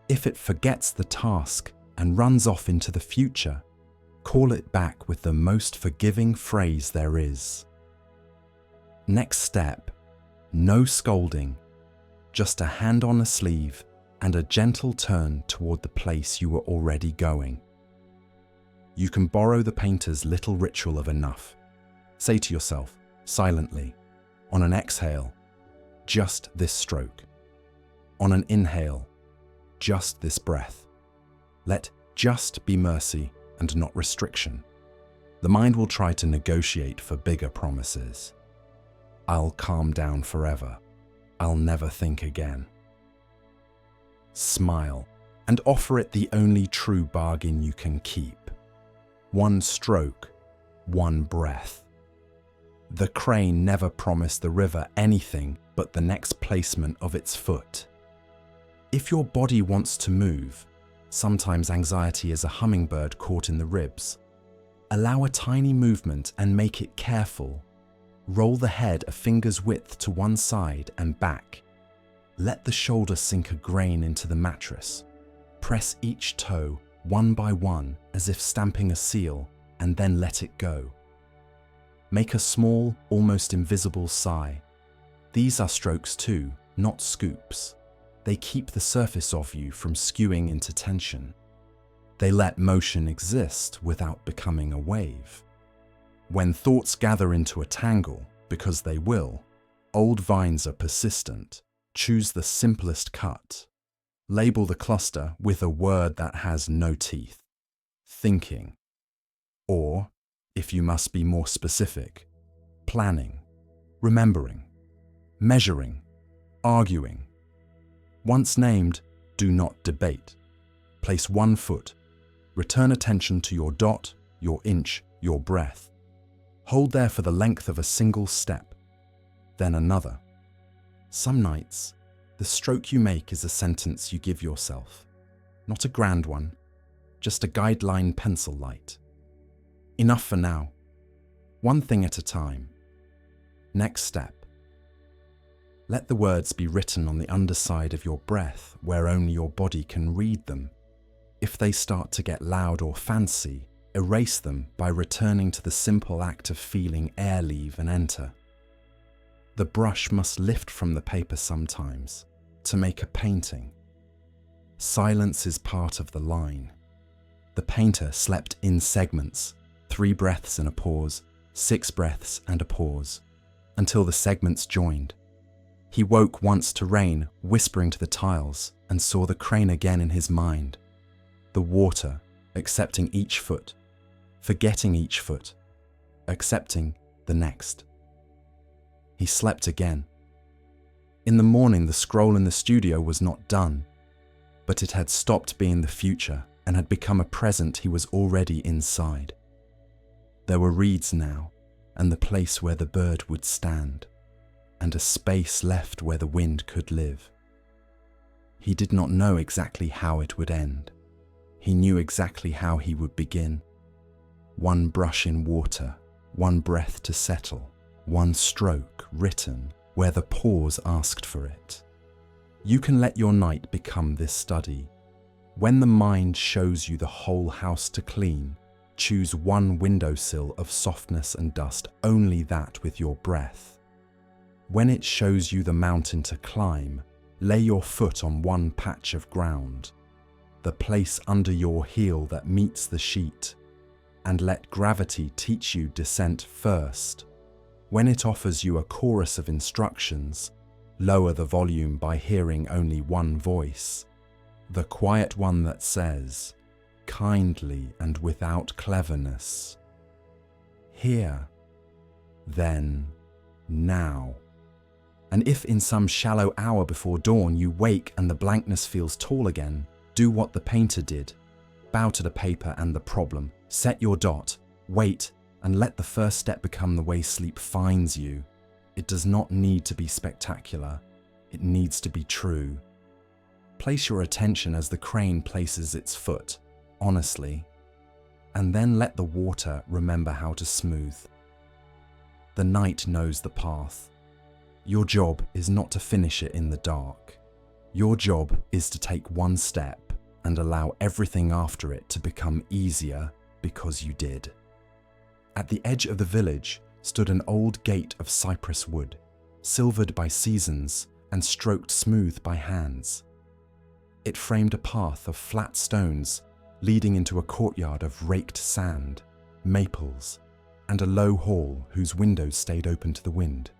If it forgets the task and runs off into the future, call it back with the most forgiving phrase there is. Next step, no scolding, just a hand on a sleeve and a gentle turn toward the place you were already going. You can borrow the painter's little ritual of enough. Say to yourself, silently, on an exhale, just this stroke. On an inhale, just this breath. Let just be mercy and not restriction. The mind will try to negotiate for bigger promises. I'll calm down forever. I'll never think again. Smile and offer it the only true bargain you can keep. One stroke, one breath. The crane never promised the river anything but the next placement of its foot. If your body wants to move, sometimes anxiety is a hummingbird caught in the ribs. Allow a tiny movement and make it careful. Roll the head a finger's width to one side and back. Let the shoulder sink a grain into the mattress. Press each toe one by one as if stamping a seal, and then let it go. Make a small, almost invisible sigh. These are strokes too, not scoops. They keep the surface of you from skewing into tension. They let motion exist without becoming a wave. When thoughts gather into a tangle, because they will, old vines are persistent. Choose the simplest cut. Label the cluster with a word that has no teeth. Thinking. Or, if you must be more specific, planning, remembering, measuring, arguing. Once named, do not debate. Place one foot. Return attention to your dot, your inch, your breath. Hold there for the length of a single step, then another. Some nights, the stroke you make is a sentence you give yourself. Not a grand one, just a guideline pencil light. Enough for now. One thing at a time. Next step. Let the words be written on the underside of your breath where only your body can read them. If they start to get loud or fancy, erase them by returning to the simple act of feeling air leave and enter. The brush must lift from the paper sometimes to make a painting. Silence is part of the line. The painter slept in segments, 3 breaths and a pause, 6 breaths and a pause, until the segments joined. He woke once to rain, whispering to the tiles, and saw the crane again in his mind. The water, accepting each foot, forgetting each foot, accepting the next. He slept again. In the morning, the scroll in the studio was not done, but it had stopped being the future and had become a present he was already inside. There were reeds now, and the place where the bird would stand, and a space left where the wind could live. He did not know exactly how it would end. He knew exactly how he would begin. One brush in water, one breath to settle, one stroke written where the pause asked for it. You can let your night become this study. When the mind shows you the whole house to clean, choose one windowsill of softness and dust, only that with your breath. When it shows you the mountain to climb, lay your foot on one patch of ground, the place under your heel that meets the sheet, and let gravity teach you descent first. When it offers you a chorus of instructions, lower the volume by hearing only one voice, the quiet one that says, kindly and without cleverness, here, then, now. And if in some shallow hour before dawn you wake and the blankness feels tall again, do what the painter did. Bow to the paper and the problem. Set your dot, wait, and let the first step become the way sleep finds you. It does not need to be spectacular. It needs to be true. Place your attention as the crane places its foot, honestly, and then let the water remember how to smooth. The night knows the path. Your job is not to finish it in the dark. Your job is to take one step and allow everything after it to become easier because you did. At the edge of the village stood an old gate of cypress wood, silvered by seasons and stroked smooth by hands. It framed a path of flat stones leading into a courtyard of raked sand, maples, and a low hall whose windows stayed open to the wind.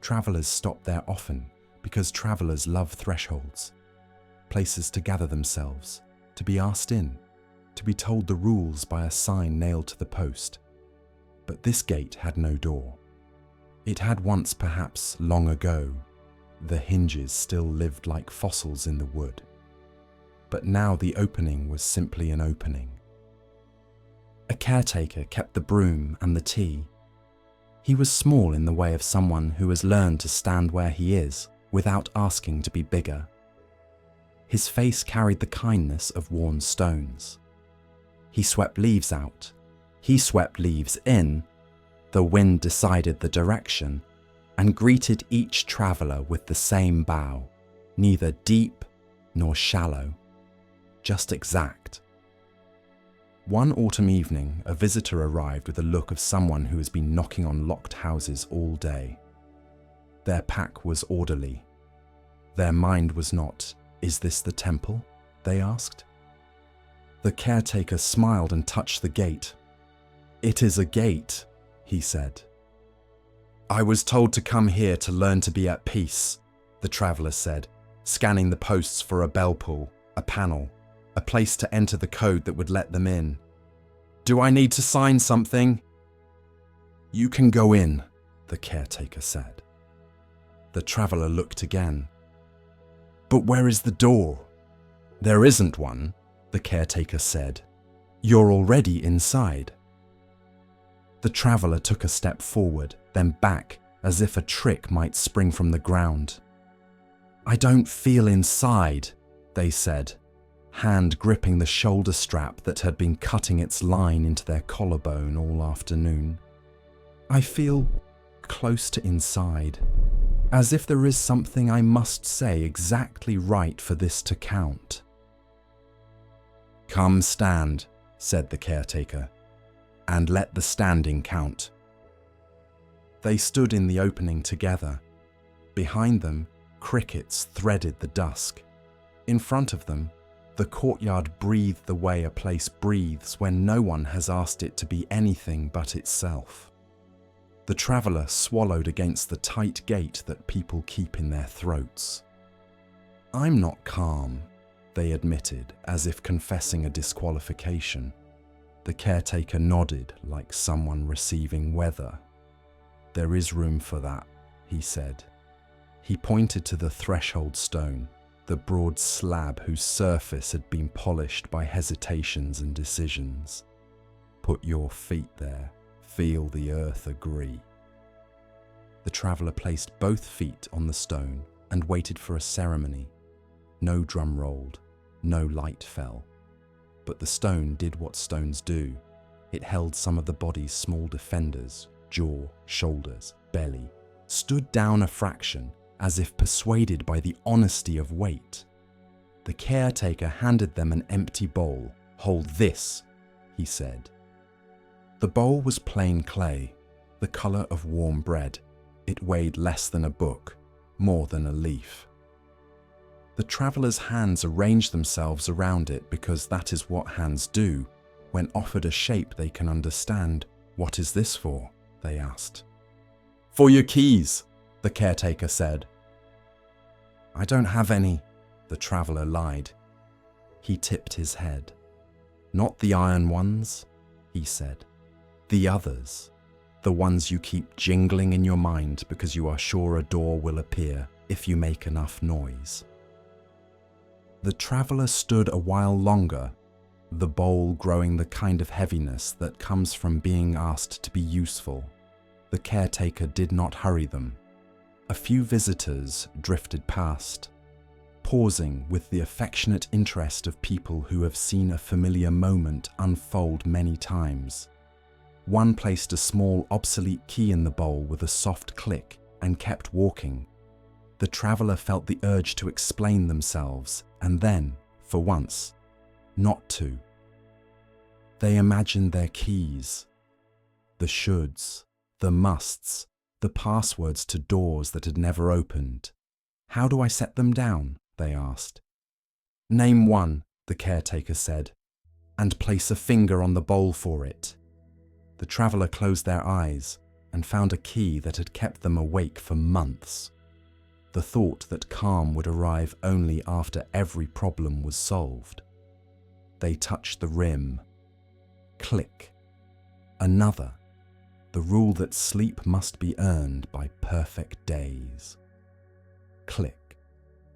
Travellers stopped there often because travellers love thresholds, places to gather themselves, to be asked in, to be told the rules by a sign nailed to the post. But this gate had no door. It had once, perhaps long ago. The hinges still lived like fossils in the wood. But now the opening was simply an opening. A caretaker kept the broom and the tea. He was small in the way of someone who has learned to stand where he is without asking to be bigger. His face carried the kindness of worn stones. He swept leaves out. He swept leaves in. The wind decided the direction and greeted each traveller with the same bow, neither deep nor shallow, just exact. One autumn evening, a visitor arrived with the look of someone who has been knocking on locked houses all day. Their pack was orderly. Their mind was not, "Is this the temple?" they asked. The caretaker smiled and touched the gate. "It is a gate," he said. "I was told to come here to learn to be at peace," the traveller said, scanning the posts for a bell pull, a panel, a place to enter the code that would let them in. "Do I need to sign something?" "You can go in," the caretaker said. The traveller looked again. "But where is the door?" "There isn't one," the caretaker said. "You're already inside." The traveller took a step forward, then back, as if a trick might spring from the ground. "I don't feel inside," they said, hand gripping the shoulder strap that had been cutting its line into their collarbone all afternoon. "I feel close to inside, as if there is something I must say exactly right for this to count." "Come stand," said the caretaker, "and let the standing count." They stood in the opening together. Behind them, crickets threaded the dusk. In front of them, the courtyard breathed the way a place breathes when no one has asked it to be anything but itself. The traveller swallowed against the tight gate that people keep in their throats. "I'm not calm," they admitted, as if confessing a disqualification. The caretaker nodded like someone receiving weather. "There is room for that," he said. He pointed to the threshold stone, the broad slab whose surface had been polished by hesitations and decisions. Put your feet there, feel the earth agree. The traveller placed both feet on the stone and waited for a ceremony. No drum rolled, no light fell. But the stone did what stones do. It held some of the body's small defenders, jaw, shoulders, belly, stood down a fraction, as if persuaded by the honesty of weight. The caretaker handed them an empty bowl. "Hold this," he said. The bowl was plain clay, the colour of warm bread. It weighed less than a book, more than a leaf. The traveller's hands arranged themselves around it because that is what hands do when offered a shape they can understand. "What is this for?" they asked. "For your keys," the caretaker said. "I don't have any," the traveller lied. He tipped his head. "Not the iron ones," he said. "The others. The ones you keep jingling in your mind because you are sure a door will appear if you make enough noise." The traveller stood a while longer, the bowl growing the kind of heaviness that comes from being asked to be useful. The caretaker did not hurry them. A few visitors drifted past, pausing with the affectionate interest of people who have seen a familiar moment unfold many times. One placed a small obsolete key in the bowl with a soft click and kept walking. The traveller felt the urge to explain themselves and then, for once, not to. They imagined their keys, the shoulds, the musts, the passwords to doors that had never opened. "How do I set them down?" they asked. "Name one," the caretaker said, "and place a finger on the bowl for it." The traveller closed their eyes and found a key that had kept them awake for months. The thought that calm would arrive only after every problem was solved. They touched the rim. Click. Another. The rule that sleep must be earned by perfect days. Click.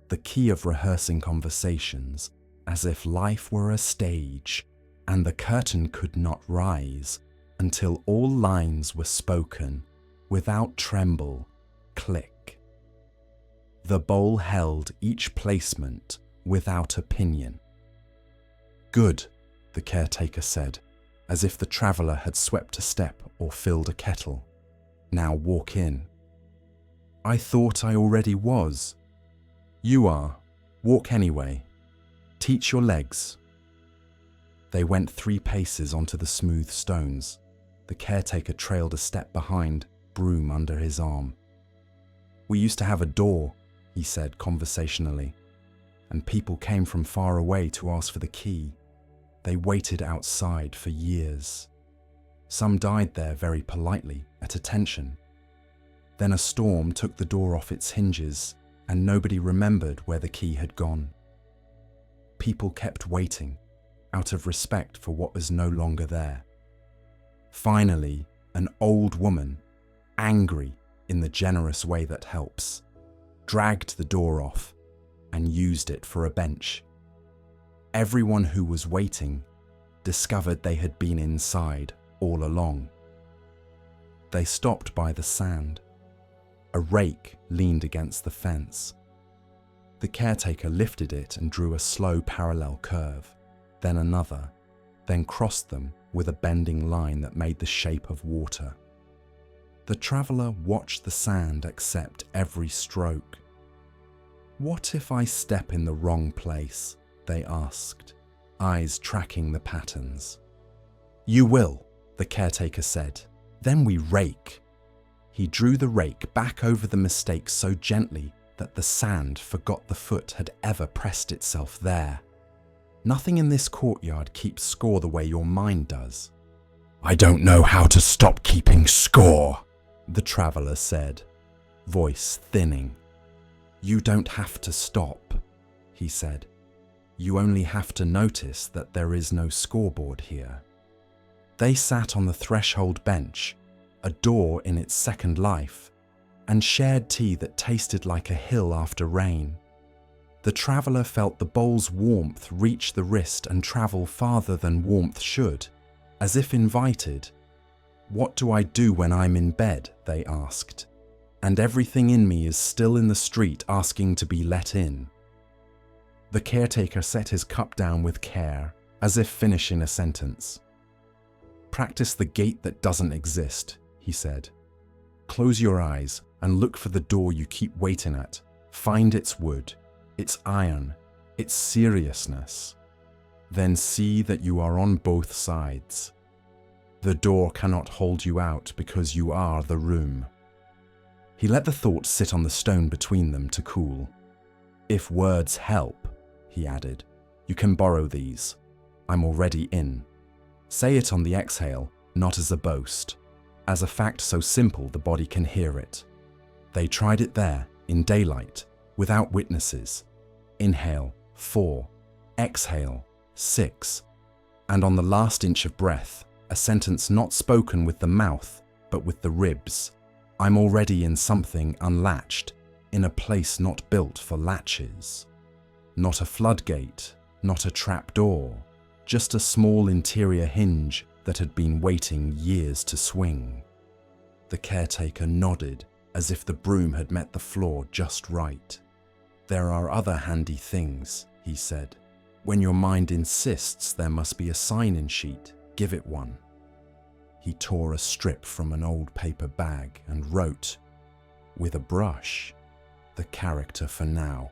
The key of rehearsing conversations, as if life were a stage, and the curtain could not rise until all lines were spoken, without tremble. Click. The bowl held each placement without opinion. "Good," the caretaker said, as if the traveller had swept a step or filled a kettle. "Now walk in." "I thought I already was." "You are. Walk anyway. Teach your legs." They went 3 paces onto the smooth stones. The caretaker trailed a step behind, broom under his arm. "We used to have a door," he said conversationally, "and people came from far away to ask for the key. They waited outside for years. Some died there very politely, at attention. Then a storm took the door off its hinges, and nobody remembered where the key had gone. People kept waiting, out of respect for what was no longer there. Finally, an old woman, angry in the generous way that helps, dragged the door off and used it for a bench. Everyone who was waiting discovered they had been inside all along. They stopped by the sand. A rake leaned against the fence. The caretaker lifted it and drew a slow parallel curve, then another, then crossed them with a bending line that made the shape of water. The traveller watched the sand accept every stroke. "What if I step in the wrong place?" they asked, eyes tracking the patterns. "You will," the caretaker said. "Then we rake." He drew the rake back over the mistake so gently that the sand forgot the foot had ever pressed itself there. "Nothing in this courtyard keeps score the way your mind does." "I don't know how to stop keeping score," the traveller said, voice thinning. "You don't have to stop," he said. "You only have to notice that there is no scoreboard here." They sat on the threshold bench, a door in its second life, and shared tea that tasted like a hill after rain. The traveller felt the bowl's warmth reach the wrist and travel farther than warmth should, as if invited. "What do I do when I'm in bed?" they asked. "And everything in me is still in the street asking to be let in." The caretaker set his cup down with care, as if finishing a sentence. "Practice the gate that doesn't exist," he said. "Close your eyes and look for the door you keep waiting at. Find its wood, its iron, its seriousness. Then see that you are on both sides. The door cannot hold you out because you are the room." He let the thought sit on the stone between them to cool. "If words help," he added, "you can borrow these. I'm already in." Say it on the exhale, not as a boast, as a fact so simple the body can hear it. They tried it there, in daylight, without witnesses. Inhale, 4. Exhale, 6. And on the last inch of breath, a sentence not spoken with the mouth, but with the ribs. "I'm already in something unlatched, in a place not built for latches." Not a floodgate, not a trap door, just a small interior hinge that had been waiting years to swing. The caretaker nodded, as if the broom had met the floor just right. "There are other handy things," he said. "When your mind insists there must be a sign-in sheet, give it one." He tore a strip from an old paper bag and wrote, with a brush, the character for now.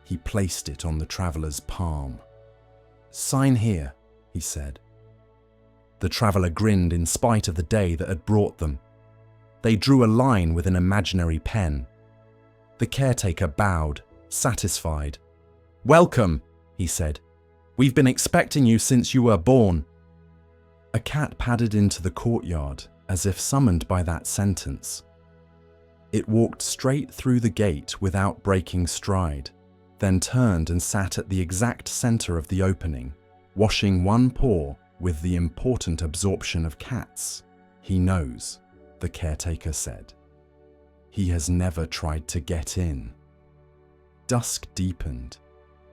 He placed it on the traveller's palm. "Sign here," he said. The traveller grinned in spite of the day that had brought them. They drew a line with an imaginary pen. The caretaker bowed, satisfied. "Welcome," he said. "We've been expecting you since you were born." A cat padded into the courtyard, as if summoned by that sentence. It walked straight through the gate without breaking stride, then turned and sat at the exact center of the opening, washing one paw with the important absorption of cats. "He knows," the caretaker said. "He has never tried to get in." Dusk deepened.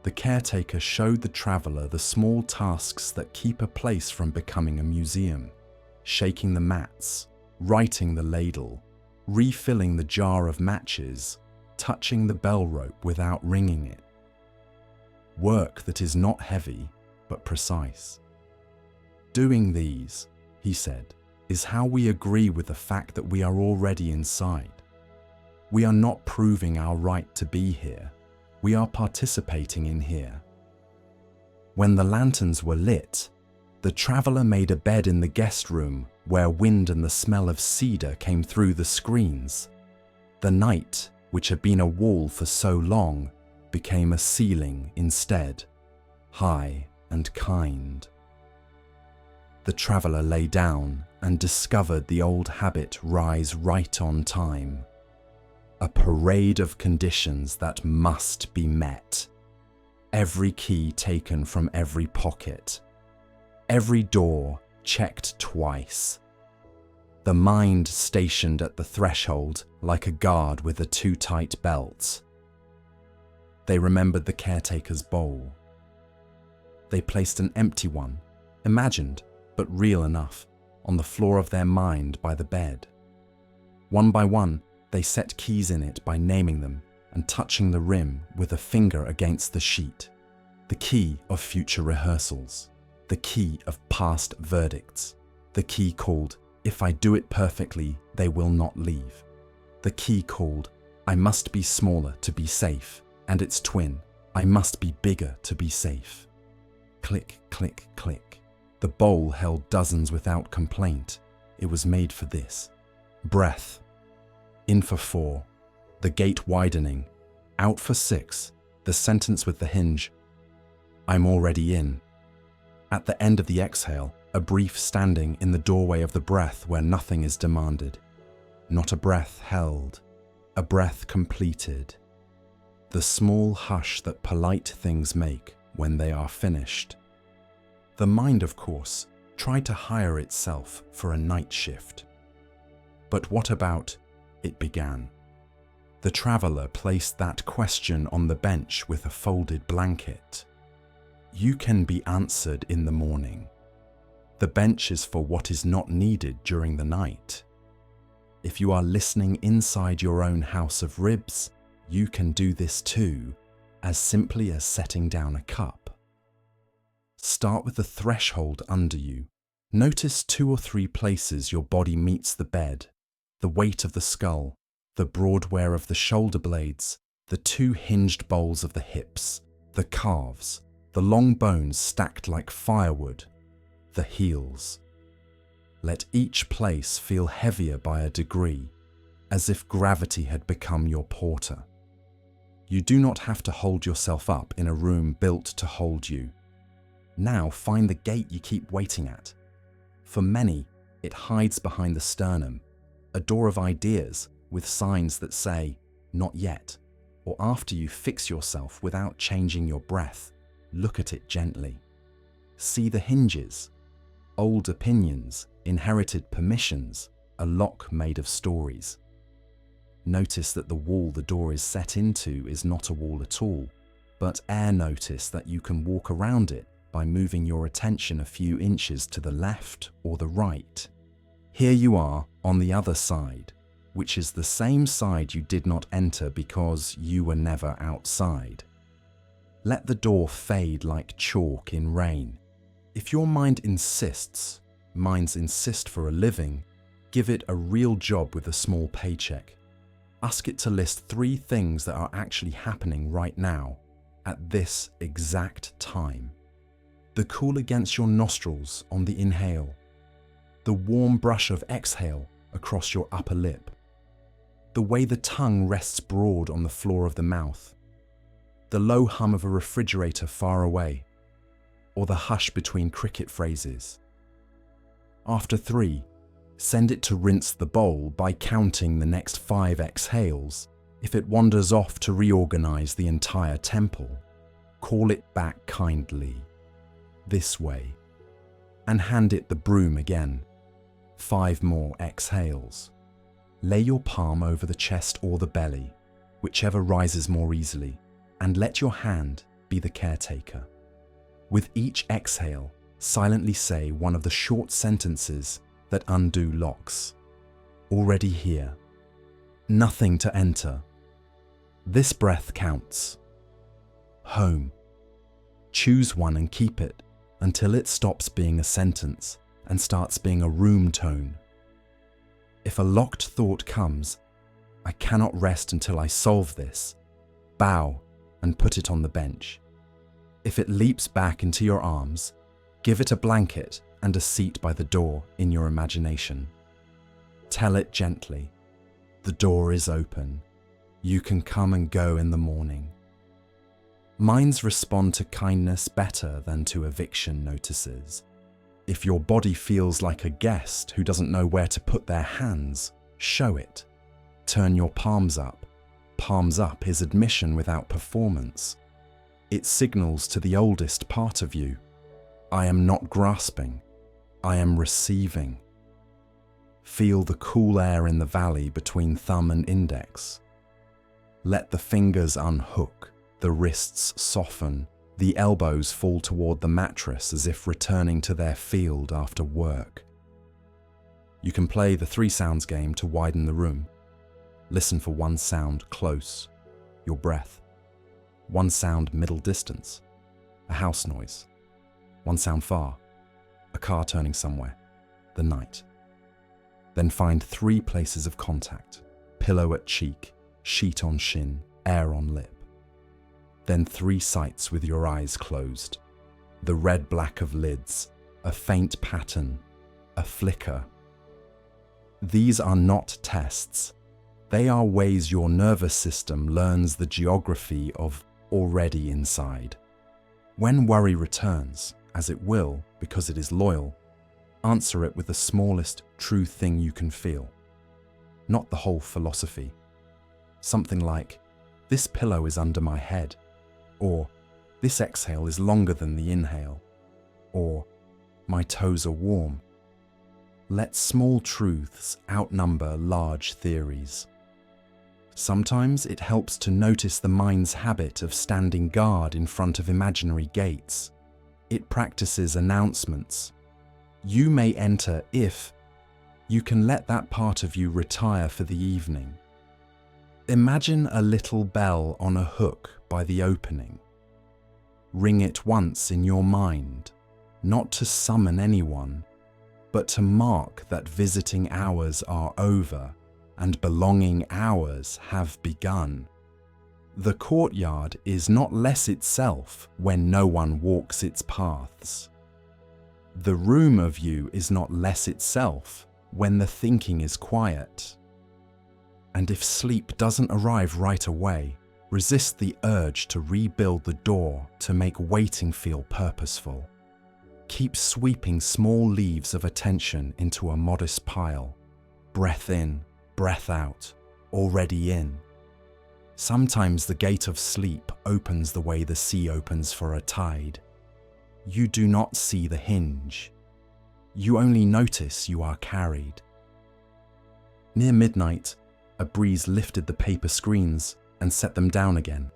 The caretaker showed the traveller the small tasks that keep a place from becoming a museum: shaking the mats, righting the ladle, refilling the jar of matches, touching the bell rope without ringing it. Work that is not heavy, but precise. "Doing these," he said, "is how we agree with the fact that we are already inside. We are not proving our right to be here. We are participating in here." When the lanterns were lit, the traveller made a bed in the guest room where wind and the smell of cedar came through the screens. The night, which had been a wall for so long, became a ceiling instead, high and kind. The traveller lay down and discovered the old habit rise right on time. A parade of conditions that must be met. Every key taken from every pocket. Every door checked twice. The mind stationed at the threshold like a guard with a too-tight belt. They remembered the caretaker's bowl. They placed an empty one, imagined but real enough, on the floor of their mind by the bed. One by one, they set keys in it by naming them and touching the rim with a finger against the sheet. The key of future rehearsals. The key of past verdicts. The key called, "If I do it perfectly, they will not leave." The key called, "I must be smaller to be safe," and its twin, "I must be bigger to be safe." Click, click, click. The bowl held dozens without complaint. It was made for this. Breath. In for 4, the gate widening. Out for 6, the sentence with the hinge. "I'm already in." At the end of the exhale, a brief standing in the doorway of the breath where nothing is demanded. Not a breath held, a breath completed. The small hush that polite things make when they are finished. The mind, of course, tried to hire itself for a night shift. But what about, it began. The traveler placed that question on the bench with a folded blanket. You can be answered in the morning. The bench is for what is not needed during the night. If you are listening inside your own house of ribs, you can do this too, as simply as setting down a cup. Start with the threshold under you. Notice 2 or 3 places your body meets the bed, the weight of the skull, the broad wear of the shoulder blades, the 2 hinged bowls of the hips, the calves, the long bones stacked like firewood, the heels. Let each place feel heavier by a degree, as if gravity had become your porter. You do not have to hold yourself up in a room built to hold you. Now find the gate you keep waiting at. For many, it hides behind the sternum, a door of ideas with signs that say, "Not yet," or after you fix yourself without changing your breath, look at it gently. See the hinges, old opinions, inherited permissions, a lock made of stories. Notice that the wall the door is set into is not a wall at all, but notice that you can walk around it by moving your attention a few inches to the left or the right. Here you are on the other side, which is the same side you did not enter because you were never outside. Let the door fade like chalk in rain. If your mind insists, minds insist for a living, give it a real job with a small paycheck. Ask it to list 3 things that are actually happening right now, at this exact time. The cool against your nostrils on the inhale, the warm brush of exhale across your upper lip, the way the tongue rests broad on the floor of the mouth, the low hum of a refrigerator far away, or the hush between cricket phrases. After 3, send it to rinse the bowl by counting the next 5 exhales. If it wanders off to reorganize the entire temple, call it back kindly, this way, and hand it the broom again. 5 more exhales. Lay your palm over the chest or the belly, whichever rises more easily, and let your hand be the caretaker. With each exhale, silently say one of the short sentences that undo locks. Already here. Nothing to enter. This breath counts. Home. Choose one and keep it until it stops being a sentence and starts being a room tone. If a locked thought comes, "I cannot rest until I solve this," bow and put it on the bench. If it leaps back into your arms, give it a blanket and a seat by the door in your imagination. Tell it gently, "The door is open. You can come and go in the morning." Minds respond to kindness better than to eviction notices. If your body feels like a guest who doesn't know where to put their hands, show it. Turn your palms up. Palms up is admission without performance. It signals to the oldest part of you, "I am not grasping, I am receiving." Feel the cool air in the valley between thumb and index. Let the fingers unhook, the wrists soften, the elbows fall toward the mattress as if returning to their field after work. You can play the 3 sounds game to widen the room. Listen for 1 sound close, your breath. 1 sound middle distance, a house noise. 1 sound far, a car turning somewhere, the night. Then find 3 places of contact, pillow at cheek, sheet on shin, air on lip. Then 3 sights with your eyes closed, the red-black of lids, a faint pattern, a flicker. These are not tests. They are ways your nervous system learns the geography of already inside. When worry returns, as it will because it is loyal, answer it with the smallest true thing you can feel. Not the whole philosophy. Something like, "This pillow is under my head," or "This exhale is longer than the inhale," or "My toes are warm." Let small truths outnumber large theories. Sometimes it helps to notice the mind's habit of standing guard in front of imaginary gates. It practices announcements. You may enter if you can let that part of you retire for the evening. Imagine a little bell on a hook by the opening. Ring it once in your mind, not to summon anyone, but to mark that visiting hours are over and belonging hours have begun. The courtyard is not less itself when no one walks its paths. The room of you is not less itself when the thinking is quiet. And if sleep doesn't arrive right away, resist the urge to rebuild the door to make waiting feel purposeful. Keep sweeping small leaves of attention into a modest pile. Breath in, breath out, already in. Sometimes the gate of sleep opens the way the sea opens for a tide. You do not see the hinge. You only notice you are carried. Near midnight, a breeze lifted the paper screens and set them down again.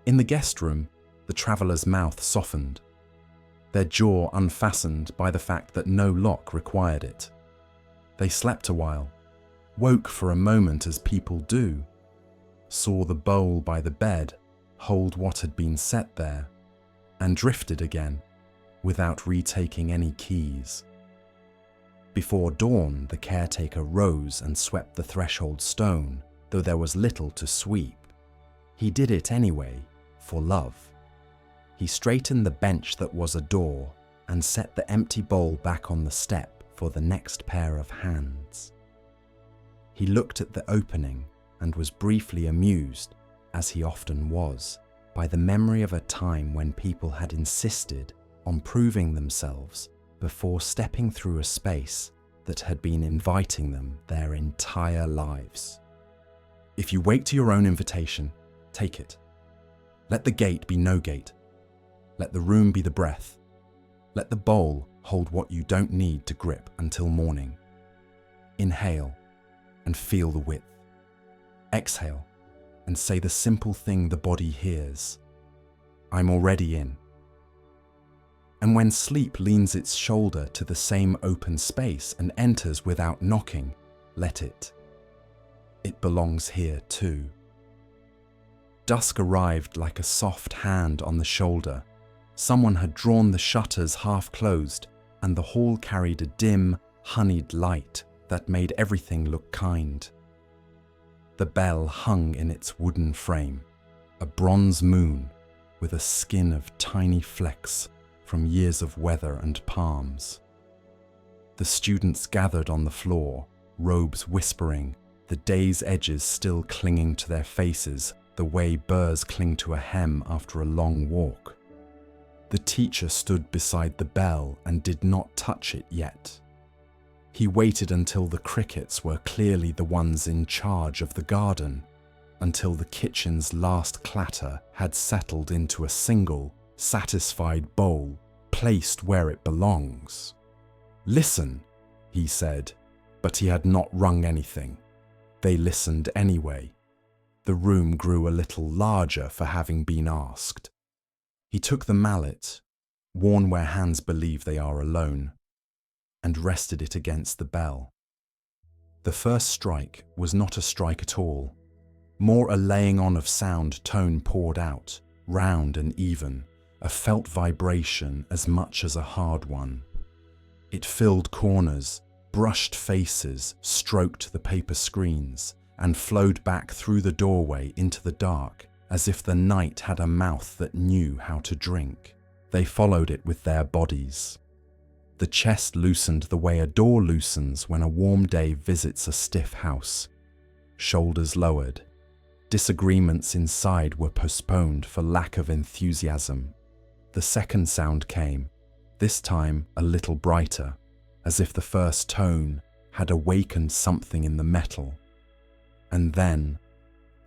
In the guest room, the traveller's mouth softened, their jaw unfastened by the fact that no lock required it. They slept a while, woke for a moment as people do, saw the bowl by the bed hold what had been set there, and drifted again, without retaking any keys. Before dawn, the caretaker rose and swept the threshold stone, though there was little to sweep. He did it anyway, for love. He straightened the bench that was a door and set the empty bowl back on the step for the next pair of hands. He looked at the opening and was briefly amused, as he often was, by the memory of a time when people had insisted on proving themselves before stepping through a space that had been inviting them their entire lives. If you wake to your own invitation, take it. Let the gate be no gate. Let the room be the breath. Let the bowl hold what you don't need to grip until morning. Inhale and feel the width. Exhale and say the simple thing the body hears. I'm already in. And when sleep leans its shoulder to the same open space and enters without knocking, let it. It belongs here too. Dusk arrived like a soft hand on the shoulder. Someone had drawn the shutters half closed, and the hall carried a dim, honeyed light that made everything look kind. The bell hung in its wooden frame, a bronze moon with a skin of tiny flecks from years of weather and palms. The students gathered on the floor, robes whispering, the day's edges still clinging to their faces the way burrs cling to a hem after a long walk. The teacher stood beside the bell and did not touch it yet. He waited until the crickets were clearly the ones in charge of the garden, until the kitchen's last clatter had settled into a single, satisfied bowl placed where it belongs. Listen, he said, but he had not rung anything. They listened anyway. The room grew a little larger for having been asked. He took the mallet, worn where hands believe they are alone, and rested it against the bell. The first strike was not a strike at all, more a laying on of sound tone poured out, round and even, a felt vibration as much as a hard one. It filled corners, brushed faces, stroked the paper screens, and flowed back through the doorway into the dark, as if the night had a mouth that knew how to drink. They followed it with their bodies. The chest loosened the way a door loosens when a warm day visits a stiff house. Shoulders lowered. Disagreements inside were postponed for lack of enthusiasm. The second sound came, this time a little brighter, as if the first tone had awakened something in the metal. And then,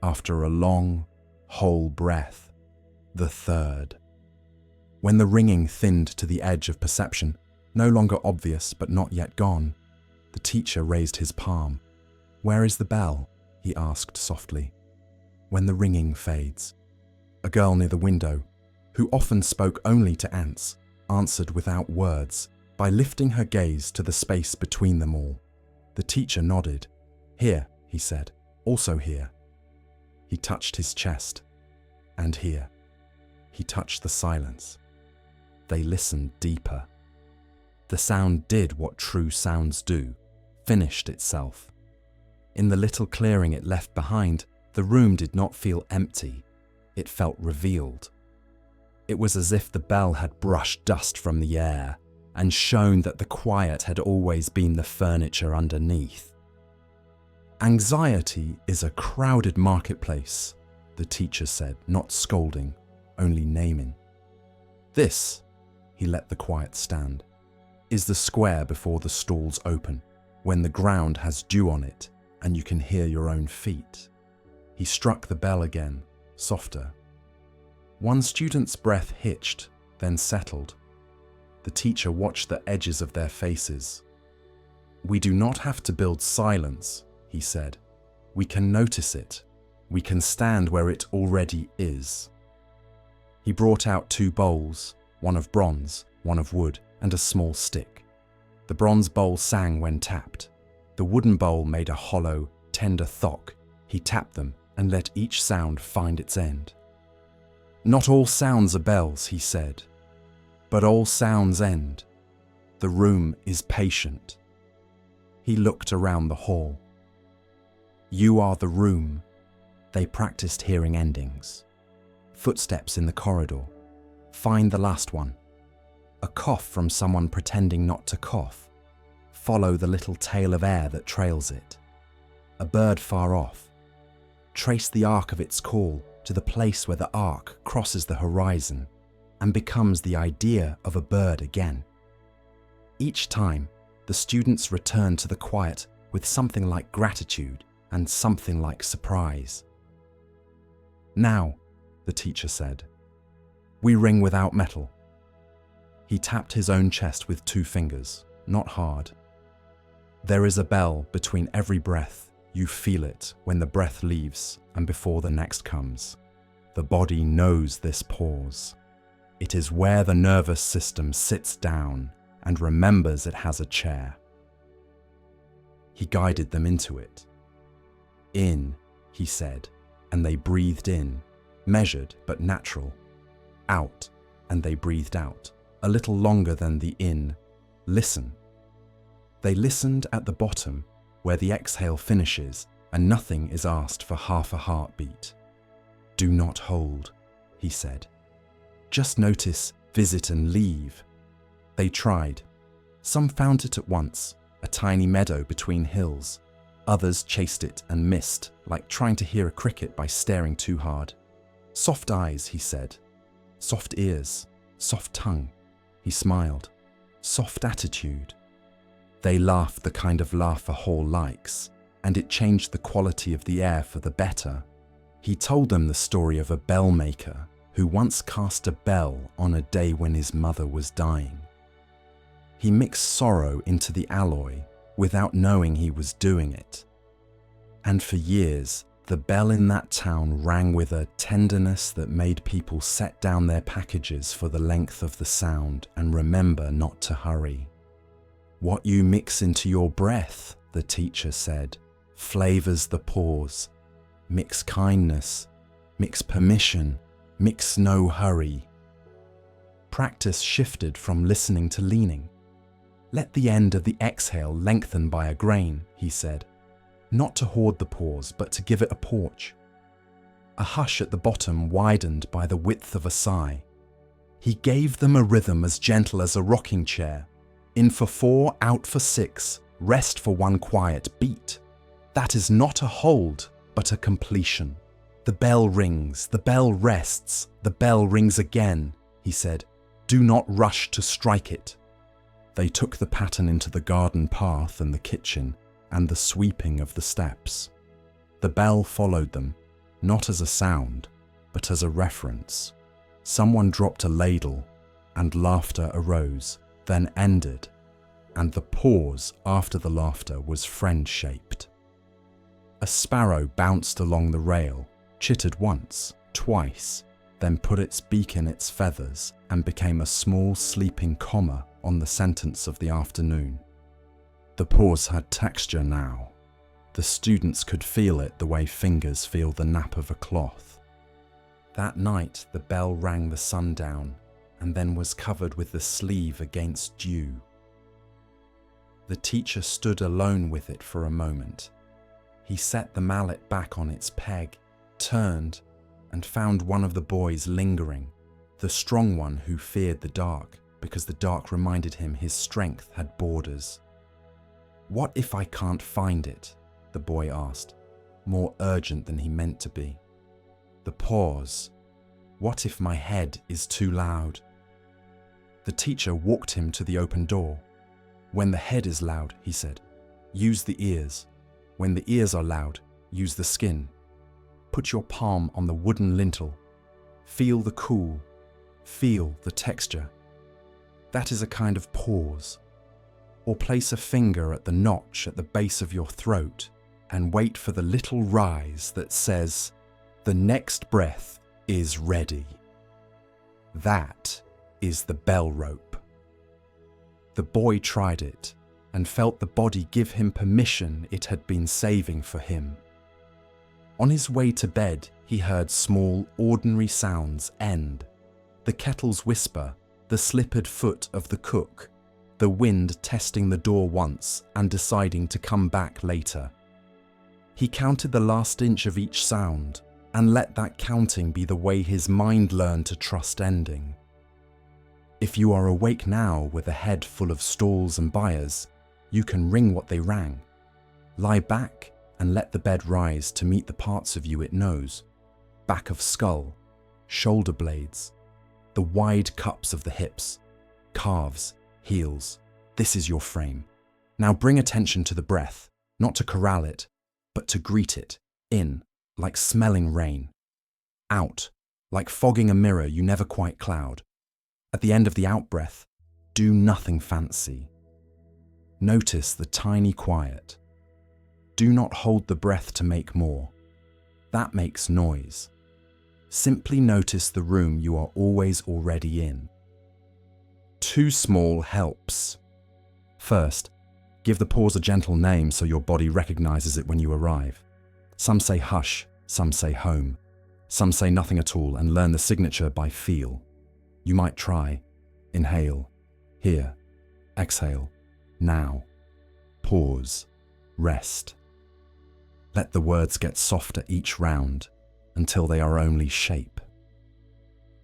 after a long, whole breath, the third. When the ringing thinned to the edge of perception, no longer obvious but not yet gone, the teacher raised his palm. "Where is the bell?" he asked softly. When the ringing fades. A girl near the window, who often spoke only to ants, answered without words by lifting her gaze to the space between them all. The teacher nodded. Here, he said, also here. He touched his chest. And here. He touched the silence. They listened deeper. The sound did what true sounds do, finished itself. In the little clearing it left behind, the room did not feel empty. It felt revealed. It was as if the bell had brushed dust from the air and shown that the quiet had always been the furniture underneath. Anxiety is a crowded marketplace, the teacher said, not scolding, only naming. This, he let the quiet stand, is the square before the stalls open, when the ground has dew on it and you can hear your own feet. He struck the bell again, softer. One student's breath hitched, then settled. The teacher watched the edges of their faces. We do not have to build silence, he said. We can notice it. We can stand where it already is. He brought out 2 bowls, one of bronze, one of wood, and a small stick. The bronze bowl sang when tapped. The wooden bowl made a hollow, tender thock. He tapped them and let each sound find its end. Not all sounds are bells, he said, but all sounds end. The room is patient. He looked around the hall. You are the room. They practiced hearing endings. Footsteps in the corridor. Find the last one. A cough from someone pretending not to cough. Follow the little tail of air that trails it. A bird far off. Trace the arc of its call to the place where the arc crosses the horizon and becomes the idea of a bird again. Each time, the students return to the quiet with something like gratitude and something like surprise. Now, the teacher said, we ring without metal. He tapped his own chest with 2 fingers, not hard. There is a bell between every breath. You feel it when the breath leaves and before the next comes. The body knows this pause. It is where the nervous system sits down and remembers it has a chair. He guided them into it. In, he said, and they breathed in, measured but natural. Out, and they breathed out, a little longer than the in. Listen. They listened at the bottom, where the exhale finishes and nothing is asked for half a heartbeat. Do not hold, he said. Just notice, visit and leave. They tried. Some found it at once, a tiny meadow between hills. Others chased it and missed, like trying to hear a cricket by staring too hard. Soft eyes, he said. Soft ears, soft tongue. He smiled. Soft attitude. They laughed the kind of laugh a hall likes, and it changed the quality of the air for the better. He told them the story of a bell maker who once cast a bell on a day when his mother was dying. He mixed sorrow into the alloy without knowing he was doing it. And for years, the bell in that town rang with a tenderness that made people set down their packages for the length of the sound and remember not to hurry. What you mix into your breath, the teacher said, flavors the pause. Mix kindness, mix permission, mix no hurry. Practice shifted from listening to leaning. Let the end of the exhale lengthen by a grain, he said, not to hoard the pause, but to give it a porch. A hush at the bottom widened by the width of a sigh. He gave them a rhythm as gentle as a rocking chair. In for 4, out for 6, rest for 1 quiet beat. That is not a hold, but a completion. The bell rings, the bell rests, the bell rings again, he said. Do not rush to strike it. They took the pattern into the garden path and the kitchen and the sweeping of the steps. The bell followed them, not as a sound, but as a reference. Someone dropped a ladle and laughter arose, then ended, and the pause after the laughter was friend-shaped. A sparrow bounced along the rail, chittered once, twice, then put its beak in its feathers and became a small sleeping comma on the sentence of the afternoon. The pause had texture now. The students could feel it the way fingers feel the nap of a cloth. That night the bell rang the sundown and then was covered with the sleeve against dew. The teacher stood alone with it for a moment. He set the mallet back on its peg, turned, and found one of the boys lingering, the strong one who feared the dark because the dark reminded him his strength had borders. "What if I can't find it?" the boy asked, more urgent than he meant to be. The pause. "What if my head is too loud?" The teacher walked him to the open door. "When the head is loud," he said, "use the ears. When the ears are loud, use the skin. Put your palm on the wooden lintel. Feel the cool. Feel the texture. That is a kind of pause. Or place a finger at the notch at the base of your throat and wait for the little rise that says, 'The next breath is ready.' That is the bell rope." The boy tried it and felt the body give him permission it had been saving for him. On his way to bed, he heard small, ordinary sounds end. The kettle's whisper, the slippered foot of the cook, the wind testing the door once and deciding to come back later. He counted the last inch of each sound and let that counting be the way his mind learned to trust ending. If you are awake now with a head full of stalls and buyers, you can ring what they rang. Lie back and let the bed rise to meet the parts of you it knows. Back of skull, shoulder blades, the wide cups of the hips, calves, heels. This is your frame. Now bring attention to the breath, not to corral it, but to greet it. In, like smelling rain. Out, like fogging a mirror you never quite cloud. At the end of the out-breath, do nothing fancy. Notice the tiny quiet. Do not hold the breath to make more. That makes noise. Simply notice the room you are always already in. Too small helps. First, give the pause a gentle name so your body recognizes it when you arrive. Some say hush, some say home. Some say nothing at all and learn the signature by feel. You might try. Inhale. Here. Exhale. Now. Pause. Rest. Let the words get softer each round until they are only shape.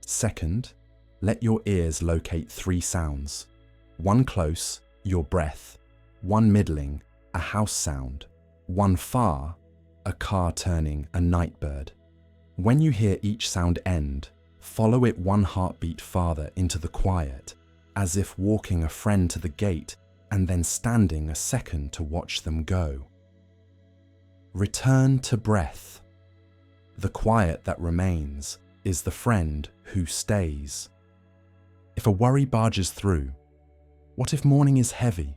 Second, let your ears locate 3 sounds. 1 close, your breath. 1 middling, a house sound. 1 far, a car turning, a night bird. When you hear each sound end, follow it 1 heartbeat farther into the quiet, as if walking a friend to the gate and then standing a second to watch them go. Return to breath. The quiet that remains is the friend who stays. If a worry barges through, what if morning is heavy?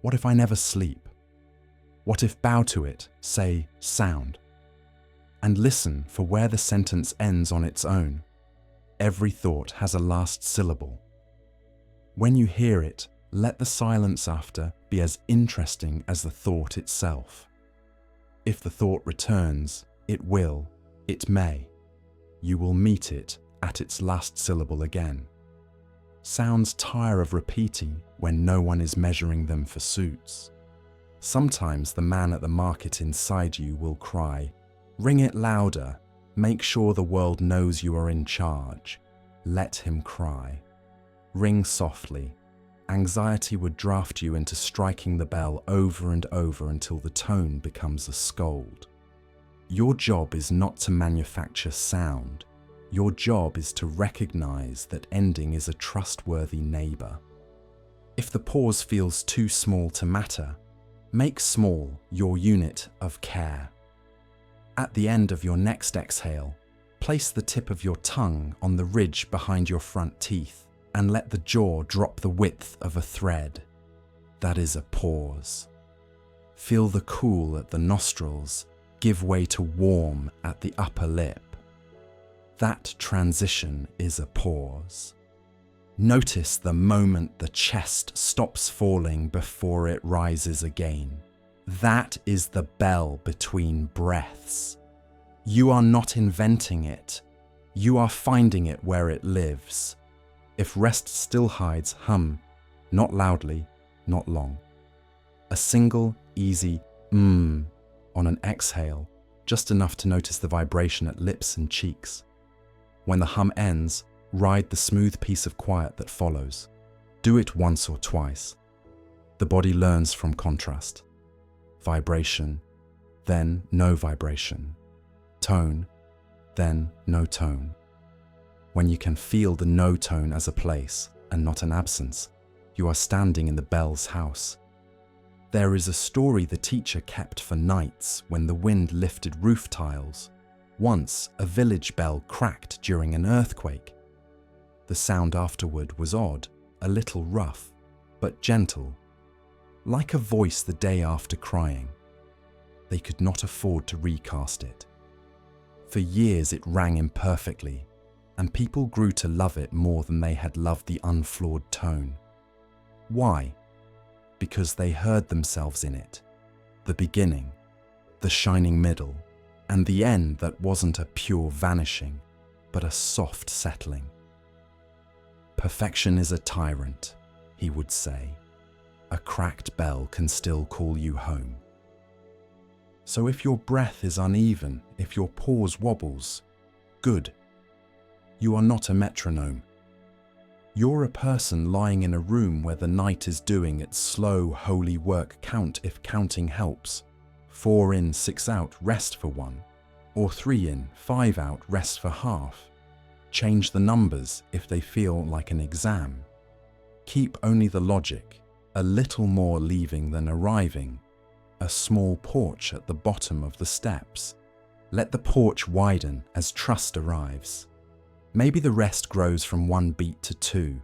What if I never sleep? What if bow to it, say sound? And listen for where the sentence ends on its own. Every thought has a last syllable. When you hear it, let the silence after be as interesting as the thought itself. If the thought returns, it will, it may. You will meet it at its last syllable again. Sounds tire of repeating when no one is measuring them for suits. Sometimes the man at the market inside you will cry, "Ring it louder, make sure the world knows you are in charge." Let him cry. Ring softly. Anxiety would draft you into striking the bell over and over until the tone becomes a scold. Your job is not to manufacture sound. Your job is to recognize that ending is a trustworthy neighbor. If the pause feels too small to matter, make small your unit of care. At the end of your next exhale, place the tip of your tongue on the ridge behind your front teeth and let the jaw drop the width of a thread. That is a pause. Feel the cool at the nostrils give way to warm at the upper lip. That transition is a pause. Notice the moment the chest stops falling before it rises again. That is the bell between breaths. You are not inventing it. You are finding it where it lives. If rest still hides, hum, not loudly, not long. A single, easy on an exhale, just enough to notice the vibration at lips and cheeks. When the hum ends, ride the smooth piece of quiet that follows. Do it once or twice. The body learns from contrast. Vibration, then no vibration. Tone, then no tone. When you can feel the no tone as a place and not an absence, you are standing in the bell's house. There is a story the teacher kept for nights when the wind lifted roof tiles. Once, a village bell cracked during an earthquake. The sound afterward was odd, a little rough, but gentle, like a voice the day after crying. They could not afford to recast it. For years it rang imperfectly, and people grew to love it more than they had loved the unflawed tone. Why? Because they heard themselves in it. The beginning, the shining middle, and the end that wasn't a pure vanishing, but a soft settling. Perfection is a tyrant, he would say. A cracked bell can still call you home. So if your breath is uneven, if your pause wobbles, good. You are not a metronome. You're a person lying in a room where the night is doing its slow, holy work. Count if counting helps. 4 in, 6 out, rest for 1. Or 3 in, 5 out, rest for half. Change the numbers if they feel like an exam. Keep only the logic, a little more leaving than arriving. A small porch at the bottom of the steps. Let the porch widen as trust arrives. Maybe the rest grows from 1 beat to 2.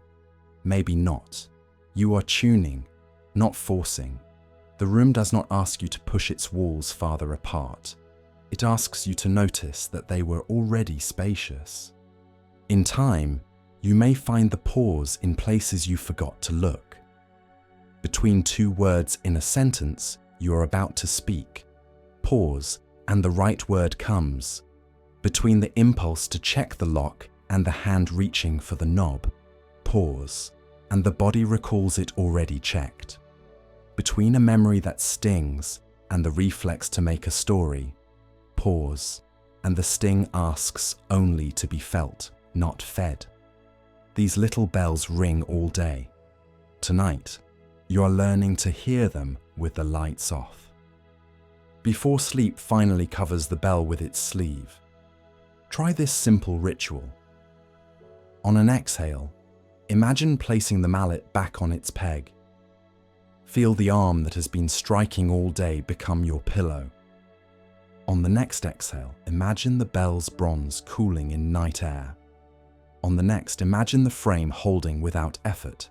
Maybe not. You are tuning, not forcing. The room does not ask you to push its walls farther apart. It asks you to notice that they were already spacious. In time, you may find the pause in places you forgot to look. Between 2 words in a sentence you are about to speak, pause, and the right word comes. Between the impulse to check the lock and the hand reaching for the knob, pause, and the body recalls it already checked. Between a memory that stings and the reflex to make a story, pause, and the sting asks only to be felt, not fed. These little bells ring all day. Tonight, you are learning to hear them with the lights off. Before sleep finally covers the bell with its sleeve, try this simple ritual. On an exhale, imagine placing the mallet back on its peg. Feel the arm that has been striking all day become your pillow. On the next exhale, imagine the bell's bronze cooling in night air. On the next, imagine the frame holding without effort.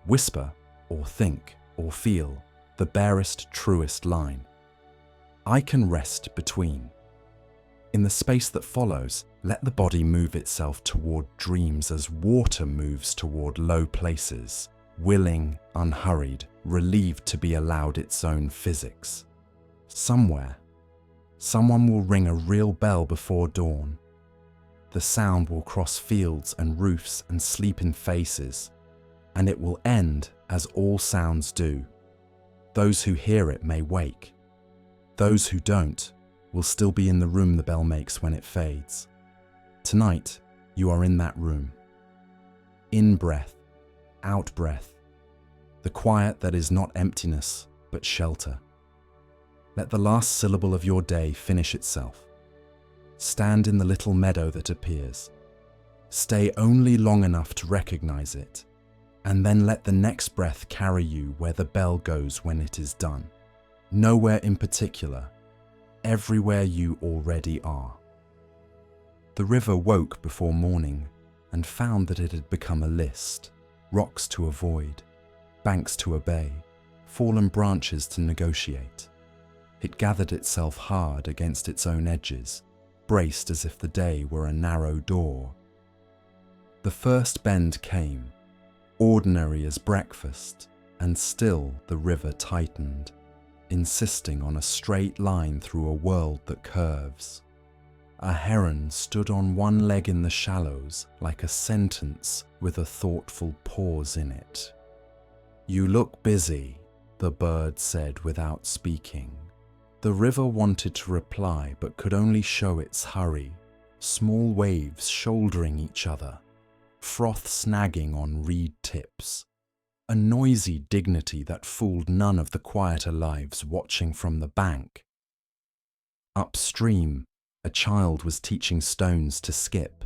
Whisper, or think, or feel the barest, truest line. I can rest between. In the space that follows, let the body move itself toward dreams as water moves toward low places, willing, unhurried, relieved to be allowed its own physics. Somewhere, someone will ring a real bell before dawn. The sound will cross fields and roofs and sleep in faces, and it will end as all sounds do. Those who hear it may wake. Those who don't will still be in the room the bell makes when it fades. Tonight, you are in that room. In breath, out breath. The quiet that is not emptiness, but shelter. Let the last syllable of your day finish itself. Stand in the little meadow that appears. Stay only long enough to recognize it, and then let the next breath carry you where the bell goes when it is done. Nowhere in particular, everywhere you already are. The river woke before morning and found that it had become a list. Rocks to avoid, banks to obey, fallen branches to negotiate. It gathered itself hard against its own edges, braced as if the day were a narrow door. The first bend came, ordinary as breakfast, and still the river tightened, insisting on a straight line through a world that curves. A heron stood on one leg in the shallows like a sentence with a thoughtful pause in it. "You look busy," the bird said without speaking. The river wanted to reply but could only show its hurry, small waves shouldering each other, froth snagging on reed tips, a noisy dignity that fooled none of the quieter lives watching from the bank. Upstream, a child was teaching stones to skip.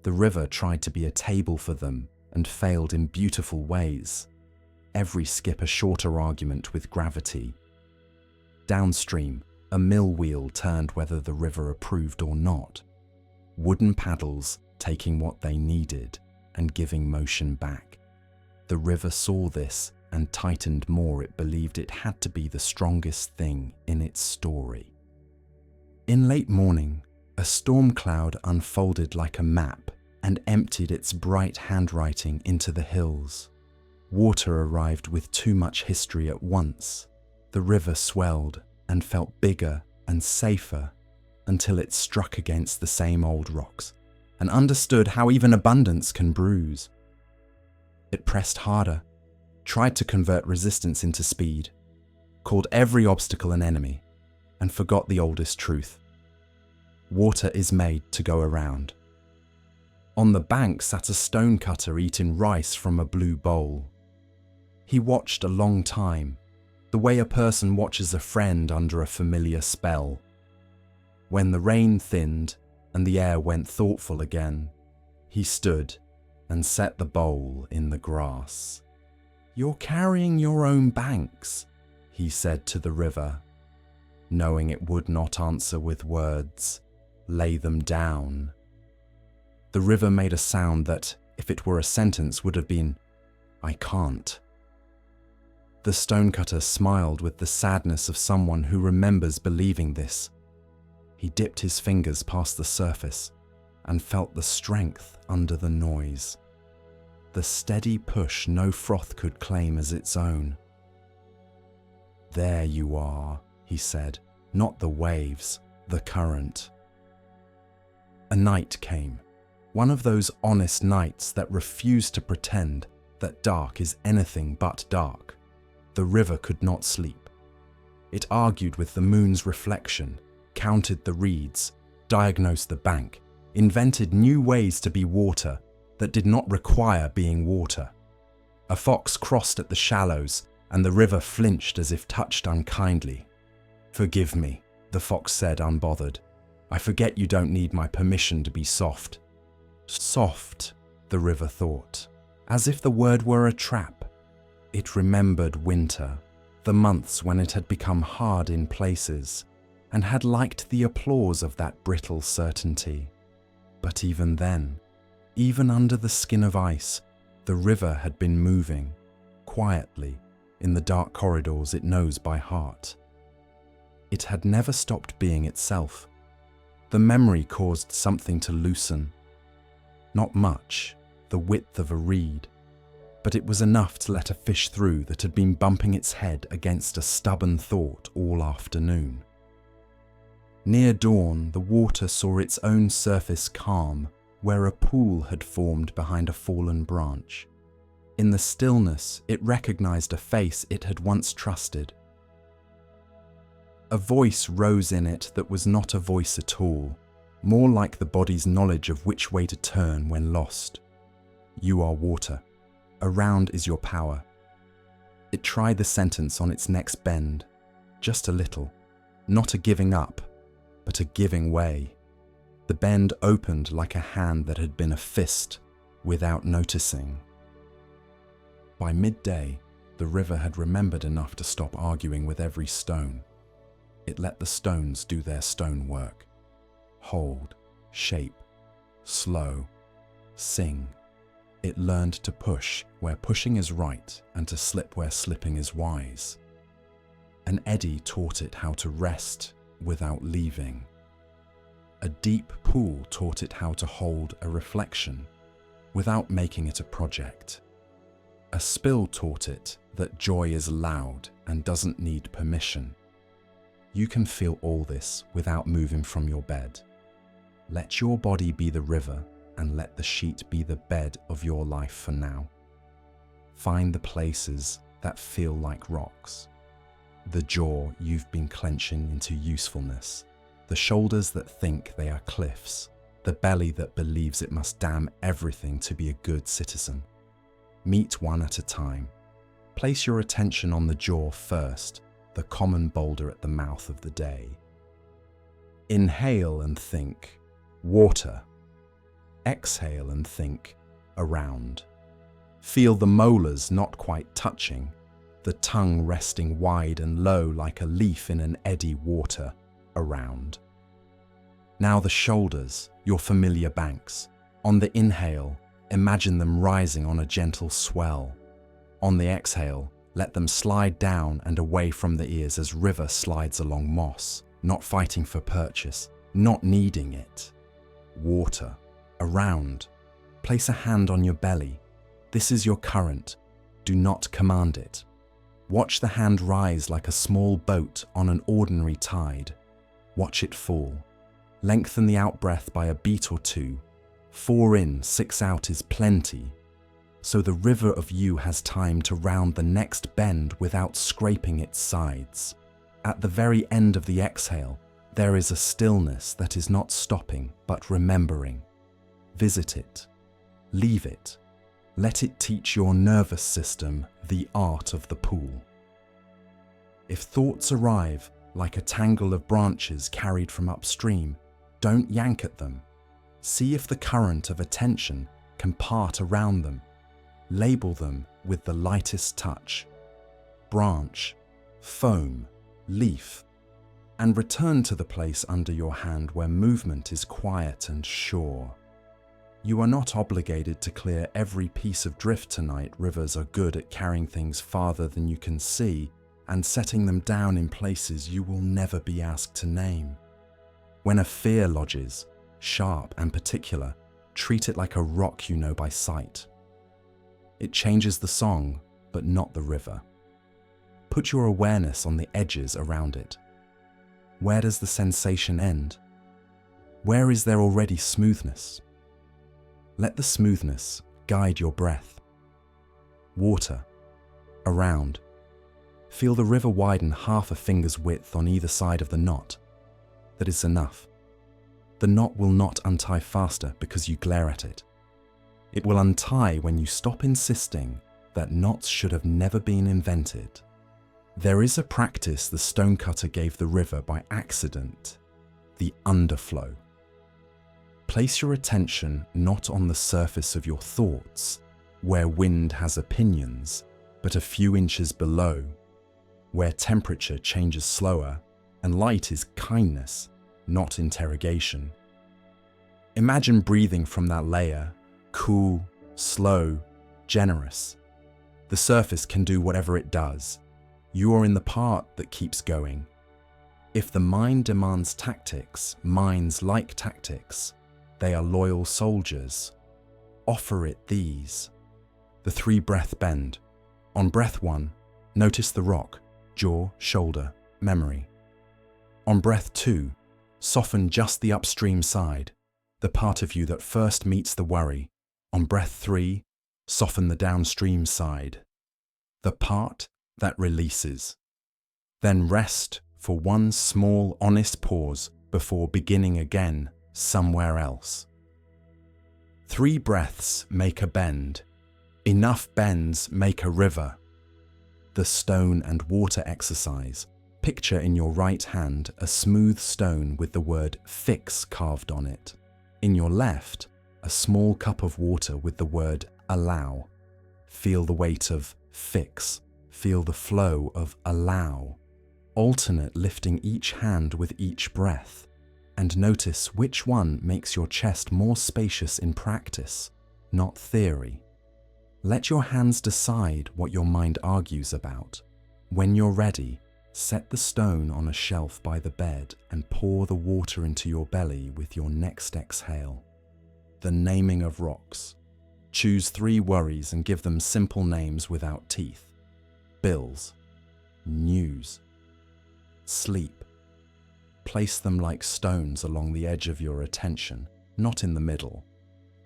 The river tried to be a table for them and failed in beautiful ways, every skip a shorter argument with gravity. Downstream, a mill wheel turned whether the river approved or not, wooden paddles taking what they needed and giving motion back. The river saw this and tightened more. It believed it had to be the strongest thing in its story. In late morning, a storm cloud unfolded like a map and emptied its bright handwriting into the hills. Water arrived with too much history at once. The river swelled and felt bigger and safer until it struck against the same old rocks and understood how even abundance can bruise. It pressed harder, tried to convert resistance into speed, called every obstacle an enemy, and forgot the oldest truth. Water is made to go around. On the bank sat a stonecutter eating rice from a blue bowl. He watched a long time, the way a person watches a friend under a familiar spell. When the rain thinned and the air went thoughtful again, he stood and set the bowl in the grass. "You're carrying your own banks," he said to the river, knowing it would not answer with words. "Lay them down." The river made a sound that, if it were a sentence, would have been, "I can't." The stonecutter smiled with the sadness of someone who remembers believing this. He dipped his fingers past the surface and felt the strength under the noise, the steady push no froth could claim as its own. "There you are," he said, "not the waves, the current." A night came, one of those honest nights that refuse to pretend that dark is anything but dark. The river could not sleep. It argued with the moon's reflection, counted the reeds, diagnosed the bank, invented new ways to be water that did not require being water. A fox crossed at the shallows, and the river flinched as if touched unkindly. "Forgive me," the fox said, unbothered. "I forget you don't need my permission to be soft." Soft, the river thought, as if the word were a trap. It remembered winter, the months when it had become hard in places, and had liked the applause of that brittle certainty. But even then, even under the skin of ice, the river had been moving, quietly, in the dark corridors it knows by heart. It had never stopped being itself. The memory caused something to loosen. Not much, the width of a reed, but it was enough to let a fish through that had been bumping its head against a stubborn thought all afternoon. Near dawn, the water saw its own surface calm, where a pool had formed behind a fallen branch. In the stillness, it recognized a face it had once trusted. A voice rose in it that was not a voice at all, more like the body's knowledge of which way to turn when lost. "You are water. Around is your power." It tried the sentence on its next bend, just a little, not a giving up, but a giving way. The bend opened like a hand that had been a fist, without noticing. By midday, the river had remembered enough to stop arguing with every stone. It let the stones do their stone work. Hold, shape, slow, sing, It learned to push where pushing is right and to slip where slipping is wise. An eddy taught it how to rest without leaving. A deep pool taught it how to hold a reflection without making it a project. A spill taught it that joy is loud and doesn't need permission. You can feel all this without moving from your bed. Let your body be the river and let the sheet be the bed of your life for now. Find the places that feel like rocks. The jaw you've been clenching into usefulness. The shoulders that think they are cliffs. The belly that believes it must damn everything to be a good citizen. Meet one at a time. Place your attention on the jaw first, the common boulder at the mouth of the day. Inhale and think, water. Exhale and think, around. Feel the molars not quite touching, the tongue resting wide and low like a leaf in an eddy water, around. Now the shoulders, your familiar banks. On the inhale, imagine them rising on a gentle swell. On the exhale, let them slide down and away from the ears as river slides along moss, not fighting for purchase, not needing it. Water, around. Place a hand on your belly. This is your current. Do not command it. Watch the hand rise like a small boat on an ordinary tide. Watch it fall. Lengthen the out-breath by a beat or two. 4 in, 6 out is plenty. So the river of you has time to round the next bend without scraping its sides. At the very end of the exhale, there is a stillness that is not stopping but remembering. Visit it. Leave it. Let it teach your nervous system the art of the pool. If thoughts arrive like a tangle of branches carried from upstream, don't yank at them. See if the current of attention can part around them. Label them with the lightest touch. Branch, foam, leaf, and return to the place under your hand where movement is quiet and sure. You are not obligated to clear every piece of drift tonight. Rivers are good at carrying things farther than you can see and setting them down in places you will never be asked to name. When a fear lodges, sharp and particular, treat it like a rock you know by sight. It changes the song, but not the river. Put your awareness on the edges around it. Where does the sensation end? Where is there already smoothness? Let the smoothness guide your breath. Water, around. Feel the river widen half a finger's width on either side of the knot. That is enough. The knot will not untie faster because you glare at it. It will untie when you stop insisting that knots should have never been invented. There is a practice the stonecutter gave the river by accident, the underflow. Place your attention not on the surface of your thoughts, where wind has opinions, but a few inches below, where temperature changes slower and light is kindness, not interrogation. Imagine breathing from that layer, cool, slow, generous. The surface can do whatever it does. You are in the part that keeps going. If the mind demands tactics, minds like tactics. They are loyal soldiers. Offer it these. The 3 breath bend. On breath 1, notice the rock, jaw, shoulder, memory. On breath 2, soften just the upstream side, the part of you that first meets the worry. On breath 3, soften the downstream side, the part that releases. Then rest for one small, honest pause before beginning again somewhere else. 3 breaths make a bend. Enough bends make a river. The stone and water exercise. Picture in your right hand a smooth stone with the word fix carved on it. In your left, a small cup of water with the word allow. Feel the weight of fix. Feel the flow of allow. Alternate lifting each hand with each breath. And notice which one makes your chest more spacious in practice, not theory. Let your hands decide what your mind argues about. When you're ready, set the stone on a shelf by the bed and pour the water into your belly with your next exhale. The naming of rocks. Choose 3 worries and give them simple names without teeth. Bills, news, sleep. Place them like stones along the edge of your attention, not in the middle.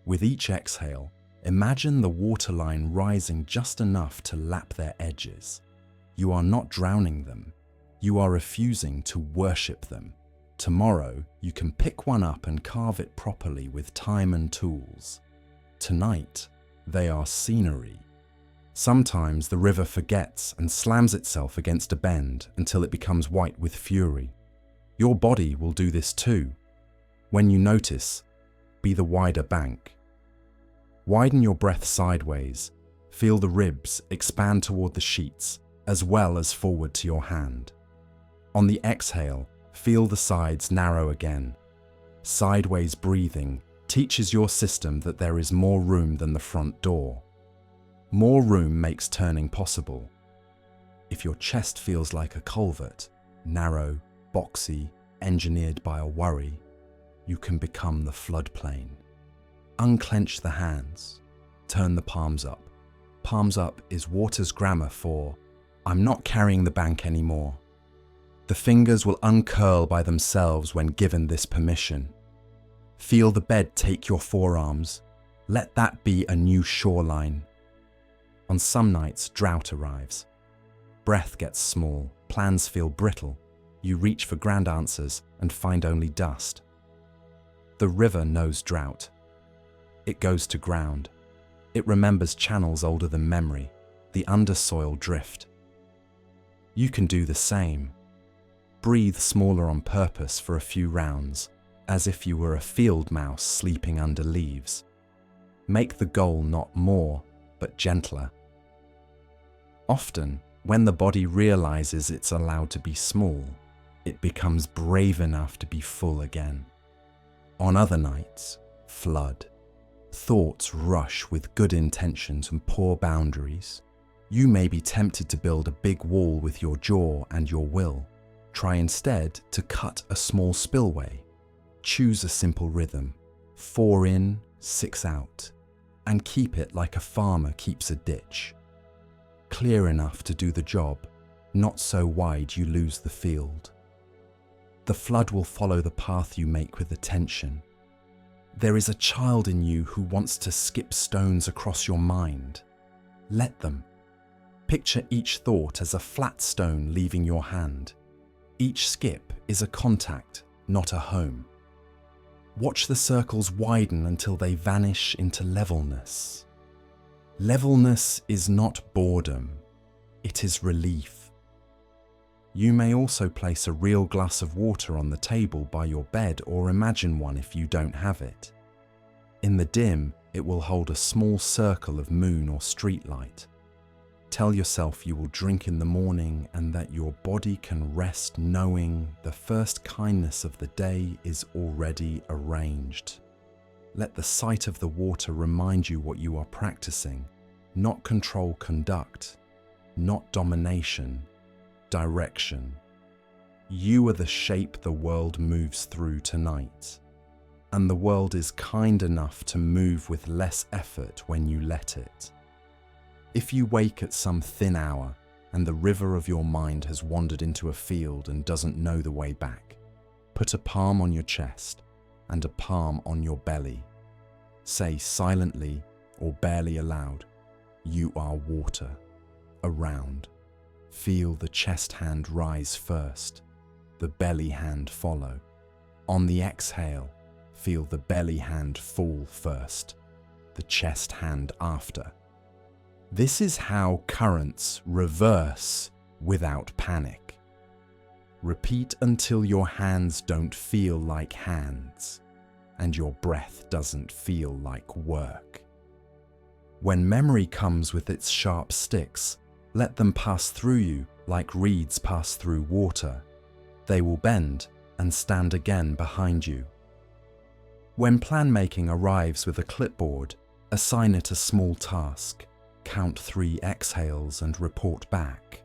With each exhale, imagine the waterline rising just enough to lap their edges. You are not drowning them. You are refusing to worship them. Tomorrow, you can pick one up and carve it properly with time and tools. Tonight, they are scenery. Sometimes the river forgets and slams itself against a bend until it becomes white with fury. Your body will do this too. When you notice, be the wider bank. Widen your breath sideways. Feel the ribs expand toward the sheets as well as forward to your hand. On the exhale, feel the sides narrow again. Sideways breathing teaches your system that there is more room than the front door. More room makes turning possible. If your chest feels like a culvert, narrow, boxy, engineered by a worry, you can become the floodplain. Unclench the hands. Turn the palms up. Palms up is water's grammar for, I'm not carrying the bank anymore. The fingers will uncurl by themselves when given this permission. Feel the bed take your forearms. Let that be a new shoreline. On some nights, drought arrives. Breath gets small, plans feel brittle. You reach for grand answers and find only dust. The river knows drought. It goes to ground. It remembers channels older than memory, the undersoil drift. You can do the same. Breathe smaller on purpose for a few rounds, as if you were a field mouse sleeping under leaves. Make the goal not more, but gentler. Often, when the body realizes it's allowed to be small, it becomes brave enough to be full again. On other nights, flood. Thoughts rush with good intentions and poor boundaries. You may be tempted to build a big wall with your jaw and your will. Try instead to cut a small spillway. Choose a simple rhythm, 4 in, 6 out, and keep it like a farmer keeps a ditch. Clear enough to do the job, not so wide you lose the field. The flood will follow the path you make with attention. There is a child in you who wants to skip stones across your mind. Let them. Picture each thought as a flat stone leaving your hand. Each skip is a contact, not a home. Watch the circles widen until they vanish into levelness. Levelness is not boredom, it is relief. You may also place a real glass of water on the table by your bed or imagine one if you don't have it. In the dim, it will hold a small circle of moon or streetlight. Tell yourself you will drink in the morning and that your body can rest knowing the first kindness of the day is already arranged. Let the sight of the water remind you what you are practicing, not control conduct, not domination, direction. You are the shape the world moves through tonight, and the world is kind enough to move with less effort when you let it. If you wake at some thin hour and the river of your mind has wandered into a field and doesn't know the way back, put a palm on your chest and a palm on your belly. Say silently or barely aloud, you are water. Around. Feel the chest hand rise first, the belly hand follow. On the exhale, feel the belly hand fall first, the chest hand after. This is how currents reverse without panic. Repeat until your hands don't feel like hands and your breath doesn't feel like work. When memory comes with its sharp sticks, let them pass through you like reeds pass through water. They will bend and stand again behind you. When plan making arrives with a clipboard, assign it a small task. count 3 exhales and report back,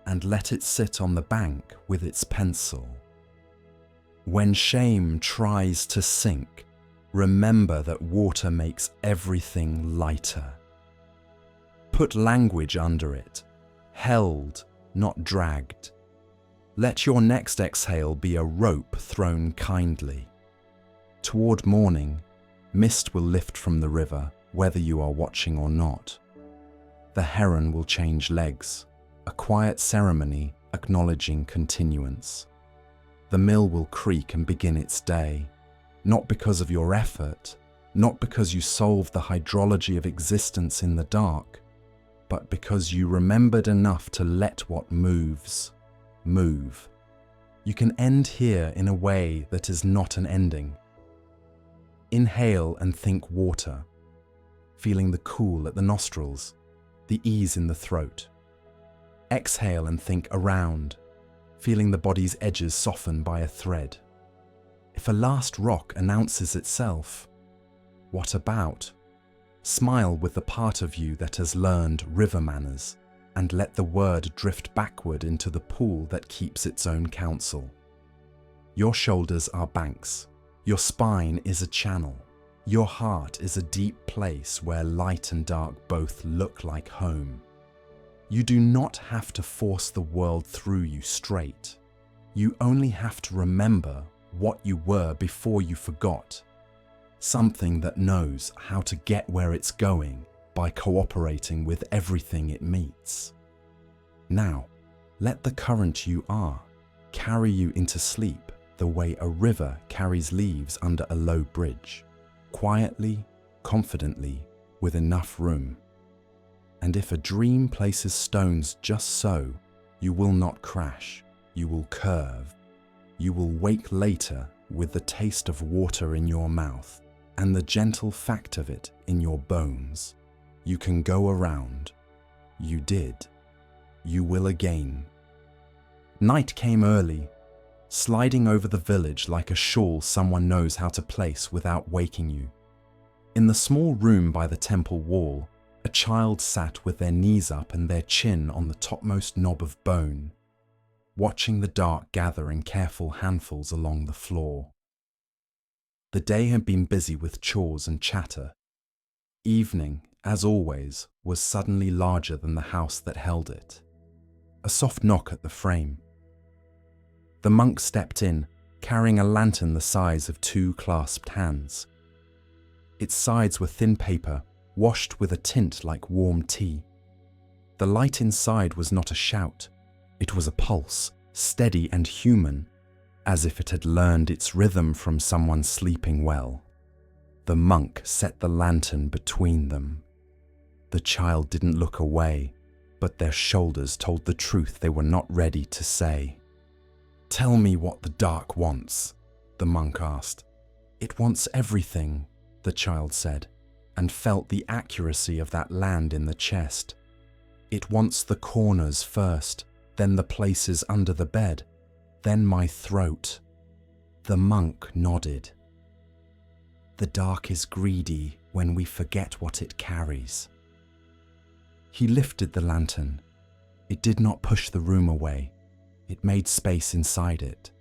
and let it sit on the bank with its pencil. When shame tries to sink, remember that water makes everything lighter. Put language under it, held, not dragged. Let your next exhale be a rope thrown kindly. Toward morning, mist will lift from the river, whether you are watching or not. The heron will change legs, a quiet ceremony acknowledging continuance. The mill will creak and begin its day, not because of your effort, not because you solved the hydrology of existence in the dark, but because you remembered enough to let what moves, move. You can end here in a way that is not an ending. Inhale and think water, feeling the cool at the nostrils, the ease in the throat. Exhale and think around, feeling the body's edges soften by a thread. If a last rock announces itself, what about? Smile with the part of you that has learned river manners and let the word drift backward into the pool that keeps its own counsel. Your shoulders are banks. Your spine is a channel. Your heart is a deep place where light and dark both look like home. You do not have to force the world through you straight. You only have to remember what you were before you forgot. Something that knows how to get where it's going by cooperating with everything it meets. Now, let the current you are carry you into sleep the way a river carries leaves under a low bridge, quietly, confidently, with enough room. And if a dream places stones just so, you will not crash, you will curve. You will wake later with the taste of water in your mouth and the gentle fact of it in your bones. You can go around. You did. You will again. Night came early, sliding over the village like a shawl someone knows how to place without waking you. In the small room by the temple wall, a child sat with their knees up and their chin on the topmost knob of bone, watching the dark gather in careful handfuls along the floor. The day had been busy with chores and chatter. Evening, as always, was suddenly larger than the house that held it. A soft knock at the frame. The monk stepped in, carrying a lantern the size of 2 clasped hands. Its sides were thin paper, washed with a tint like warm tea. The light inside was not a shout. It was a pulse, steady and human, as if it had learned its rhythm from someone sleeping well. The monk set the lantern between them. The child didn't look away, but their shoulders told the truth they were not ready to say. "Tell me what the dark wants," the monk asked. "It wants everything," the child said, and felt the accuracy of that land in the chest. "It wants the corners first, then the places under the bed, then my throat." The monk nodded. The dark is greedy when we forget what it carries. He lifted the lantern. It did not push the room away. It made space inside it.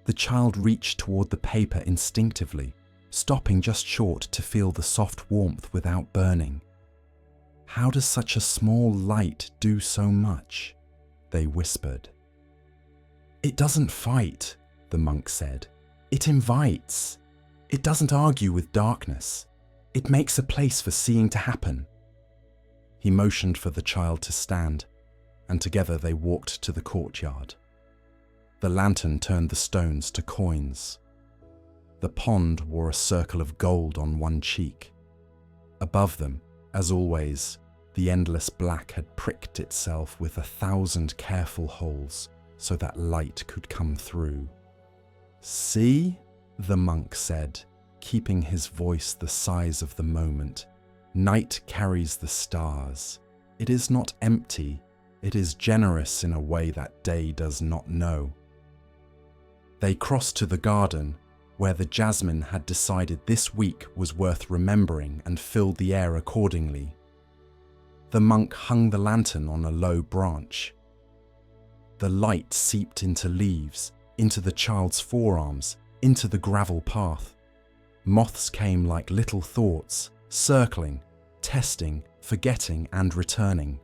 The child reached toward the paper instinctively, stopping just short to feel the soft warmth without burning. "How does such a small light do so much?" they whispered. "It doesn't fight," the monk said. "It invites. It doesn't argue with darkness. It makes a place for seeing to happen." He motioned for the child to stand, and together they walked to the courtyard. The lantern turned the stones to coins. The pond wore a circle of gold on one cheek. Above them, as always, the endless black had pricked itself with 1,000 careful holes so that light could come through. "See?" the monk said, keeping his voice the size of the moment. "Night carries the stars. It is not empty. It is generous in a way that day does not know." They crossed to the garden, where the jasmine had decided this week was worth remembering and filled the air accordingly. The monk hung the lantern on a low branch. The light seeped into leaves, into the child's forearms, into the gravel path. Moths came like little thoughts, circling, testing, forgetting and returning.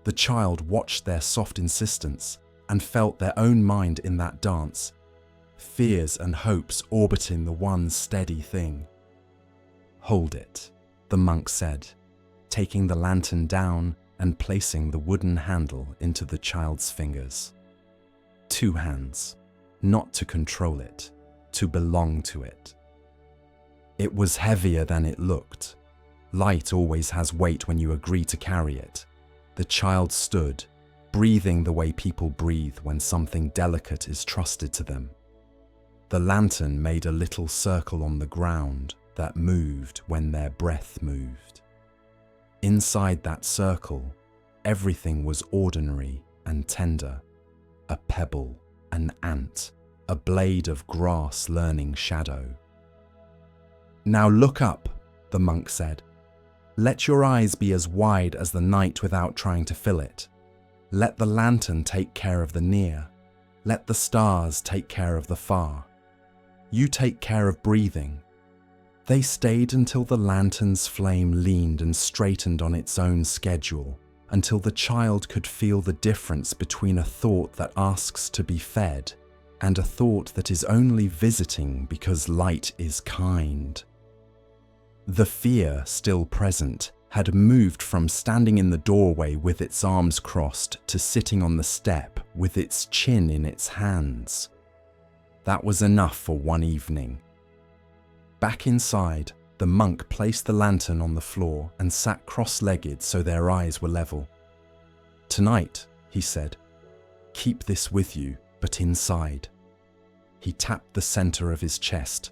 The child watched their soft insistence and felt their own mind in that dance, fears and hopes orbiting the one steady thing. "Hold it," the monk said, taking the lantern down and placing the wooden handle into the child's fingers. 2 hands, not to control it, to belong to it. It was heavier than it looked. Light always has weight when you agree to carry it. The child stood, breathing the way people breathe when something delicate is trusted to them. The lantern made a little circle on the ground that moved when their breath moved. Inside that circle, everything was ordinary and tender. A pebble, an ant, a blade of grass learning shadow. "Now look up," the monk said. "Let your eyes be as wide as the night without trying to fill it. Let the lantern take care of the near. Let the stars take care of the far. You take care of breathing." They stayed until the lantern's flame leaned and straightened on its own schedule, until the child could feel the difference between a thought that asks to be fed and a thought that is only visiting because light is kind. The fear, still present, had moved from standing in the doorway with its arms crossed to sitting on the step with its chin in its hands. That was enough for one evening. Back inside, the monk placed the lantern on the floor and sat cross-legged so their eyes were level. "Tonight," he said, "keep this with you, but inside." He tapped the center of his chest,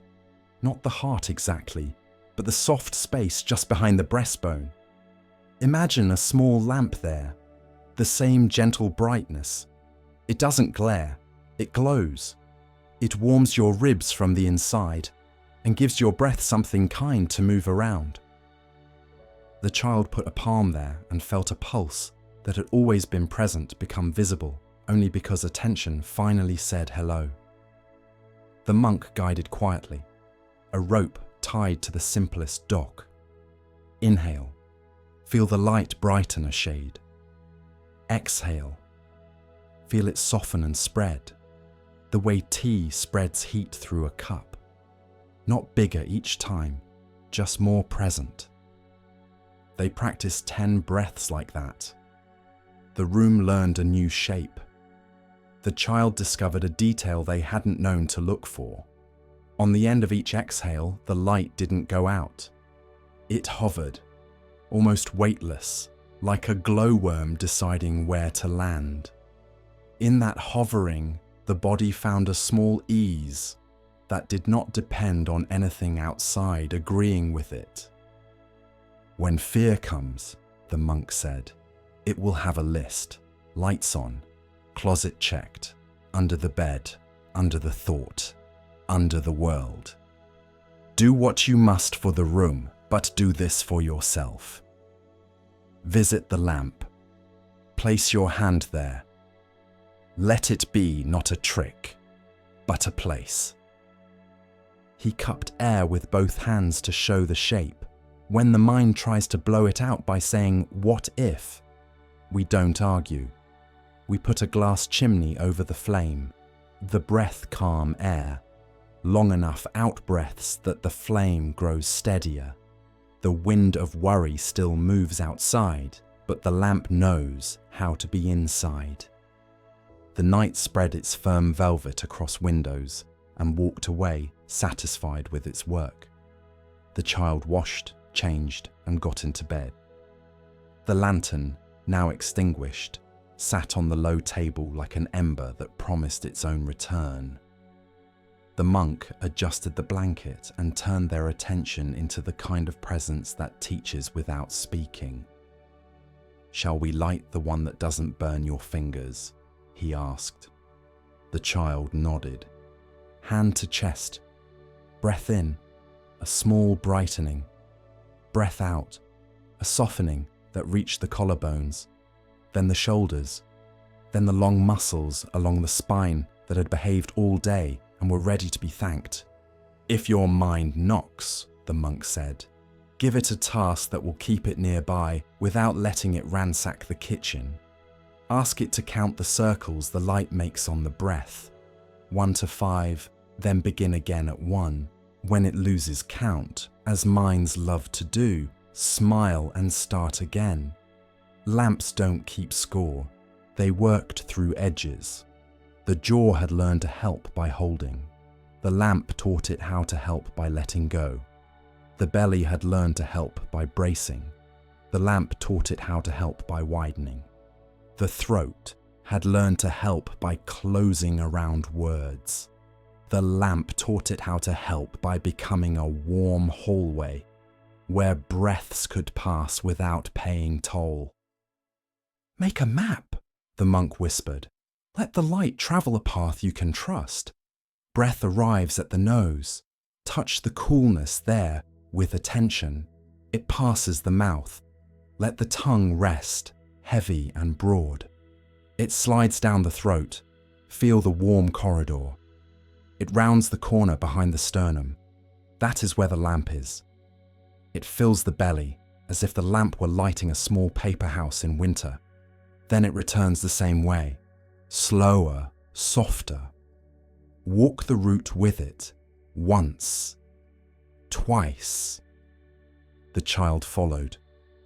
not the heart exactly, but the soft space just behind the breastbone. Imagine a small lamp there, the same gentle brightness. It doesn't glare, it glows. It warms your ribs from the inside and gives your breath something kind to move around. The child put a palm there and felt a pulse that had always been present become visible only because attention finally said hello. The monk guided quietly, a rope tied to the simplest dock. Inhale, feel the light brighten a shade. Exhale, feel it soften and spread, the way tea spreads heat through a cup. Not bigger each time, just more present. They practiced 10 breaths like that. The room learned a new shape. The child discovered a detail they hadn't known to look for. On the end of each exhale, the light didn't go out. It hovered, almost weightless, like a glowworm deciding where to land. In that hovering, the body found a small ease that did not depend on anything outside agreeing with it. "When fear comes," the monk said, "it will have a list, lights on, closet checked, under the bed, under the thought, under the world. Do what you must for the room, but do this for yourself. Visit the lamp. Place your hand there. Let it be not a trick, but a place." He cupped air with both hands to show the shape. When the mind tries to blow it out by saying, "What if?" we don't argue. We put a glass chimney over the flame, the breath calm air, long enough out breaths that the flame grows steadier. The wind of worry still moves outside, but the lamp knows how to be inside. The night spread its firm velvet across windows and walked away, satisfied with its work. The child washed, changed, and got into bed. The lantern, now extinguished, sat on the low table like an ember that promised its own return. The monk adjusted the blanket and turned their attention into the kind of presence that teaches without speaking. "Shall we light the one that doesn't burn your fingers?" he asked. The child nodded. Hand to chest. Breath in, a small brightening. Breath out, a softening that reached the collarbones, then the shoulders, then the long muscles along the spine that had behaved all day and were ready to be thanked. "If your mind knocks," the monk said, "give it a task that will keep it nearby without letting it ransack the kitchen. Ask it to count the circles the light makes on the breath, 1 to 5, then begin again at 1. When it loses count, as minds love to do, smile and start again. Lamps don't keep score. They worked through edges. The jaw had learned to help by holding. The lamp taught it how to help by letting go. The belly had learned to help by bracing. The lamp taught it how to help by widening. The throat had learned to help by closing around words. The lamp taught it how to help by becoming a warm hallway where breaths could pass without paying toll. "Make a map," the monk whispered. "Let the light travel a path you can trust. Breath arrives at the nose. Touch the coolness there with attention. It passes the mouth. Let the tongue rest, heavy and broad. It slides down the throat. Feel the warm corridor. It rounds the corner behind the sternum. That is where the lamp is. It fills the belly, as if the lamp were lighting a small paper house in winter. Then it returns the same way, slower, softer. Walk the route with it, once, twice." The child followed,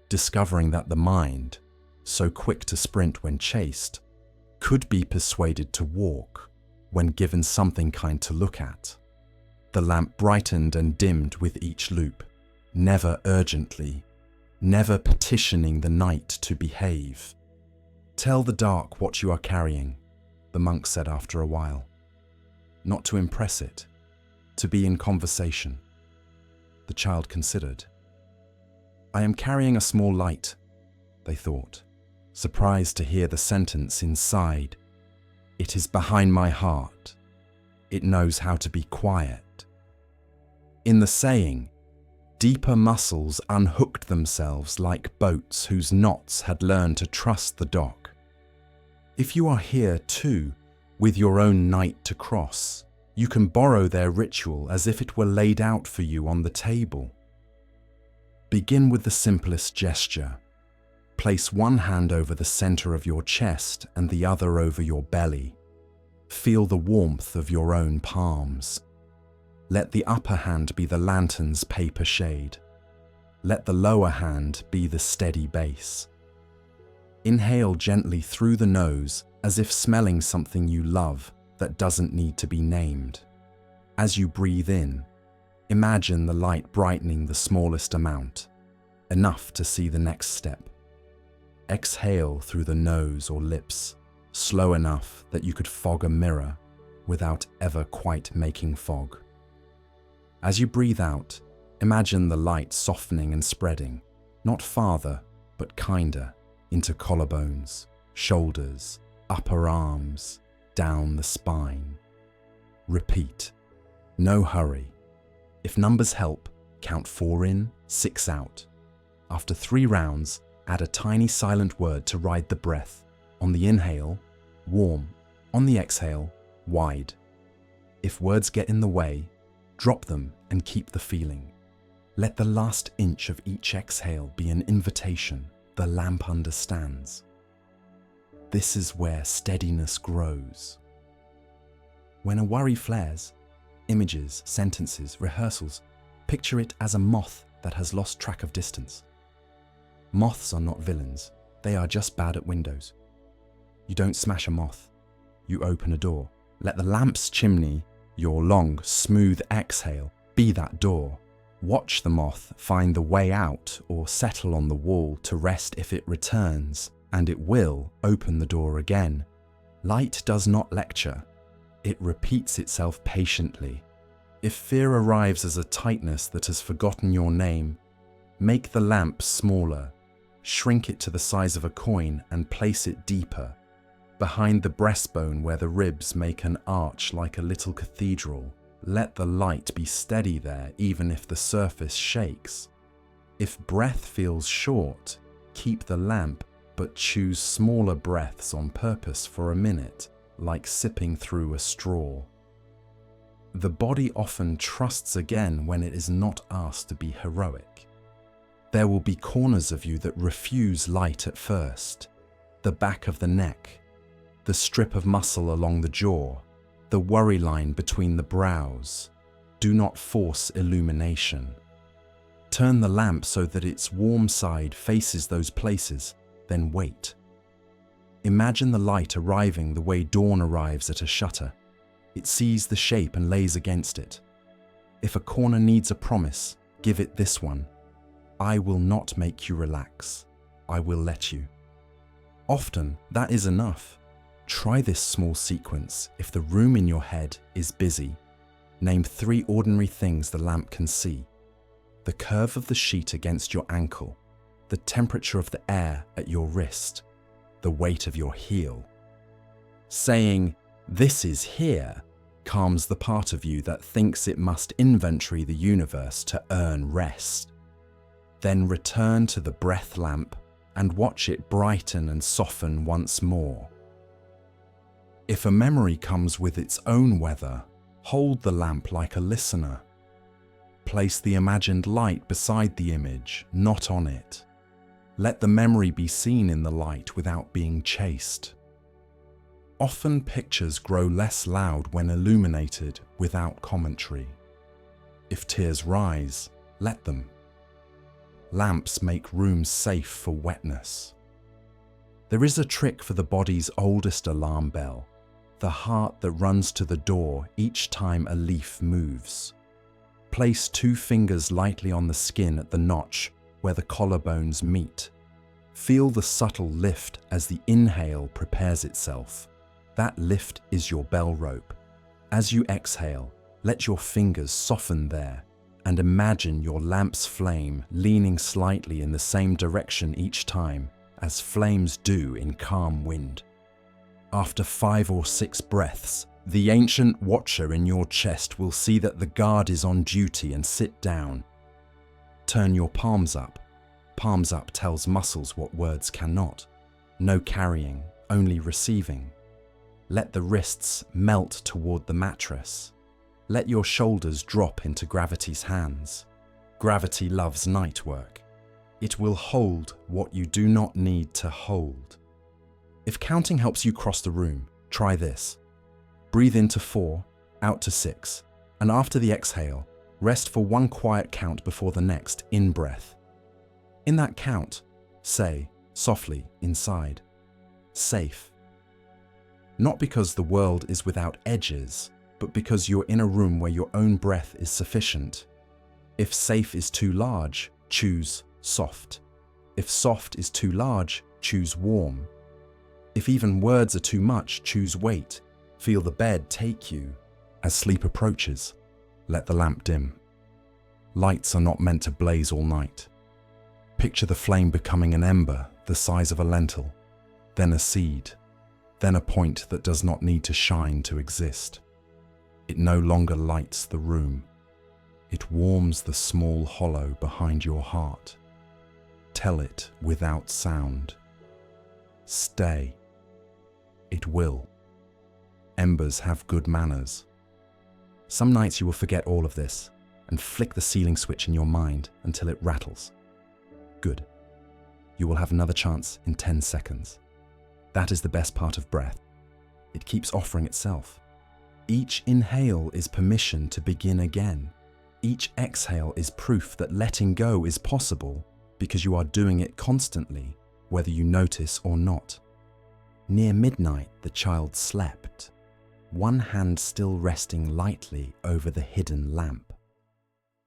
discovering that the mind, so quick to sprint when chased, could be persuaded to walk when given something kind to look at. The lamp brightened and dimmed with each loop, never urgently, never petitioning the night to behave. "Tell the dark what you are carrying," the monk said after a while. "Not to impress it, to be in conversation." The child considered. "I am carrying a small light," they thought, surprised to hear the sentence inside. "It is behind my heart. It knows how to be quiet." In the saying, deeper muscles unhooked themselves like boats whose knots had learned to trust the dock. If you are here too, with your own night to cross, you can borrow their ritual as if it were laid out for you on the table. Begin with the simplest gesture. Place one hand over the center of your chest and the other over your belly. Feel the warmth of your own palms. Let the upper hand be the lantern's paper shade. Let the lower hand be the steady base. Inhale gently through the nose as if smelling something you love that doesn't need to be named. As you breathe in, imagine the light brightening the smallest amount, enough to see the next step. Exhale through the nose or lips, slow enough that you could fog a mirror without ever quite making fog. As you breathe out, imagine the light softening and spreading, not farther, but kinder, into collarbones, shoulders, upper arms, down the spine. Repeat. No hurry. If numbers help, count 4 in, 6 out. After 3 rounds, add a tiny silent word to ride the breath. On the inhale, warm. On the exhale, wide. If words get in the way, drop them and keep the feeling. Let the last inch of each exhale be an invitation the lamp understands. This is where steadiness grows. When a worry flares, images, sentences, rehearsals, picture it as a moth that has lost track of distance. Moths are not villains, they are just bad at windows. You don't smash a moth, you open a door. Let the lamp's chimney, your long, smooth exhale, be that door. Watch the moth find the way out or settle on the wall to rest if it returns, and it will open the door again. Light does not lecture, it repeats itself patiently. If fear arrives as a tightness that has forgotten your name, make the lamp smaller, shrink it to the size of a coin and place it deeper, behind the breastbone where the ribs make an arch like a little cathedral. Let the light be steady there even if the surface shakes. If breath feels short, Keep the lamp, but choose smaller breaths on purpose for a minute, like sipping through a straw. The body often trusts again when it is not asked to be heroic. There will be corners of you that refuse light at first. The back of the neck, the strip of muscle along the jaw, the worry line between the brows. Do not force illumination. Turn the lamp so that its warm side faces those places, then wait. Imagine the light arriving the way dawn arrives at a shutter. It sees the shape and lays against it. If a corner needs a promise, give it this one. I will not make you relax. I will let you. Often, that is enough. Try this small sequence if the room in your head is busy. Name 3 ordinary things the lamp can see. The curve of the sheet against your ankle, the temperature of the air at your wrist, the weight of your heel. Saying, "This is here," calms the part of you that thinks it must inventory the universe to earn rest. Then return to the breath lamp and watch it brighten and soften once more. If a memory comes with its own weather, hold the lamp like a listener. Place the imagined light beside the image, not on it. Let the memory be seen in the light without being chased. Often pictures grow less loud when illuminated without commentary. If tears rise, let them. Lamps make rooms safe for wetness. There is a trick for the body's oldest alarm bell, the heart that runs to the door each time a leaf moves. Place 2 fingers lightly on the skin at the notch where the collarbones meet. Feel the subtle lift as the inhale prepares itself. That lift is your bell rope. As you exhale, let your fingers soften there and imagine your lamp's flame leaning slightly in the same direction each time, as flames do in calm wind. After 5 or 6 breaths, the ancient watcher in your chest will see that the guard is on duty and sit down. Turn your palms up. Palms up tells muscles what words cannot. No carrying, only receiving. Let the wrists melt toward the mattress. Let your shoulders drop into gravity's hands. Gravity loves night work. It will hold what you do not need to hold. If counting helps you cross the room, try this. Breathe into 4, out to 6, and after the exhale, rest for 1 quiet count before the next in-breath. In that count, say, softly, inside, safe. Not because the world is without edges, but because you're in a room where your own breath is sufficient. If safe is too large, choose soft. If soft is too large, choose warm. If even words are too much, choose wait. Feel the bed take you. As sleep approaches, let the lamp dim. Lights are not meant to blaze all night. Picture the flame becoming an ember the size of a lentil, then a seed, then a point that does not need to shine to exist. It no longer lights the room. It warms the small hollow behind your heart. Tell it without sound. Stay. It will. Embers have good manners. Some nights you will forget all of this and flick the ceiling switch in your mind until it rattles. Good. You will have another chance in 10 seconds. That is the best part of breath. It keeps offering itself. Each inhale is permission to begin again. Each exhale is proof that letting go is possible because you are doing it constantly, whether you notice or not. Near midnight, the child slept, one hand still resting lightly over the hidden lamp.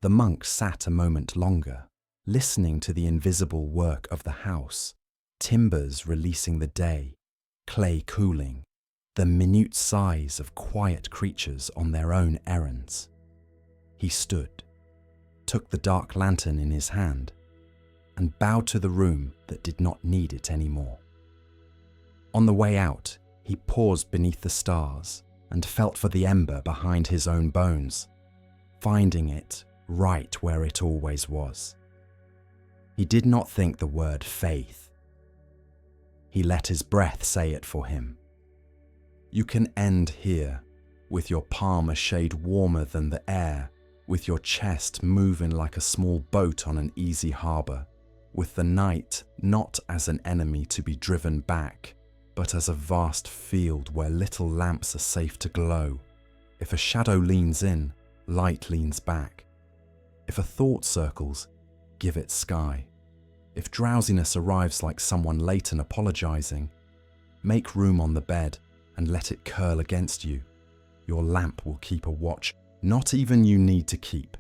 The monk sat a moment longer, listening to the invisible work of the house, timbers releasing the day, clay cooling, the minute sighs of quiet creatures on their own errands. He stood, took the dark lantern in his hand, and bowed to the room that did not need it anymore. On the way out, he paused beneath the stars and felt for the ember behind his own bones, finding it right where it always was. He did not think the word faith. He let his breath say it for him. You can end here, with your palm a shade warmer than the air, with your chest moving like a small boat on an easy harbour, with the night not as an enemy to be driven back, but as a vast field where little lamps are safe to glow. If a shadow leans in, light leans back. If a thought circles, give it sky. If drowsiness arrives like someone late and apologising, make room on the bed and let it curl against you. Your lamp will keep a watch not even you need to keep.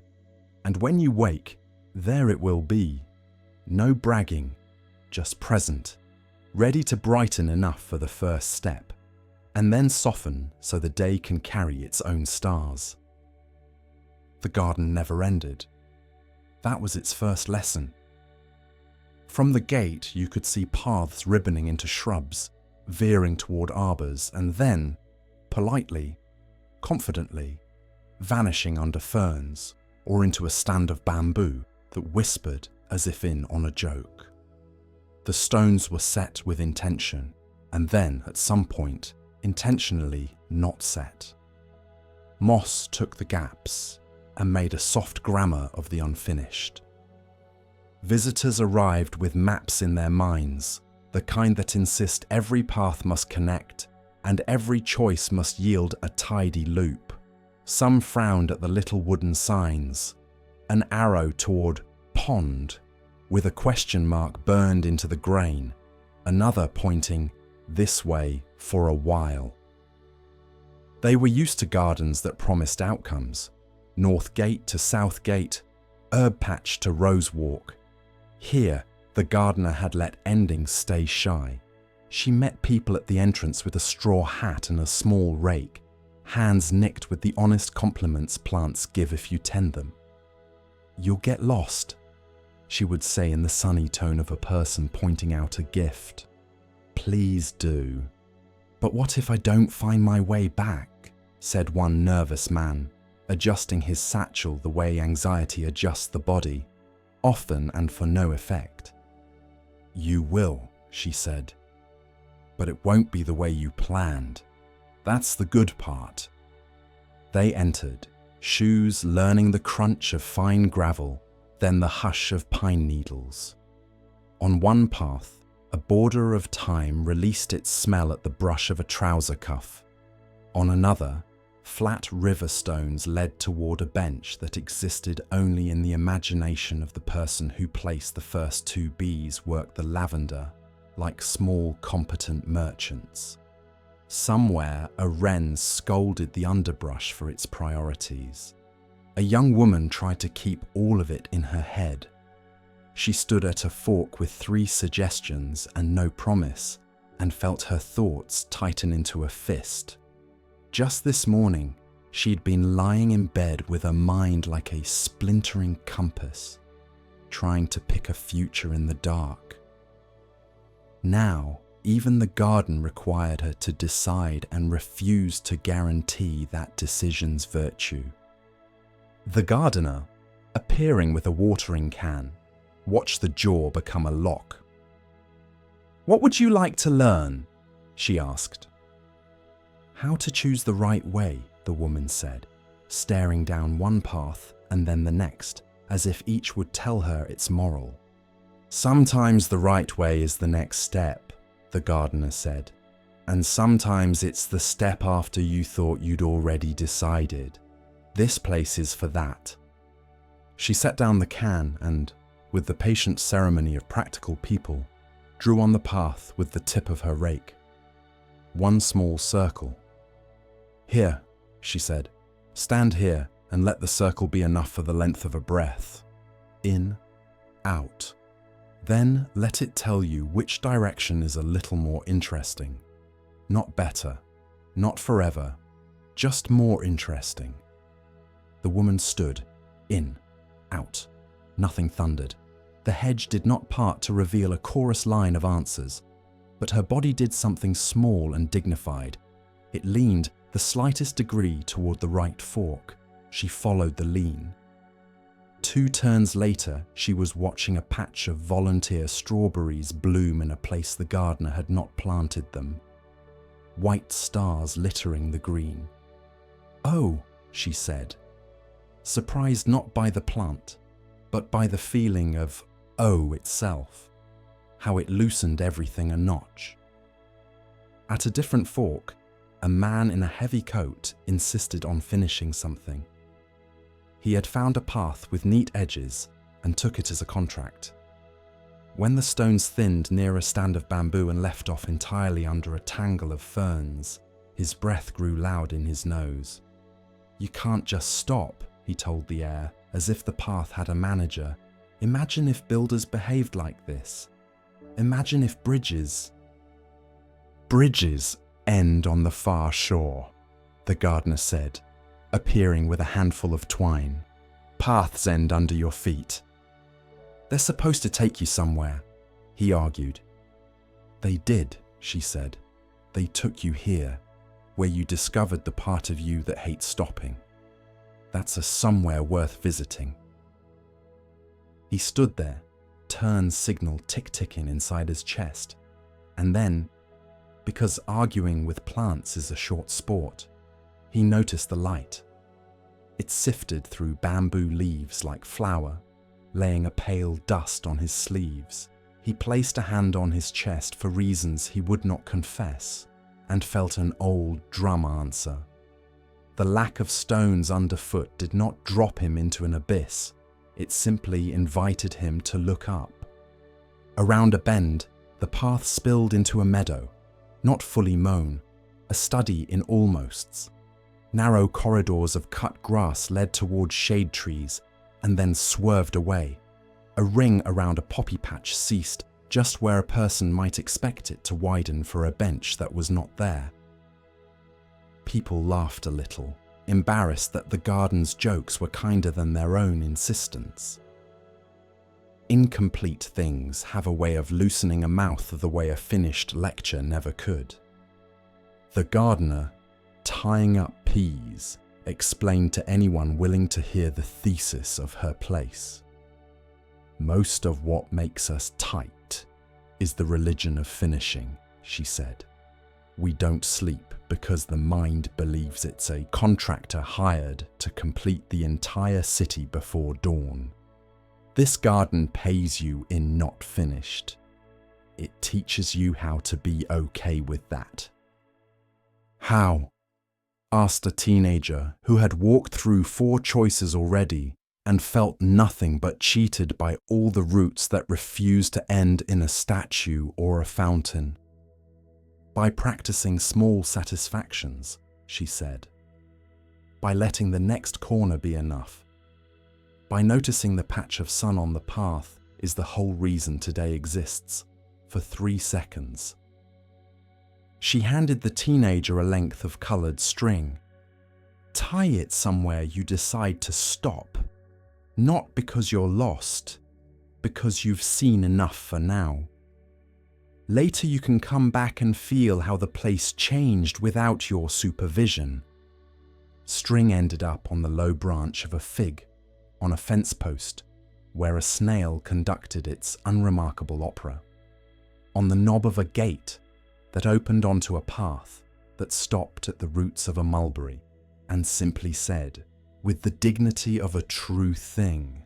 And when you wake, there it will be. No bragging, just present, ready to brighten enough for the first step, and then soften so the day can carry its own stars. The garden never ended. That was its first lesson. From the gate, you could see paths ribboning into shrubs, veering toward arbours, and then, politely, confidently, vanishing under ferns or into a stand of bamboo that whispered as if in on a joke. The stones were set with intention, and then, at some point, intentionally not set. Moss took the gaps and made a soft grammar of the unfinished. Visitors arrived with maps in their minds, the kind that insist every path must connect and every choice must yield a tidy loop. Some frowned at the little wooden signs, an arrow toward pond with a question mark burned into the grain, another pointing this way for a while. They were used to gardens that promised outcomes, North Gate to South Gate, herb patch to rose walk. Here, the gardener had let endings stay shy. She met people at the entrance with a straw hat and a small rake, hands nicked with the honest compliments plants give if you tend them. You'll get lost, she would say in the sunny tone of a person pointing out a gift. Please do. But what if I don't find my way back? Said one nervous man, adjusting his satchel the way anxiety adjusts the body, often and for no effect. You will, she said. But it won't be the way you planned. That's the good part. They entered, shoes learning the crunch of fine gravel, then the hush of pine needles. On one path, a border of time released its smell at the brush of a trouser cuff. On another, flat river stones led toward a bench that existed only in the imagination of the person who placed the first two bees work the lavender, like small competent merchants. Somewhere a wren scolded the underbrush for its priorities. A young woman tried to keep all of it in her head. She stood at a fork with 3 suggestions and no promise, and felt her thoughts tighten into a fist. Just this morning, she'd been lying in bed with a mind like a splintering compass, trying to pick a future in the dark. Now, even the garden required her to decide and refuse to guarantee that decision's virtue. The gardener, appearing with a watering can, watched the jaw become a lock. "What would you like to learn?" she asked. "How to choose the right way," the woman said, staring down one path and then the next, as if each would tell her its moral. "Sometimes the right way is the next step," the gardener said, "and sometimes it's the step after you thought you'd already decided. This place is for that." She set down the can and, with the patient ceremony of practical people, drew on the path with the tip of her rake. One small circle. "Here," she said, "stand here and let the circle be enough for the length of a breath. In, out. Then let it tell you which direction is a little more interesting. Not better, not forever, just more interesting." The woman stood, in, out. Nothing thundered. The hedge did not part to reveal a chorus line of answers, but her body did something small and dignified. It leaned the slightest degree toward the right fork. She followed the lean. 2 turns later, she was watching a patch of volunteer strawberries bloom in a place the gardener had not planted them. White stars littering the green. "Oh," she said, surprised not by the plant, but by the feeling of "oh" itself, how it loosened everything a notch. At a different fork, a man in a heavy coat insisted on finishing something. He had found a path with neat edges and took it as a contract. When the stones thinned near a stand of bamboo and left off entirely under a tangle of ferns, his breath grew loud in his nose. "You can't just stop," he told the air, as if the path had a manager. "Imagine if builders behaved like this. Imagine if bridges end on the far shore," the gardener said, appearing with a handful of twine. "Paths end under your feet. They're supposed to take you somewhere," he argued. "They did," she said. "They took you here, where you discovered the part of you that hates stopping. That's a somewhere worth visiting." He stood there, turn signal tick-ticking inside his chest, and then, because arguing with plants is a short sport, he noticed the light. It sifted through bamboo leaves like flour, laying a pale dust on his sleeves. He placed a hand on his chest for reasons he would not confess, and felt an old drum answer. The lack of stones underfoot did not drop him into an abyss, it simply invited him to look up. Around a bend, the path spilled into a meadow, not fully mown, a study in almosts. Narrow corridors of cut grass led towards shade trees and then swerved away. A ring around a poppy patch ceased just where a person might expect it to widen for a bench that was not there. People laughed a little, embarrassed that the garden's jokes were kinder than their own insistence. Incomplete things have a way of loosening a mouth the way a finished lecture never could. The gardener, tying up peas, explained to anyone willing to hear the thesis of her place. "Most of what makes us tight is the religion of finishing," she said. "We don't sleep because the mind believes it's a contractor hired to complete the entire city before dawn. This garden pays you in not finished. It teaches you how to be okay with that." "How?" asked a teenager who had walked through 4 choices already and felt nothing but cheated by all the routes that refused to end in a statue or a fountain. "By practicing small satisfactions," she said. "By letting the next corner be enough. By noticing the patch of sun on the path is the whole reason today exists, for 3 seconds. She handed the teenager a length of coloured string. "Tie it somewhere you decide to stop. Not because you're lost, because you've seen enough for now. Later you can come back and feel how the place changed without your supervision." String ended up on the low branch of a fig, on a fence post, where a snail conducted its unremarkable opera. On the knob of a gate that opened onto a path that stopped at the roots of a mulberry and simply said, with the dignity of a true thing,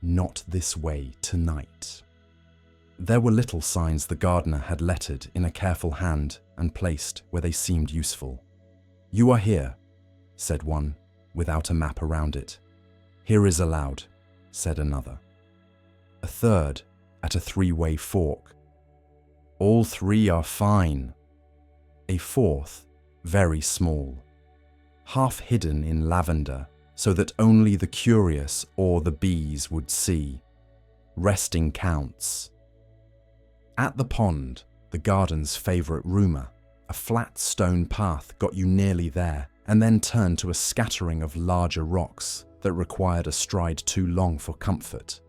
"Not this way tonight." There were little signs the gardener had lettered in a careful hand and placed where they seemed useful. "You are here," said one, without a map around it. "Here is allowed," said another. A third, at a 3-way fork. "All 3 are fine." A fourth, very small, half hidden in lavender so that only the curious or the bees would see. "Resting counts." At the pond, the garden's favourite rumour, a flat stone path got you nearly there and then turned to a scattering of larger rocks that required a stride too long for comfort.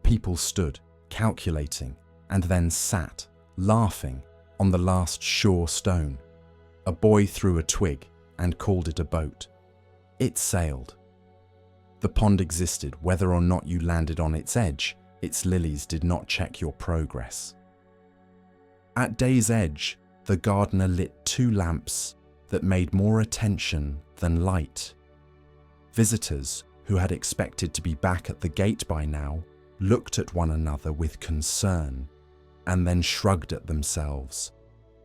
People stood, calculating, and then sat, laughing, on the last sure stone. A boy threw a twig and called it a boat. It sailed. The pond existed whether or not you landed on its edge. Its lilies did not check your progress. At day's edge, the gardener lit 2 lamps that made more attention than light. Visitors, who had expected to be back at the gate by now, looked at one another with concern and then shrugged at themselves,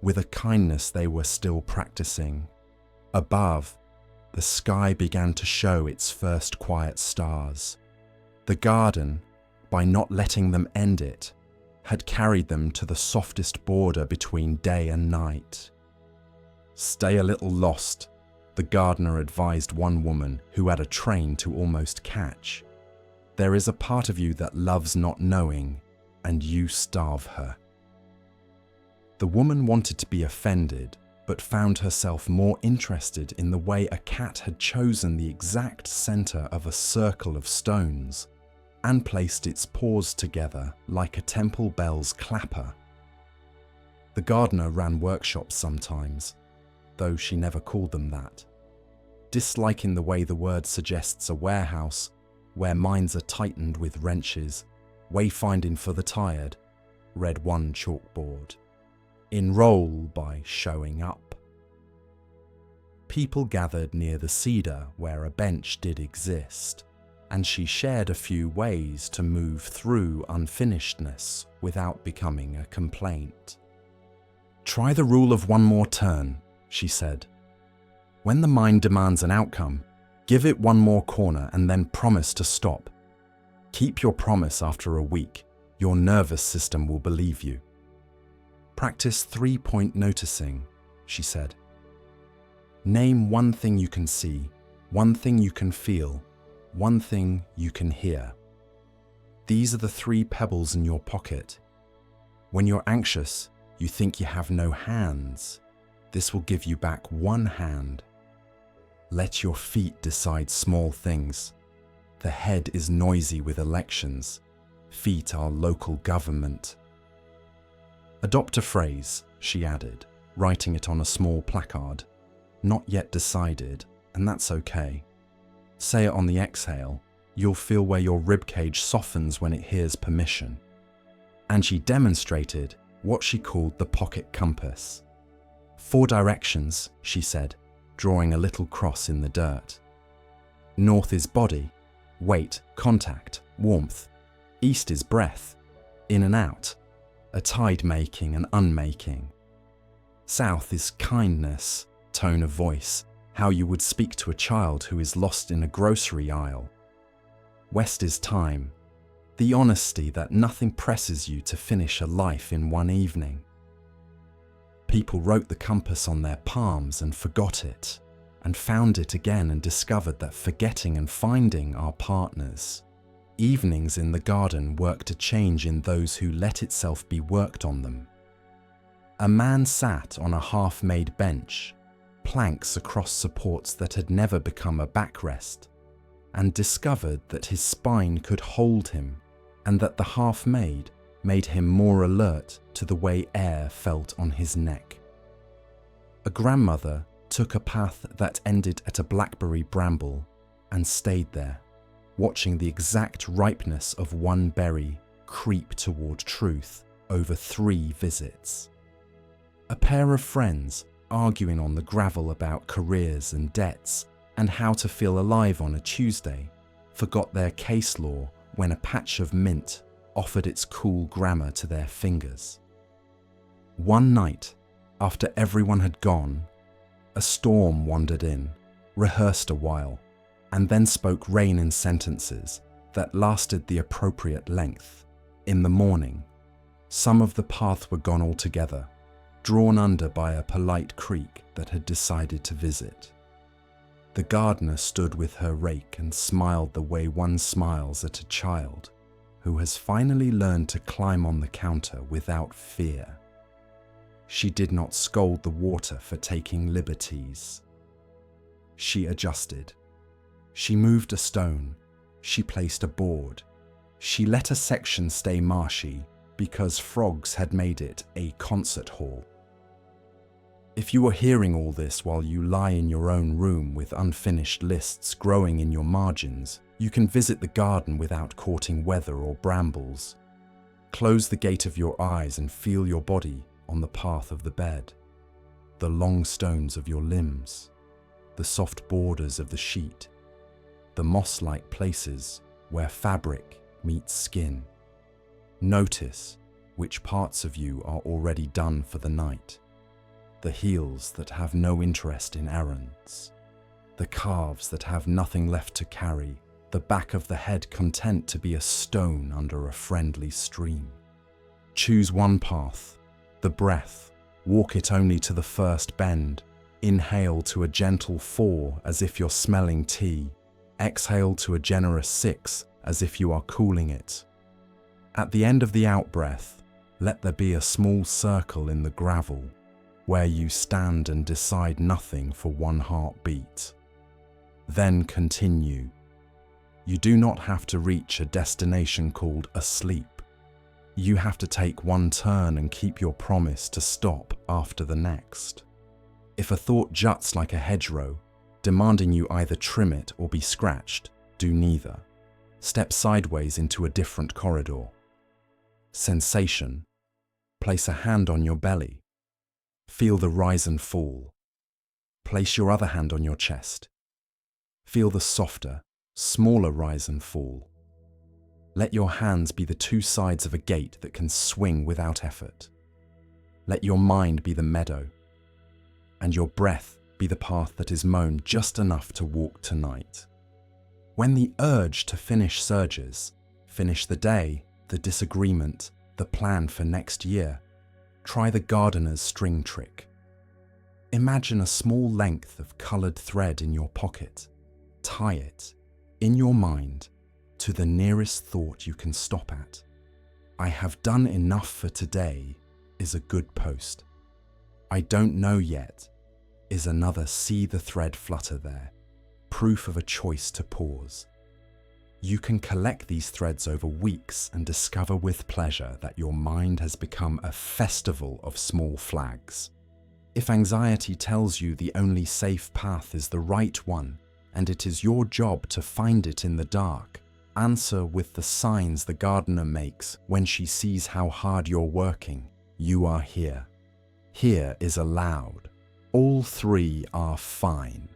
with a kindness they were still practicing. Above, the sky began to show its first quiet stars. The garden, by not letting them end it, had carried them to the softest border between day and night. "Stay a little lost," the gardener advised one woman who had a train to almost catch. "There is a part of you that loves not knowing, and you starve her." The woman wanted to be offended, but found herself more interested in the way a cat had chosen the exact center of a circle of stones and placed its paws together like a temple bell's clapper. The gardener ran workshops sometimes, though she never called them that. Disliking the way the word suggests a warehouse, where minds are tightened with wrenches, wayfinding for the tired, read one chalkboard. Enroll by showing up. People gathered near the cedar where a bench did exist, and she shared a few ways to move through unfinishedness without becoming a complaint. "Try the rule of one more turn," she said. "When the mind demands an outcome, give it one more corner and then promise to stop. Keep your promise after a week. Your nervous system will believe you. Practice 3-point noticing," she said. "Name one thing you can see, one thing you can feel, one thing you can hear. These are the 3 pebbles in your pocket. When you're anxious, you think you have no hands. This will give you back 1 hand. Let your feet decide small things. The head is noisy with elections. Feet are local government. Adopt a phrase," she added, writing it on a small placard. "Not yet decided, and that's okay. Say it on the exhale. You'll feel where your ribcage softens when it hears permission." And she demonstrated what she called the pocket compass. 4 directions, she said, drawing a little cross in the dirt. North is body, weight, contact, warmth. East is breath, in and out, a tide making and unmaking. South is kindness, tone of voice, how you would speak to a child who is lost in a grocery aisle. West is time, the honesty that nothing presses you to finish a life in one evening. People wrote the compass on their palms and forgot it, and found it again and discovered that forgetting and finding are partners. Evenings in the garden worked a change in those who let itself be worked on them. A man sat on a half-made bench, planks across supports that had never become a backrest, and discovered that his spine could hold him, and that the half-made made him more alert to the way air felt on his neck. A grandmother took a path that ended at a blackberry bramble and stayed there, watching the exact ripeness of one berry creep toward truth over 3 visits. A pair of friends arguing on the gravel about careers and debts and how to feel alive on a Tuesday forgot their case law when a patch of mint offered its cool grammar to their fingers. One night, after everyone had gone, a storm wandered in, rehearsed a while, and then spoke rain in sentences that lasted the appropriate length. In the morning, some of the path were gone altogether, drawn under by a polite creek that had decided to visit. The gardener stood with her rake and smiled the way one smiles at a child who has finally learned to climb on the counter without fear. She did not scold the water for taking liberties. She adjusted. She moved a stone. She placed a board. She let a section stay marshy because frogs had made it a concert hall. If you were hearing all this while you lie in your own room with unfinished lists growing in your margins, You can visit the garden without courting weather or brambles. Close the gate of your eyes and feel your body on the path of the bed, the long stones of your limbs, the soft borders of the sheet, the moss-like places where fabric meets skin. Notice which parts of you are already done for the night, the heels that have no interest in errands, the calves that have nothing left to carry, the back of the head content to be a stone under a friendly stream. Choose one path, the breath, walk it only to the first bend. Inhale to a gentle 4 as if you're smelling tea. Exhale to a generous 6 as if you are cooling it. At the end of the out-breath, let there be a small circle in the gravel where you stand and decide nothing for one heartbeat. Then continue. You do not have to reach a destination called asleep. You have to take one turn and keep your promise to stop after the next. If a thought juts like a hedgerow, demanding you either trim it or be scratched, do neither. Step sideways into a different corridor. Sensation. Place a hand on your belly. Feel the rise and fall. Place your other hand on your chest. Feel the softer, smaller rise and fall. Let your hands be the two sides of a gate that can swing without effort. Let your mind be the meadow, and your breath be the path that is mown just enough to walk tonight. When the urge to finish surges, finish the day, the disagreement, the plan for next year, try the gardener's string trick. Imagine a small length of coloured thread in your pocket. Tie it, in your mind, to the nearest thought you can stop at. I have done enough for today is a good post. I don't know yet is another see the thread flutter there, proof of a choice to pause. You can collect these threads over weeks and discover with pleasure that your mind has become a festival of small flags. If anxiety tells you the only safe path is the right one, and it is your job to find it in the dark, answer with the signs the gardener makes when she sees how hard you're working. You are here. Here is allowed. All three are fine.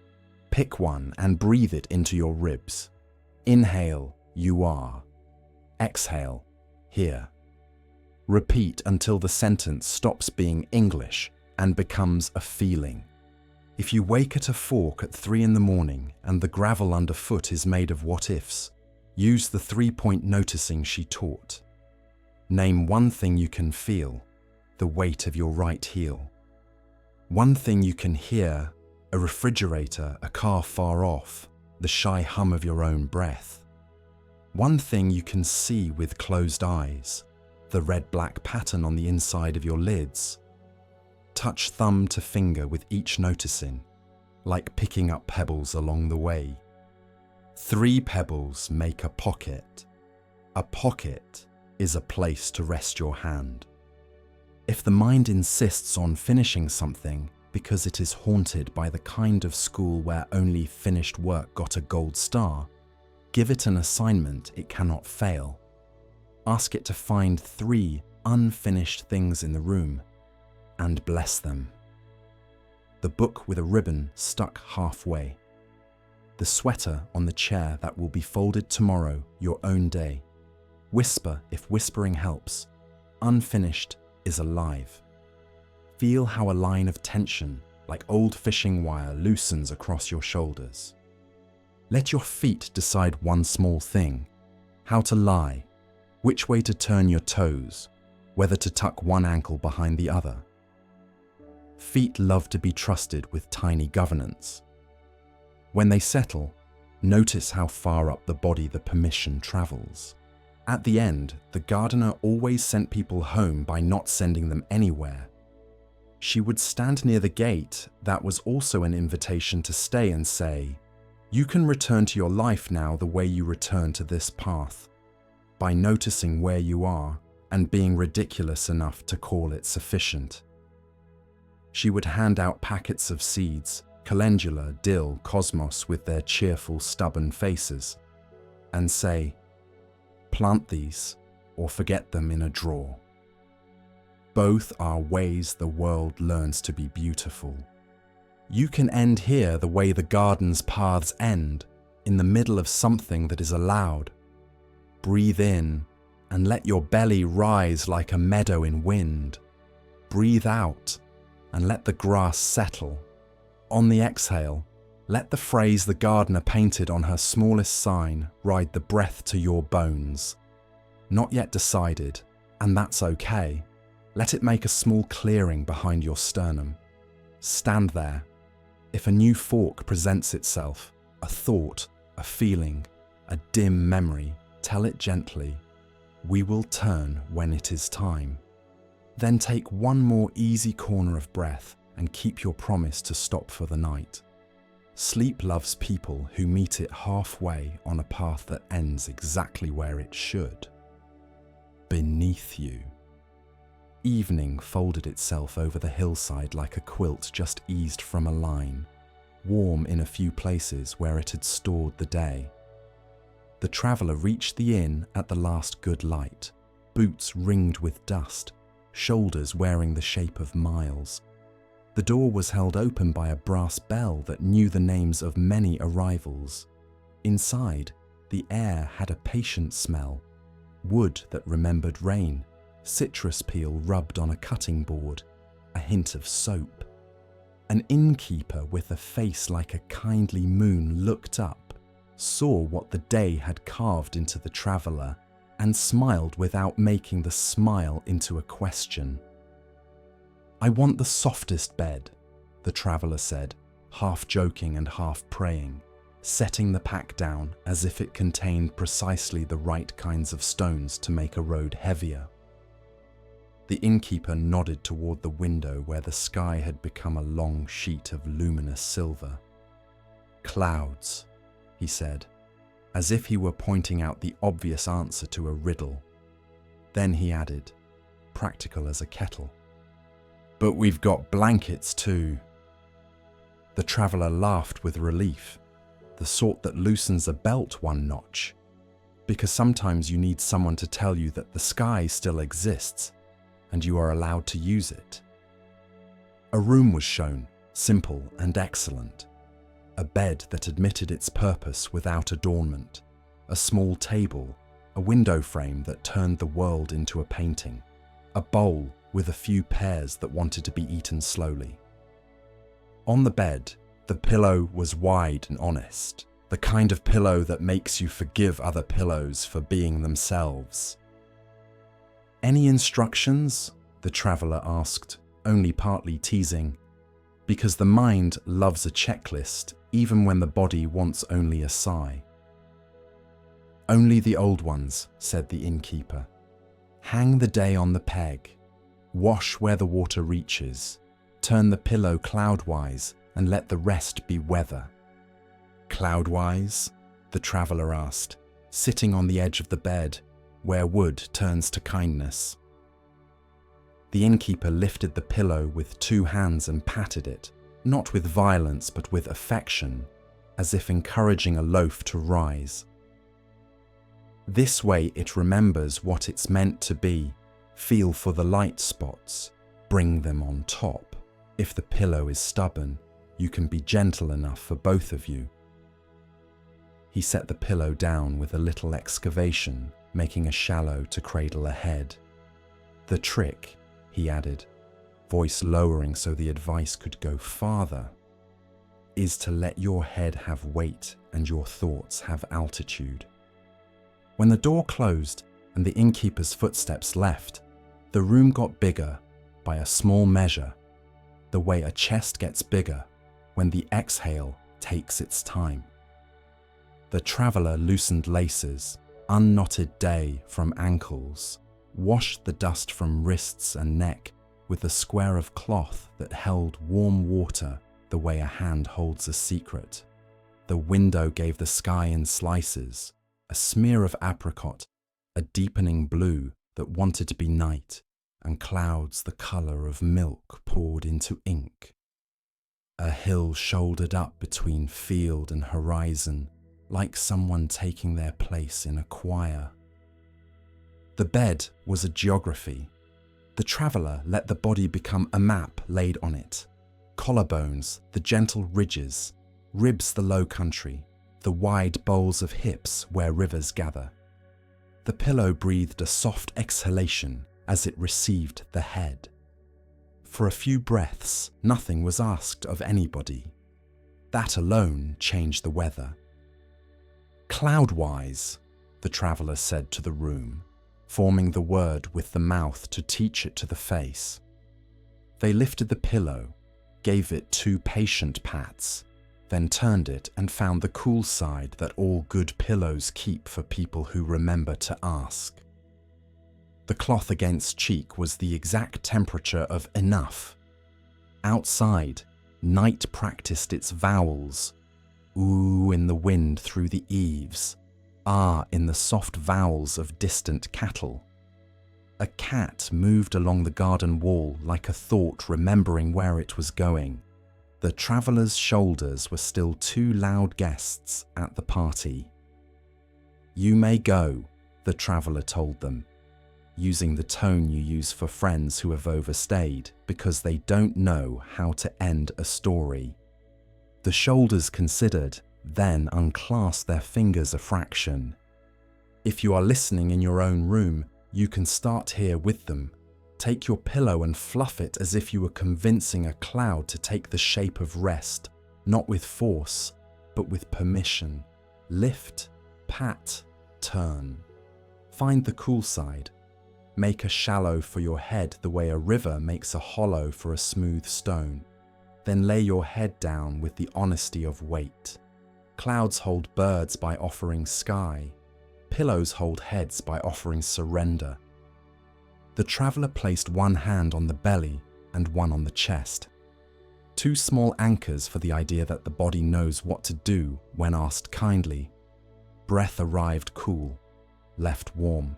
Pick one and breathe it into your ribs. Inhale, you are. Exhale, here. Repeat until the sentence stops being English and becomes a feeling. If you wake at a fork at 3 in the morning and the gravel underfoot is made of what-ifs, use the 3-point noticing she taught. Name one thing you can feel, the weight of your right heel. One thing you can hear, a refrigerator, a car far off, the shy hum of your own breath. One thing you can see with closed eyes, the red-black pattern on the inside of your lids. Touch thumb to finger with each noticing, like picking up pebbles along the way. 3 pebbles make a pocket. A pocket is a place to rest your hand. If the mind insists on finishing something because it is haunted by the kind of school where only finished work got a gold star, give it an assignment it cannot fail. Ask it to find 3 unfinished things in the room and bless them. The book with a ribbon stuck halfway. The sweater on the chair that will be folded tomorrow, your own day. Whisper if whispering helps. Unfinished is alive. Feel how a line of tension, like old fishing wire, loosens across your shoulders. Let your feet decide one small thing: how to lie, which way to turn your toes, whether to tuck one ankle behind the other. Feet love to be trusted with tiny governance. When they settle, notice how far up the body the permission travels. At the end, the gardener always sent people home by not sending them anywhere. She would stand near the gate that was also an invitation to stay and say, "You can return to your life now the way you return to this path, by noticing where you are and being ridiculous enough to call it sufficient." She would hand out packets of seeds, calendula, dill, cosmos with their cheerful, stubborn faces. and say, "Plant these or forget them in a drawer." Both are ways the world learns to be beautiful. You can end here the way the garden's paths end, in the middle of something that is allowed. Breathe in and let your belly rise like a meadow in wind. Breathe out and let the grass settle. On the exhale, let the phrase the gardener painted on her smallest sign ride the breath to your bones. Not yet decided, and that's okay. Let it make a small clearing behind your sternum. Stand there. If a new fork presents itself, a thought, a feeling, a dim memory, tell it gently, "We will turn when it is time." Then take one more easy corner of breath and keep your promise to stop for the night. Sleep loves people who meet it halfway on a path that ends exactly where it should. Beneath you. Evening folded itself over the hillside like a quilt just eased from a line, warm in a few places where it had stored the day. The traveller reached the inn at the last good light, boots ringed with dust, shoulders wearing the shape of miles. The door was held open by a brass bell that knew the names of many arrivals. Inside, the air had a patient smell, wood that remembered rain, citrus peel rubbed on a cutting board, a hint of soap. An innkeeper with a face like a kindly moon looked up, saw what the day had carved into the traveller, and smiled without making the smile into a question. "I want the softest bed," the traveller said, half joking and half praying, setting the pack down as if it contained precisely the right kinds of stones to make a road heavier. The innkeeper nodded toward the window where the sky had become a long sheet of luminous silver. "Clouds," he said, as if he were pointing out the obvious answer to a riddle. Then he added, practical as a kettle, "But we've got blankets too." The traveller laughed with relief, the sort that loosens a belt one notch, because sometimes you need someone to tell you that the sky still exists, and you are allowed to use it. A room was shown, simple and excellent. A bed that admitted its purpose without adornment, a small table, a window frame that turned the world into a painting, a bowl with a few pears that wanted to be eaten slowly. On the bed, the pillow was wide and honest, the kind of pillow that makes you forgive other pillows for being themselves. "Any instructions?" the traveller asked, only partly teasing, because the mind loves a checklist even when the body wants only a sigh. "Only the old ones," said the innkeeper. "Hang the day on the peg. Wash where the water reaches. Turn the pillow cloudwise and let the rest be weather." "Cloudwise?" the traveller asked, sitting on the edge of the bed, where wood turns to kindness. The innkeeper lifted the pillow with two hands and patted it, not with violence but with affection, as if encouraging a loaf to rise. "This way it remembers what it's meant to be. Feel for the light spots. Bring them on top. If the pillow is stubborn, you can be gentle enough for both of you." He set the pillow down with a little excavation, making a shallow to cradle a head. "The trick," he added, voice lowering so the advice could go farther, "is to let your head have weight and your thoughts have altitude." When the door closed and the innkeeper's footsteps left, the room got bigger by a small measure, the way a chest gets bigger when the exhale takes its time. The traveller loosened laces, unknotted day from ankles, washed the dust from wrists and neck with a square of cloth that held warm water the way a hand holds a secret. The window gave the sky in slices, a smear of apricot, a deepening blue that wanted to be night, and clouds the colour of milk poured into ink. A hill shouldered up between field and horizon, like someone taking their place in a choir. The bed was a geography. The traveller let the body become a map laid on it. Collarbones, the gentle ridges, ribs the low country, the wide bowls of hips where rivers gather. The pillow breathed a soft exhalation as it received the head. For a few breaths, nothing was asked of anybody. That alone changed the weather. "Cloudwise," the traveller said to the room, forming the word with the mouth to teach it to the face. They lifted the pillow, gave it 2 patient pats, then turned it and found the cool side that all good pillows keep for people who remember to ask. The cloth against cheek was the exact temperature of enough. Outside, night practiced its vowels, ooh in the wind through the eaves, ah in the soft vowels of distant cattle. A cat moved along the garden wall like a thought remembering where it was going. The traveller's shoulders were still 2 loud guests at the party. "You may go," the traveller told them, using the tone you use for friends who have overstayed because they don't know how to end a story. The shoulders considered, then unclasped their fingers a fraction. If you are listening in your own room, you can start here with them. Take your pillow and fluff it as if you were convincing a cloud to take the shape of rest, not with force, but with permission. Lift, pat, turn. Find the cool side. Make a shallow for your head the way a river makes a hollow for a smooth stone. Then lay your head down with the honesty of weight. Clouds hold birds by offering sky. Pillows hold heads by offering surrender. The traveller placed 1 hand on the belly and 1 on the chest. 2 small anchors for the idea that the body knows what to do when asked kindly. Breath arrived cool, left warm.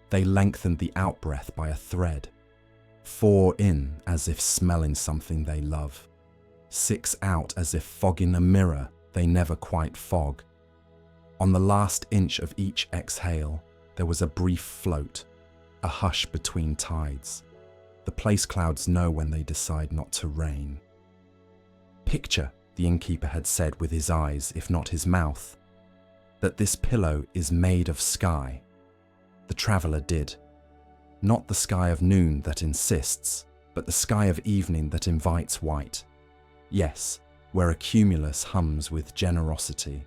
They lengthened the out-breath by a thread. 4 in as if smelling something they love. 6 out as if fogging a mirror they never quite fog. On the last inch of each exhale, there was a brief float, a hush between tides. The place clouds know when they decide not to rain. "Picture," the innkeeper had said with his eyes, if not his mouth, "that this pillow is made of sky." The traveller did. Not the sky of noon that insists, but the sky of evening that invites white. Yes, where a cumulus hums with generosity.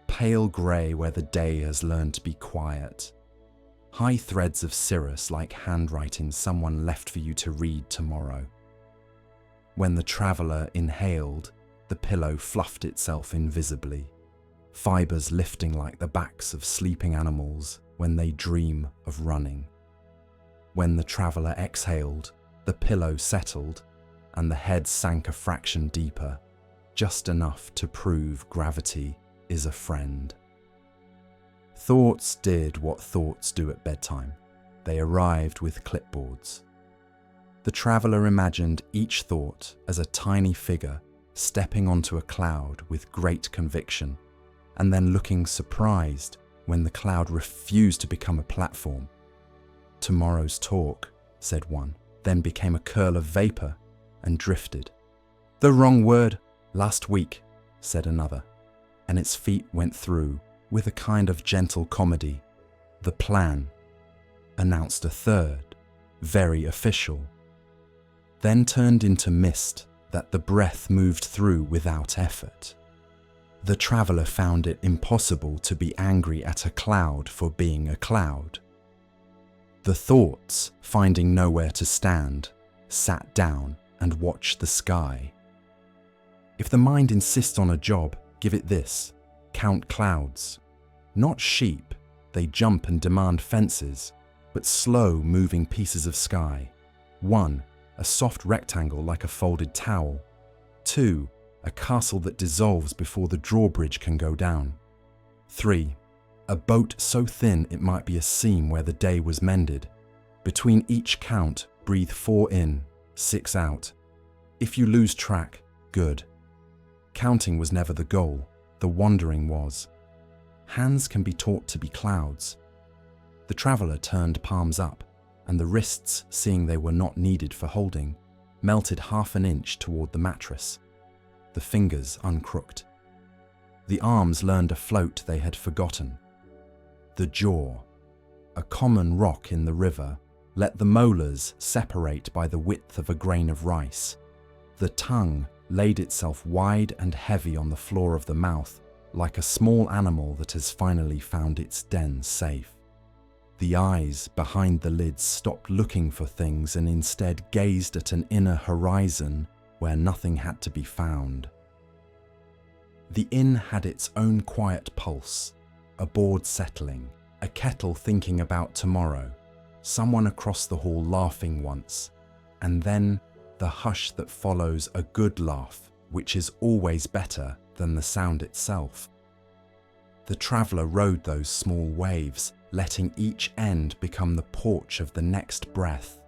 Pale grey where the day has learned to be quiet. High threads of cirrus like handwriting someone left for you to read tomorrow. When the traveller inhaled, the pillow fluffed itself invisibly, fibres lifting like the backs of sleeping animals when they dream of running. When the traveller exhaled, the pillow settled, and the head sank a fraction deeper, just enough to prove gravity is a friend. Thoughts did what thoughts do at bedtime. They arrived with clipboards. The traveller imagined each thought as a tiny figure stepping onto a cloud with great conviction, and then looking surprised when the cloud refused to become a platform. "Tomorrow's talk," said one, then became a curl of vapour and drifted. "The wrong word, last week," said another, and its feet went through with a kind of gentle comedy. "The plan," announced a third, very official, then turned into mist that the breath moved through without effort. The traveller found it impossible to be angry at a cloud for being a cloud. The thoughts, finding nowhere to stand, sat down and watched the sky. If the mind insists on a job, give it this: count clouds. Not sheep, they jump and demand fences, but slow moving pieces of sky. 1, a soft rectangle like a folded towel. 2, a castle that dissolves before the drawbridge can go down. 3, a boat so thin it might be a seam where the day was mended. Between each count, breathe 4 in, 6 out. If you lose track, good. Counting was never the goal, the wondering was. Hands can be taught to be clouds. The traveller turned palms up, and the wrists, seeing they were not needed for holding, melted half an inch toward the mattress. The fingers uncrooked. The arms learned a float they had forgotten. The jaw, a common rock in the river, let the molars separate by the width of a grain of rice. The tongue laid itself wide and heavy on the floor of the mouth, like a small animal that has finally found its den safe. The eyes behind the lids stopped looking for things and instead gazed at an inner horizon where nothing had to be found. The inn had its own quiet pulse, a board settling, a kettle thinking about tomorrow, someone across the hall laughing once, and then the hush that follows a good laugh, which is always better than the sound itself. The traveller rode those small waves, letting each end become the porch of the next breath.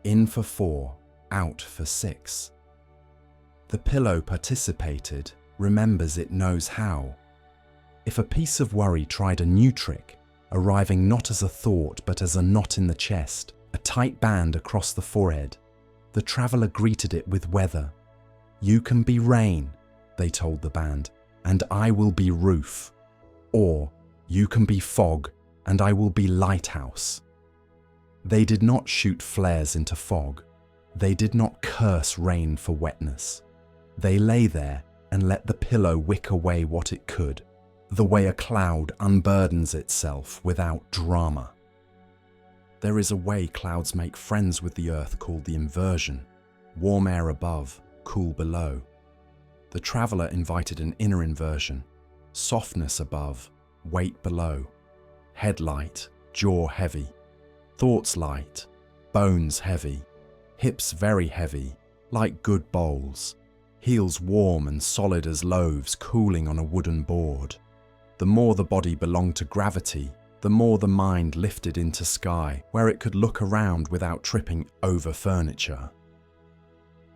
In for 4, out for 6. The pillow participated, remembers it knows how. If a piece of worry tried a new trick, arriving not as a thought but as a knot in the chest, a tight band across the forehead, the traveller greeted it with weather. "You can be rain," they told the band, "and I will be roof." Or, "You can be fog, and I will be lighthouse." They did not shoot flares into fog. They did not curse rain for wetness. They lay there and let the pillow wick away what it could, the way a cloud unburdens itself without drama. There is a way clouds make friends with the earth called the inversion, warm air above, cool below. The traveller invited an inner inversion, softness above, weight below, head light, jaw heavy, thoughts light, bones heavy, hips very heavy, like good bowls, heels warm and solid as loaves cooling on a wooden board. The more the body belonged to gravity, the more the mind lifted into sky, where it could look around without tripping over furniture.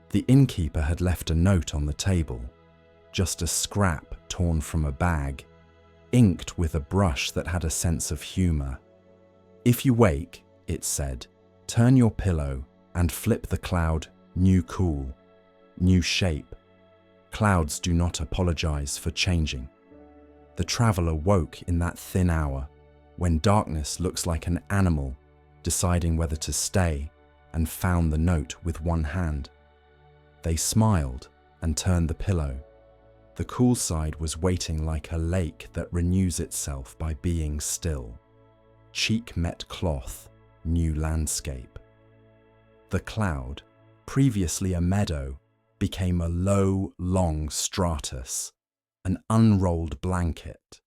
The innkeeper had left a note on the table, just a scrap torn from a bag, inked with a brush that had a sense of humour. "If you wake," it said, "turn your pillow and flip the cloud new cool, new shape. Clouds do not apologise for changing." The traveller woke in that thin hour, when darkness looks like an animal deciding whether to stay, and found the note with one hand. They smiled and turned the pillow. The cool side was waiting like a lake that renews itself by being still. Cheek met cloth, new landscape. The cloud, previously a meadow, became a low, long stratus, an unrolled blanket.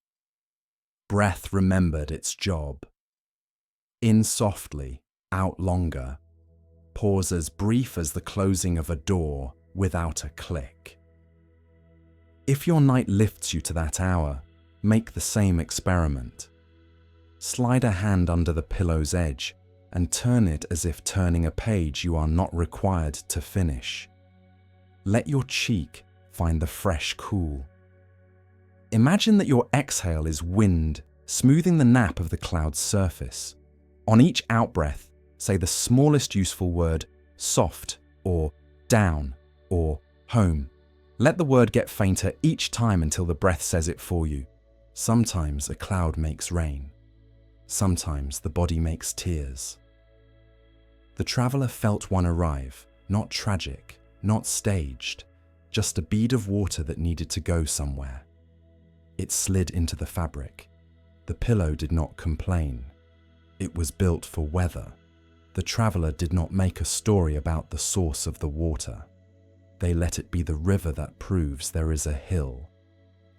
Breath remembered its job. In softly, out longer. Pause as brief as the closing of a door without a click. If your night lifts you to that hour, make the same experiment. Slide a hand under the pillow's edge and turn it as if turning a page you are not required to finish. Let your cheek find the fresh cool. Imagine that your exhale is wind, smoothing the nap of the cloud's surface. On each outbreath, say the smallest useful word, soft, or down, or home. Let the word get fainter each time until the breath says it for you. Sometimes a cloud makes rain. Sometimes the body makes tears. The traveller felt one arrive, not tragic, not staged, just a bead of water that needed to go somewhere. It slid into the fabric. The pillow did not complain. It was built for weather. The traveller did not make a story about the source of the water. They let it be the river that proves there is a hill.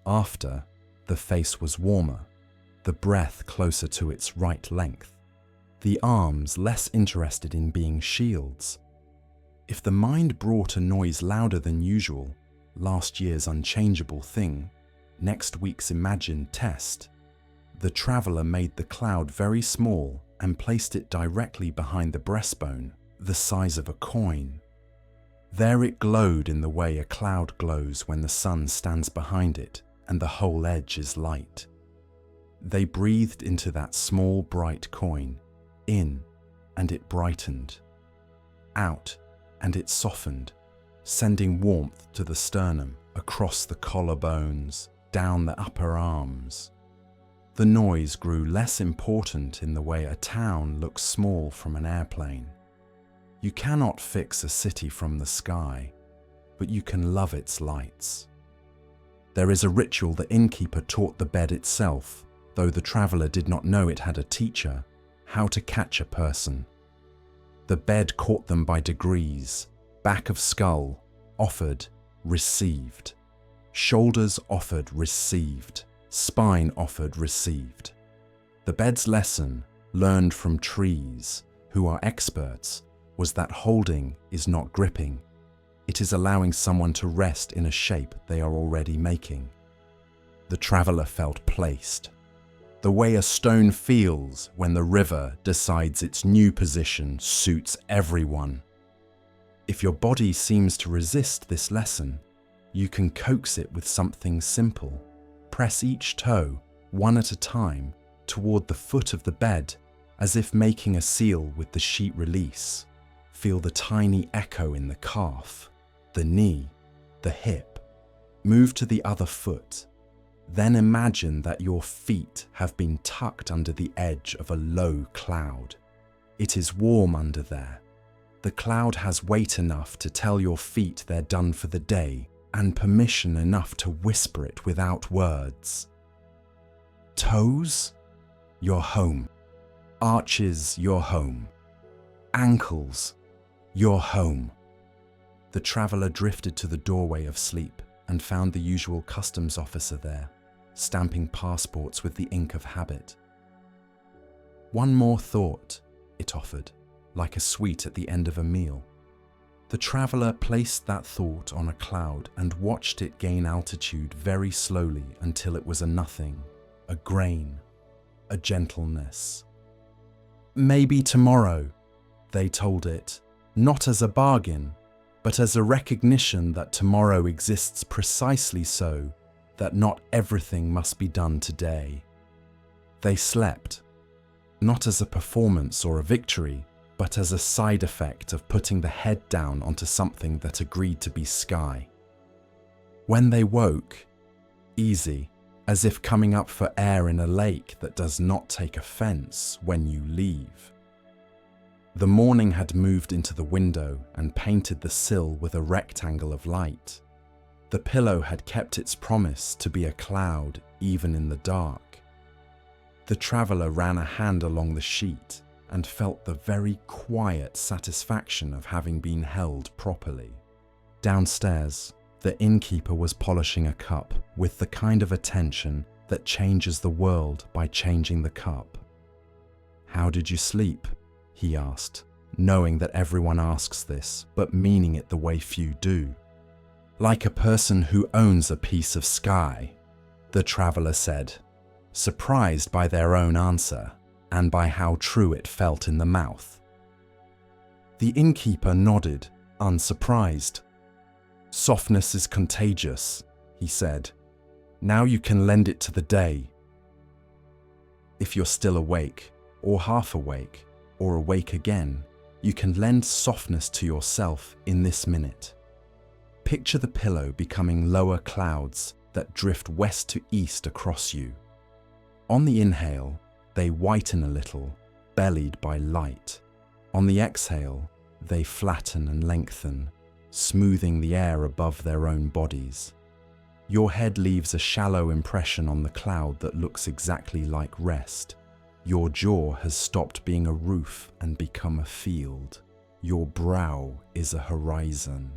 After, the face was warmer, the breath closer to its right length, the arms less interested in being shields. If the mind brought a noise louder than usual, last year's unchangeable thing, next week's imagined test, the traveller made the cloud very small and placed it directly behind the breastbone, the size of a coin. There it glowed in the way a cloud glows when the sun stands behind it, and the whole edge is light. They breathed into that small, bright coin. In, and it brightened. Out, and it softened, sending warmth to the sternum, across the collarbones, down the upper arms. The noise grew less important in the way a town looks small from an airplane. You cannot fix a city from the sky, but you can love its lights. There is a ritual the innkeeper taught the bed itself, though the traveller did not know it had a teacher, how to catch a person. The bed caught them by degrees, back of skull, offered, received. Shoulders offered, received. Spine offered, received. The bed's lesson, learned from trees, who are experts, was that holding is not gripping. It is allowing someone to rest in a shape they are already making. The traveller felt placed. The way a stone feels when the river decides its new position suits everyone. If your body seems to resist this lesson, you can coax it with something simple. Press each toe, one at a time, toward the foot of the bed, as if making a seal with the sheet release. Feel the tiny echo in the calf, the knee, the hip. Move to the other foot. Then imagine that your feet have been tucked under the edge of a low cloud. It is warm under there. The cloud has weight enough to tell your feet they're done for the day, and permission enough to whisper it without words. Toes? You're home. Arches, you're home. Ankles, you're home. The traveller drifted to the doorway of sleep and found the usual customs officer there, stamping passports with the ink of habit. One more thought, it offered, like a sweet at the end of a meal. The traveller placed that thought on a cloud and watched it gain altitude very slowly until it was a nothing, a grain, a gentleness. Maybe tomorrow, they told it, not as a bargain, but as a recognition that tomorrow exists precisely so that not everything must be done today. They slept, not as a performance or a victory, but as a side effect of putting the head down onto something that agreed to be sky. When they woke, easy, as if coming up for air in a lake that does not take offense when you leave. The morning had moved into the window and painted the sill with a rectangle of light. The pillow had kept its promise to be a cloud even in the dark. The traveller ran a hand along the sheet and felt the very quiet satisfaction of having been held properly. Downstairs, the innkeeper was polishing a cup with the kind of attention that changes the world by changing the cup. "How did you sleep?" he asked, knowing that everyone asks this, but meaning it the way few do. "Like a person who owns a piece of sky," the traveller said, surprised by their own answer and by how true it felt in the mouth. The innkeeper nodded, unsurprised. "Softness is contagious," he said. "Now you can lend it to the day. If you're still awake, or half awake, or awake again, you can lend softness to yourself in this minute." Picture the pillow becoming lower clouds that drift west to east across you. On the inhale, they whiten a little, bellied by light. On the exhale, they flatten and lengthen, smoothing the air above their own bodies. Your head leaves a shallow impression on the cloud that looks exactly like rest. Your jaw has stopped being a roof and become a field. Your brow is a horizon.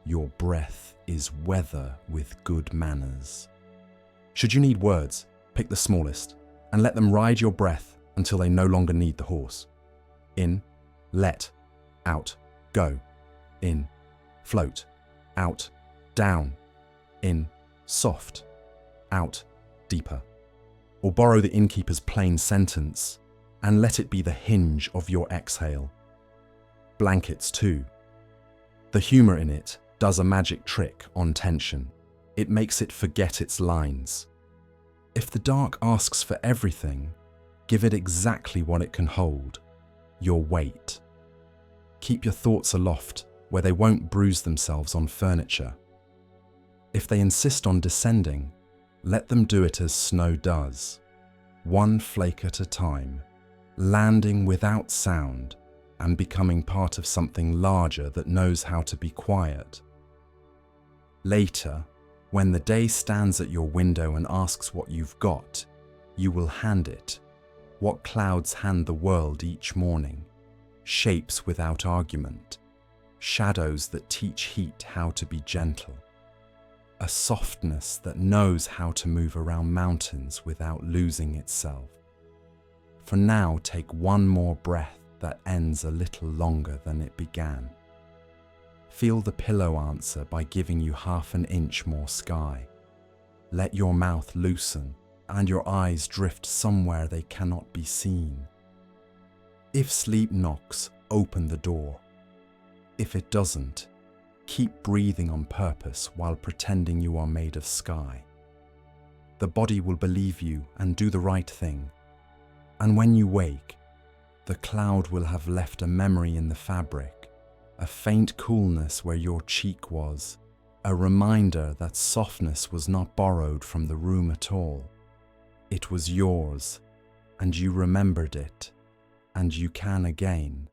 Your breath is weather with good manners. Should you need words, pick the smallest and let them ride your breath until they no longer need the horse. In, let, out, go. In, float, out, down. In, soft, out, deeper. Or borrow the innkeeper's plain sentence and let it be the hinge of your exhale. Blankets too. The humour in it does a magic trick on tension. It makes it forget its lines. If the dark asks for everything, give it exactly what it can hold, your weight. Keep your thoughts aloft where they won't bruise themselves on furniture. If they insist on descending, let them do it as snow does, one flake at a time, landing without sound and becoming part of something larger that knows how to be quiet. Later, when the day stands at your window and asks what you've got, you will hand it, what clouds hand the world each morning, shapes without argument, shadows that teach heat how to be gentle, a softness that knows how to move around mountains without losing itself. For now, take one more breath that ends a little longer than it began. Feel the pillow answer by giving you half an inch more sky. Let your mouth loosen and your eyes drift somewhere they cannot be seen. If sleep knocks, open the door. If it doesn't, keep breathing on purpose while pretending you are made of sky. The body will believe you and do the right thing. And when you wake, the cloud will have left a memory in the fabric, a faint coolness where your cheek was, a reminder that softness was not borrowed from the room at all. It was yours, and you remembered it, and you can again.